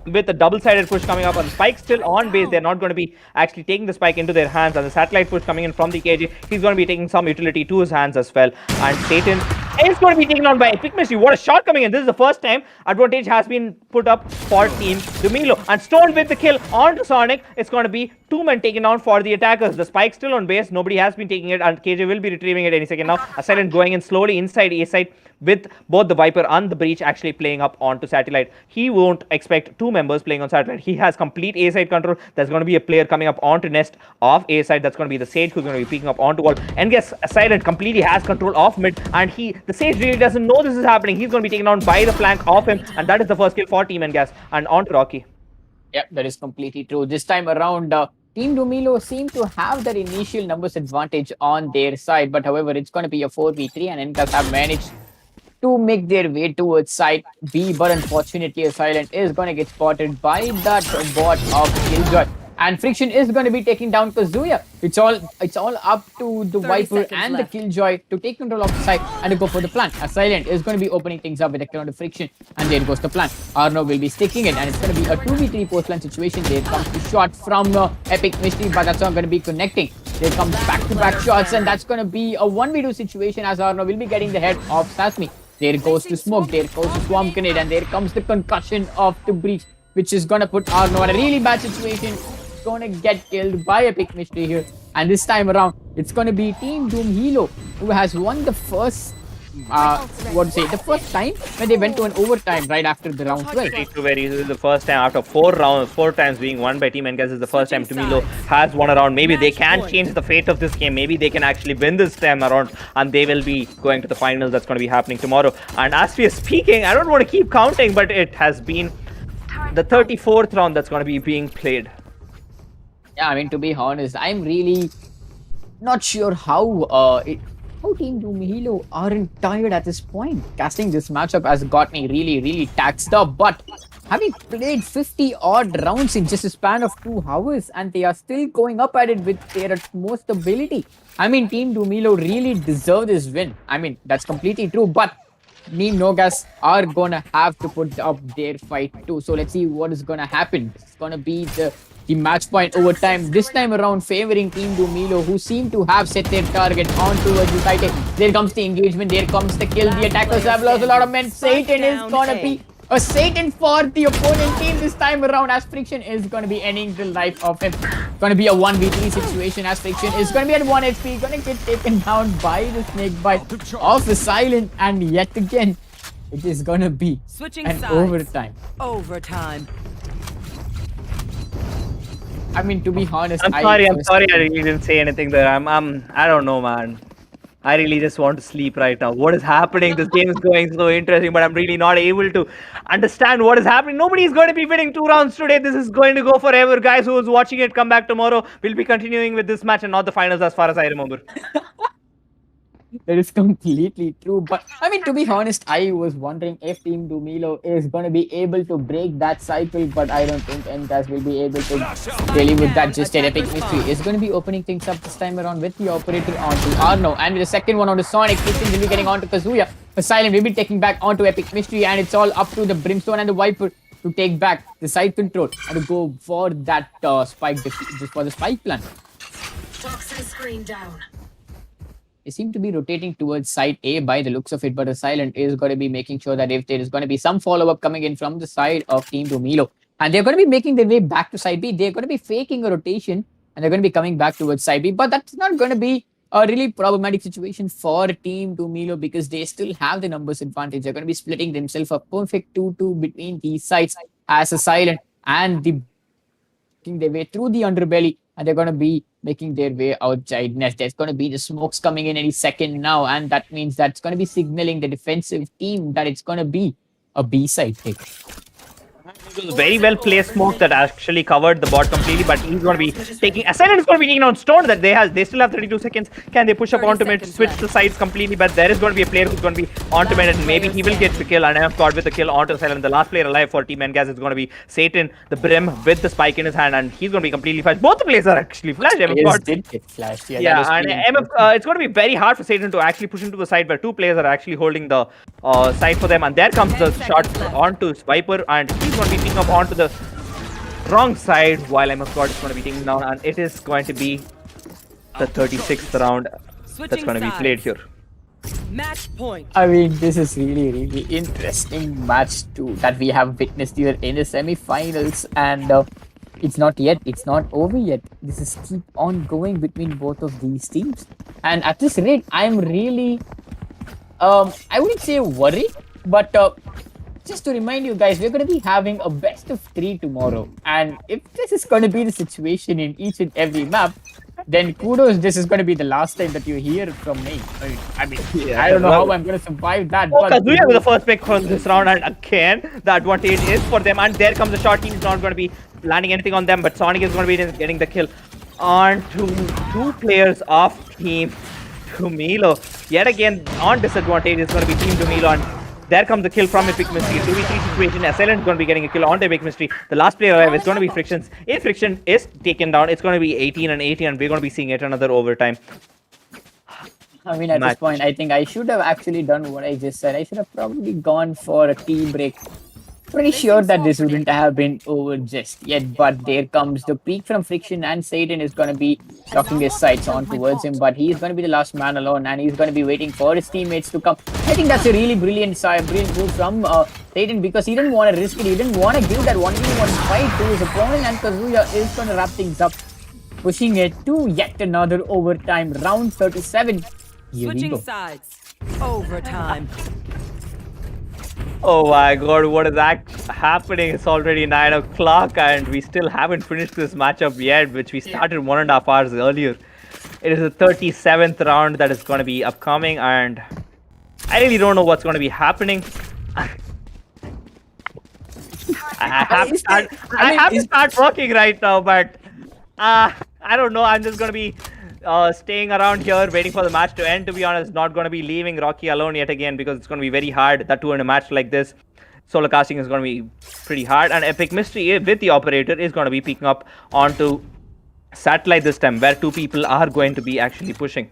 S2: with a double-sided push coming up, and Spike still on base. They're not going to be actually taking the Spike into their hands, and the satellite push coming in from the KJ, he's going to be taking some utility to his hands as well. And Satan is going to be taken on by Epic Mystery. What a shot coming in. This is the first time advantage has been put up for Team Dumilo, and Stone with the kill onto Sonic. It's going to be 2 men taken down for the attackers. The Spike still on base, nobody has been taking it, and KJ will be retrieving it any second now. Silent going in slowly inside A side, with both the Viper and the Breach actually playing up onto Satellite. He won't expect 2 members playing on Satellite. He has complete A side control. There's going to be a player coming up onto Nest of A side. That's going to be the Sage, who's going to be peeking up onto wall. And guess Silent completely has control of mid, and the Sage really doesn't know this is happening. He's going to be taken down by the flank of him, and that is the first kill for Team Ngas. And onto Rocky.
S3: yep, that is completely true. This time around, Team Dumilo seem to have that initial numbers advantage on their side, but however, it's going to be a 4v3, and Ngas have managed to make their way towards side B, but unfortunately a Silent is going to get spotted by that bot of Killjoy, and Friction is going to be taking down Kazuya. It's all up to the
S5: 30
S3: Viper
S5: seconds
S3: and
S5: left.
S3: the Killjoy to take control of the side and to go for the plan. A Silent is going to be opening things up with a counter Friction, and there goes the plan. Arno will be sticking it, and it's going to be a 2v3 post-plan situation. There comes the shot from Epic Mystery, but that's not going to be connecting. There comes back-to-back shots, and that's going to be a 1v2 situation as Arno will be getting the head of Sasmi. There goes to Smoke, there goes to Swamp Grenade, and there comes the concussion of the Breach, which is going to put Arno in a really bad situation. He's going to get killed by Epic Mystery here. And this time around, it's going to be Team Doom Hilo, who has won the first, the first time when they went to an overtime right after the round 12.
S2: This is the first time after 4 times being won by Team Ngas. This is the first time Tumilo has won around. Maybe they can change the fate of this game. Maybe they can actually win this time around, and they will be going to the finals. That's going to be happening tomorrow. And as we are speaking, I don't want to keep counting, but it has been the 34th round that's going to be being played.
S3: Yeah, I mean, to be honest, I'm really not sure how Team Doom Hilo aren't tired at this point. Casting this matchup has got me really taxed up, but having played 50 odd rounds in just a span of 2 hours, and they are still going up at it with their utmost ability. I mean, Team Doom Hilo really deserve this win. I mean, that's completely true, but Team Nogas are gonna have to put up their fight too. So let's see what is gonna happen. It's gonna be the match point overtime. This time around favoring Team Dumilo, who seem to have set their target on towards the site. There comes the engagement, there comes the kill. The attackers have lost a lot of men. Satan is gonna be a Satan for the opponent team this time around, as Friction is gonna be ending the life of him. Gonna be a 1v3 situation, as Friction is gonna be at 1 HP, gonna get taken down by the snake bite of the Silent, and yet again it is gonna be
S5: Switching
S3: an
S5: sides.
S3: overtime.
S5: Overtime.
S3: I mean, to be honest,
S2: I'm sorry I really didn't say anything there. I don't know, man. I really just want to sleep right now. What is happening? This game is going so interesting, but I'm really not able to understand what is happening. Nobody is going to be winning 2 rounds today. This is going to go forever. Guys who is watching it, come back tomorrow. We'll be continuing with this match and not the finals as far as I remember.
S3: That is completely true. But I mean, to be honest, I was wondering if Team Dumilo is going to be able to break that cycle, but I don't think NCAS will be able to really with that just yet. Epic Mystery is going to be opening things up this time around with the operator onto Arno, and with the second one onto Sonic. Kitchen will be getting onto Kazuya. The Silent will be taking back onto Epic Mystery, and it's all up to the Brimstone and the Viper to take back the side control and to go for that spike just for the spike plan.
S1: Toxin screen down.
S3: They seem to be rotating towards side A by the looks of it, but the Silent is going to be making sure that if there is going to be some follow-up coming in from the side of Team Dumilo, and they're going to be making their way back to side B, they're going to be faking a rotation, and they're going to be coming back towards side B, but that's not going to be a really problematic situation for Team Dumilo because they still have the numbers advantage. They're going to be splitting themselves a perfect 2-2 between these sides. as a silent, and the making their way through the underbelly, and they're going to be making their way outside nest. There's going to be the smokes coming in any second now, and that means that's going to be signaling the defensive team that it's going to be a B-side pick.
S2: It was a very well placed smoke that actually covered the bot completely, but he's going to be taking. Ascendant is going to be taking on Stone. That they still have 32 seconds. Can they push up
S5: 30
S2: onto mid,
S5: seconds
S2: switch
S5: left.
S2: the sides completely? But there is going to be a player who's going to be onto mid, and maybe he will get the kill. And I have got with the kill onto Ascendant. The last player alive for Team Engas is going to be Satan, the Brim with the spike in his hand, and he's going to be completely flashed. Both the players are actually flashed.
S3: Players did get flashed. Yeah, that is
S2: and
S3: pretty
S2: MF,
S3: interesting.
S2: it's going to be very hard for Satan to actually push into the side where two players are actually holding the side for them. And there comes the
S5: 10
S2: shot
S5: seconds left.
S2: onto Viper, and he's going to be picking up onto the wrong side while MF God is going to be taking down, and it is going to be the 36th round that's
S5: Switching
S2: going to be played
S5: sides.
S2: here.
S5: Match point.
S3: I mean, this is really interesting match too that we have witnessed here in the semi-finals, and it's not over yet. This is keep on going between both of these teams, and at this rate, I'm really, I wouldn't say worried, but just to remind you guys, we're going to be having a best of 3 tomorrow, and if this is going to be the situation in each and every map, then kudos, this is going to be the last time that you hear from me. I mean,
S2: Yeah,
S3: I don't know
S2: well-
S3: how I'm going to survive that.
S2: Oh,
S3: but
S2: Kazuya with the first pick for this round, and again, the advantage is for them. And there comes the shot. He's not going to be landing anything on them, but Sonic is going to be getting the kill on two players of Team Dumilo. Yet again, on disadvantage is going to be Team Dumilo, and there comes the kill from Epic Mystery. 2v3 situation. Assailant is going to be getting a kill on the Epic Mystery. The last player alive is going to be Frictions. If Friction is taken down, it's going to be 18 and 18, and we're going to be seeing yet another overtime.
S3: I mean, at
S2: match.
S3: this point, I think I should have actually done what I just said. I should have probably gone for a tea break. Pretty sure that this wouldn't have been over just yet, but there comes the peak from Friction, and Satan is going to be locking his sights on towards him, but he's going to be the last man alone, and he's going to be waiting for his teammates to come. I think that's a really brilliant move from Satan, because he didn't want to risk it. He didn't want to give that 1v1 fight to his opponent, and Kazuya is going to wrap things up, pushing it to yet another overtime. Round 37. Here we
S5: Switching
S3: go.
S5: sides. Overtime.
S2: Oh my god, what is happening? It's already 9 o'clock and we still haven't finished this matchup yet, which we started 1.5 hours earlier. It is the 37th round that is going to be upcoming, and I really don't know what's going to be happening. I have to start working right now, but I don't know. I'm just going to be staying around here waiting for the match to end. To be honest, not going to be leaving Rocky alone yet again, because it's going to be very hard. That too in a match like this, solo casting is going to be pretty hard. And Epic Mystery with the operator is going to be picking up onto Satellite this time, where two people are going to be actually pushing.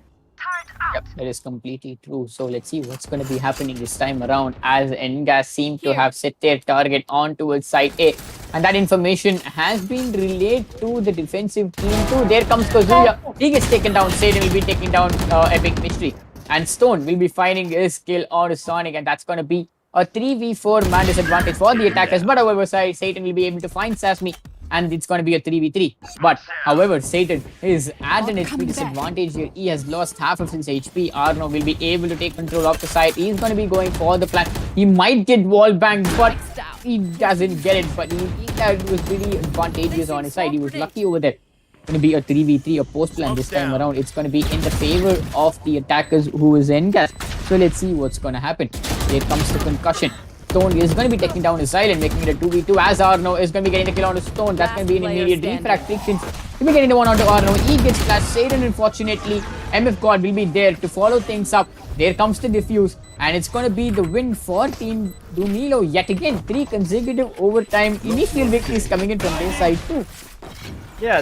S3: Yep, that is completely true. So let's see what's going to be happening this time around, as Engas seem to have set their target on towards side A. And that information has been relayed to the defensive team too. There comes Kazuya. He gets taken down. Satan will be taking down Epic Mystery. And Stone will be finding his kill on Sonic. And that's going to be a 3v4 man disadvantage for the attackers. But however, Satan will be able to find Sasmi, and it's going to be a 3v3. But however, Satan is at an HP disadvantage here. He has lost half of his HP. Arno will be able to take control of the side. He's going to be going for the flank. He might get wall banged, but he doesn't get it. But he was really advantageous on his side. He was lucky over there. Going to be a 3v3, a post plan this time around. It's going to be in the favor of the attackers, who is Engas. So let's see what's going to happen. Here comes the concussion. Stone is going to be taking down his silent, making it a 2v2, as Arno is going to be getting the kill on Stone. That's going to be an immediate refract. Frictions will be getting the one onto Arno. He gets flashed. Satan, unfortunately, MF God will be there to follow things up. There comes the defuse, and it's going to be the win for Team Dumilo yet again. 3 consecutive overtime initial victories coming in from their side too.
S2: Yeah,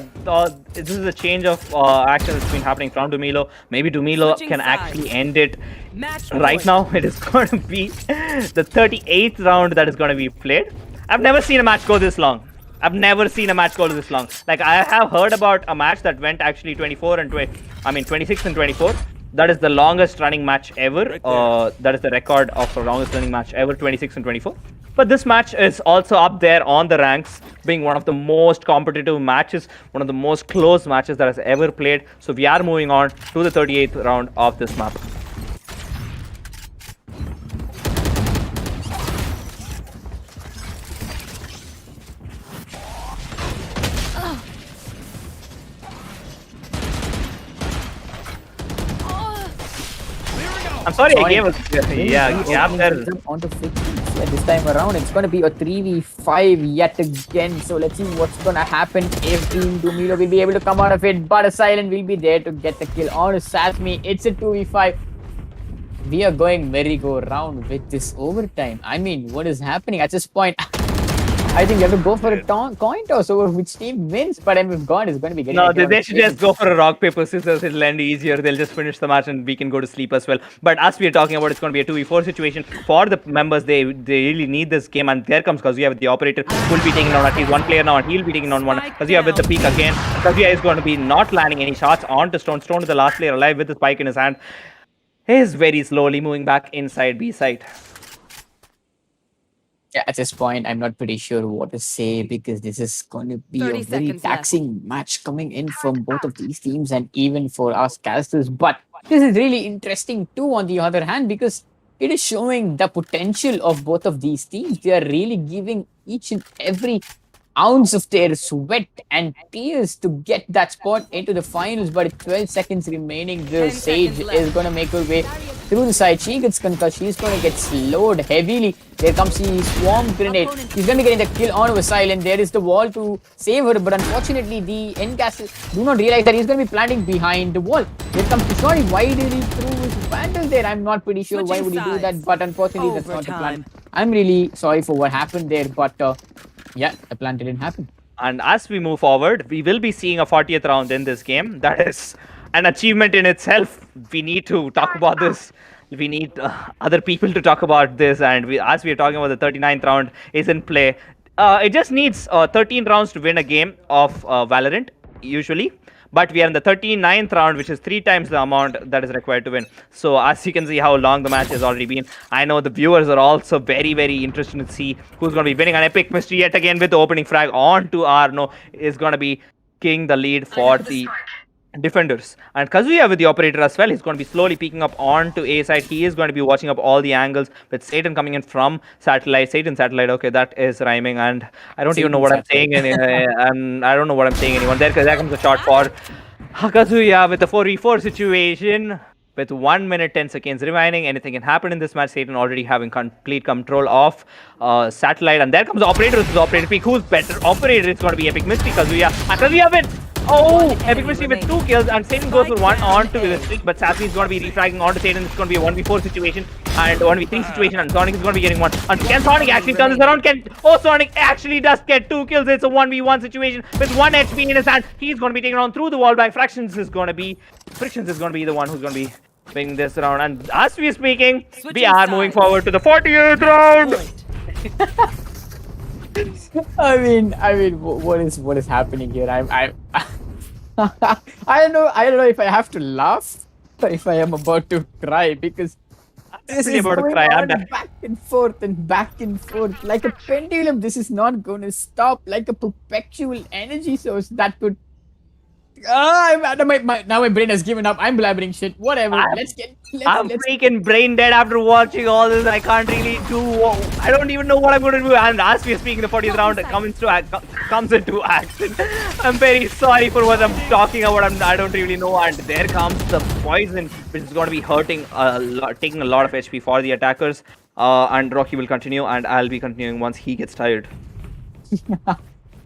S2: this is a change of action that's been happening from Dumilo. Maybe Dumilo
S5: Switching
S2: can
S5: sides.
S2: actually end it
S5: Match
S2: right
S5: point.
S2: now. It is going to be the 38th round that is going to be played. I've never seen a match go this long. I've never seen a match go this long. Like, I have heard about a match that went actually 26 and 24. That is the longest running match ever. That is the record of the longest running match ever, 26 and 24. But this match is also up there on the ranks, being one of the most competitive matches, one of the most close matches that has ever played. So we are moving on to the 38th round of this map. I'm sorry, I
S3: Sonic
S2: gave us. Yeah,
S3: will be
S2: gap
S3: opening
S2: there.
S3: things up onto Frictions. Yeah, this time around, it's going to be a 3v5 yet again. So let's see what's going to happen if Team Dumilo will be able to come out of it. But a Silent will be there to get the kill on Sasmi. It's a 2v5. We are going merry-go-round with this overtime. I mean, what is happening at this point? I think you have to go for a coin toss over which team wins. But if God is going to be getting
S2: No,
S3: a kill on
S2: they should
S3: Satan.
S2: just go for a rock, paper, scissors. It'll end easier. They'll just finish the match and we can go to sleep as well. But as we are talking about, it's going to be a 2v4 situation for the members. They really need this game. And there comes Kazuya with the operator, who will be taking on at least one player now, and he'll be taking on one. Kazuya with the peak again. Kazuya is going to be not landing any shots onto Stone. Stone is the last player alive with the spike in his hand. He is very slowly moving back inside B side.
S3: Yeah, at this point, I'm not pretty sure what to say because this is going to be
S5: 30
S3: a very
S5: seconds left.
S3: taxing match coming in from both of these teams and even for us casters. But this is really interesting too, on the other hand, because it is showing the potential of both of these teams. They are really giving each and every ounce of their sweat and tears to get that spot into the finals. But with 12 seconds remaining, the
S5: 10
S3: Sage
S5: seconds left.
S3: is going to make her way through the side. She gets concussed. She's going to get slowed heavily. There comes the Swarm Grenade. She's going to be getting the kill on a Silent. There is the wall to save her. But unfortunately, the Endcasters do not realize that he's going to be planting behind the wall. There comes Kishori. Why did he throw his Vandal there? I'm not pretty sure why would he do that. But unfortunately, that's not the plan.
S5: Overtime.
S3: I'm really sorry for what happened there. But yeah, the plan didn't happen.
S2: And as we move forward, we will be seeing a 40th round in this game. That is an achievement in itself. We need to talk about this. We need other people to talk about this. And as we are talking about, the 39th round is in play. It just needs 13 rounds to win a game of Valorant, usually. But we are in the 39th round, which is 3 times the amount that is required to win. So as you can see how long the match has already been, I know the viewers are also very, very interested to see who's going to be winning. An epic mystery yet again with the opening frag on to Arno is going to be king the lead for the defenders. And Kazuya with the operator as well. He's going to be slowly peeking up onto A side. He is going to be watching up all the angles with Satan coming in from satellite. Satan satellite. Okay, that is rhyming, and I don't even know what I'm saying. And I don't know what I'm saying. Anyone there comes a shot for Kazuya with the 4v4 situation. With 1 minute 10 seconds remaining, anything can happen in this match. Satan already having complete control of satellite, and there comes the operator with the operator peak. Who's better operator? It's going to be Epic Mystery. Kazuya. And Kazuya win. Oh, Epic Mystery with 2 kills, and Satan goes for 1 on to the streak, but Sassy is going to be refragging onto Satan. It's going to be a 1v4 situation and 1v3 situation, and Sonic is going to be getting 1. And can Sonic actually turn this around? Sonic actually does get 2 kills. It's a 1v1 situation with 1 HP in his hand. He's going to be taken on through the wall by Frictions is going to be the one who's going to be winning this round. And as we are speaking, we are moving forward to the 40th round.
S3: I mean, what is happening here? I don't know if I have to laugh or if I am about to cry because this is
S2: about to
S3: going
S2: cry. I'm
S3: on
S2: done.
S3: back and forth like a pendulum. This is not going to stop, like a perpetual energy source that could. Now my brain has given up. I'm blabbering shit. Whatever.
S2: I'm freaking brain dead after watching all this. I can't really do. I don't even know what I'm going to do. And as we are speaking, the 40th round comes into action. I'm very sorry for what I'm talking about. I don't really know. And there comes the poison, which is going to be hurting a lot, taking a lot of HP for the attackers. And Rocky will continue, and I'll be continuing once he gets tired.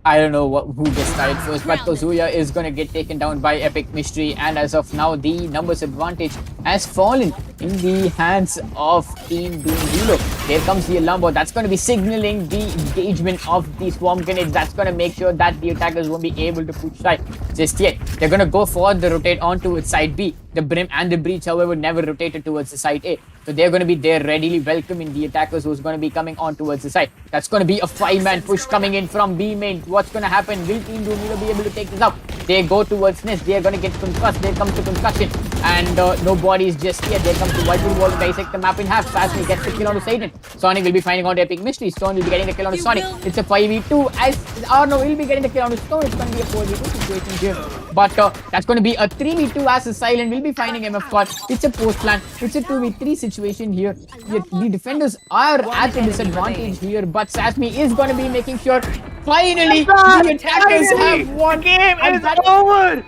S3: I don't know who gets tired first, but Kazuya is going to get taken down by Epic Mystery, and as of now, the numbers advantage has fallen in the hands of Team Dumilo. Here comes the Alambo. That's going to be signaling the engagement of the Swarm Grenades. That's going to make sure that the attackers won't be able to push side just yet. They're going to go for the rotate onto its side B. The Brim and the Breach, however, never rotated towards the side A. So they're going to be there readily welcoming the attackers who's going to be coming on towards the side. That's going to be a 5-man push coming in from B main. What's going to happen? Will Team Dumilo be able to take this up? They go towards Nest. They are going to get concussed. There comes the concussion. And no bodies just yet. There comes the Vital Wall to dissect the map in half. Fasmi gets the kill on Satan. Sonic will be finding out Epic Mystery. Stone will be getting the kill on Sonic. It's a 5v2. As Arno will be getting the kill on Stone. It's going to be a 4v2 situation here. But that's going to be a 3v2 as a Silent will be finding MF Caught. It's a post plan. It's a 2v3 situation here. The defenders are at a disadvantage here, but Sasmi is going to be making sure finally the attackers have won.
S2: The game is over.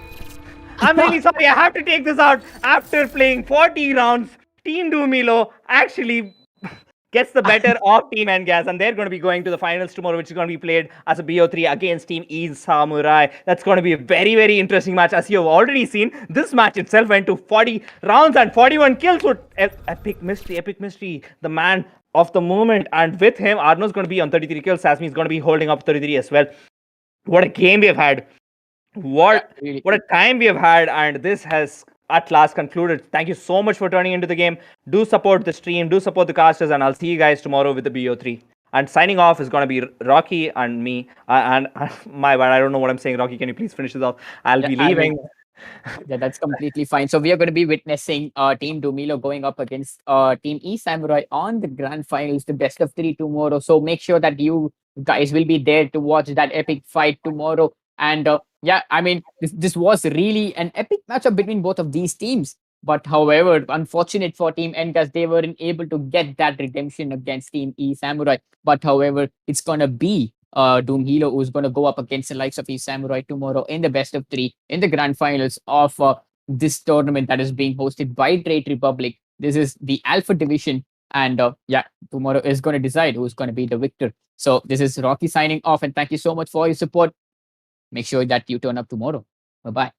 S2: I'm really sorry. I have to take this out after playing 40 rounds. Team Dumilo actually gets the better of Team Ngas, and they're going to be going to the finals tomorrow, which is going to be played as a BO3 against Team E Samurai. That's going to be a very, very interesting match. As you have already seen, this match itself went to 40 rounds and 41 kills with Epic Mystery, the man of the moment. And with him, Arno's going to be on 33 kills. Sasmi is going to be holding up 33 as well. What a game we have had. What
S3: really.
S2: what a time we have had, and this has at last concluded. Thank you so much for turning into the game. Do support the stream, do support the casters, and I'll see you guys tomorrow with the BO3. And signing off is going to be Rocky and me. And my bad, I don't know what I'm saying. Rocky, can you please finish this off? I'll be
S3: Yeah, I mean,
S2: leaving.
S3: yeah, that's completely fine. So we are going to be witnessing Team Dumilo going up against Team E Samurai on the grand finals, the best of three tomorrow. So make sure that you guys will be there to watch that epic fight tomorrow. And yeah, I mean, this was really an epic matchup between both of these teams. But however, unfortunate for Team Engas, they weren't able to get that redemption against Team E Samurai. But however, it's gonna be Doom Hilo who's gonna go up against the likes of E Samurai tomorrow in the best of three in the grand finals of this tournament that is being hosted by Trade Republic. This is the Alpha Division, and yeah, tomorrow is gonna decide who's gonna be the victor. So this is Rocky signing off, and thank you so much for your support. Make sure that you turn up tomorrow. Bye bye.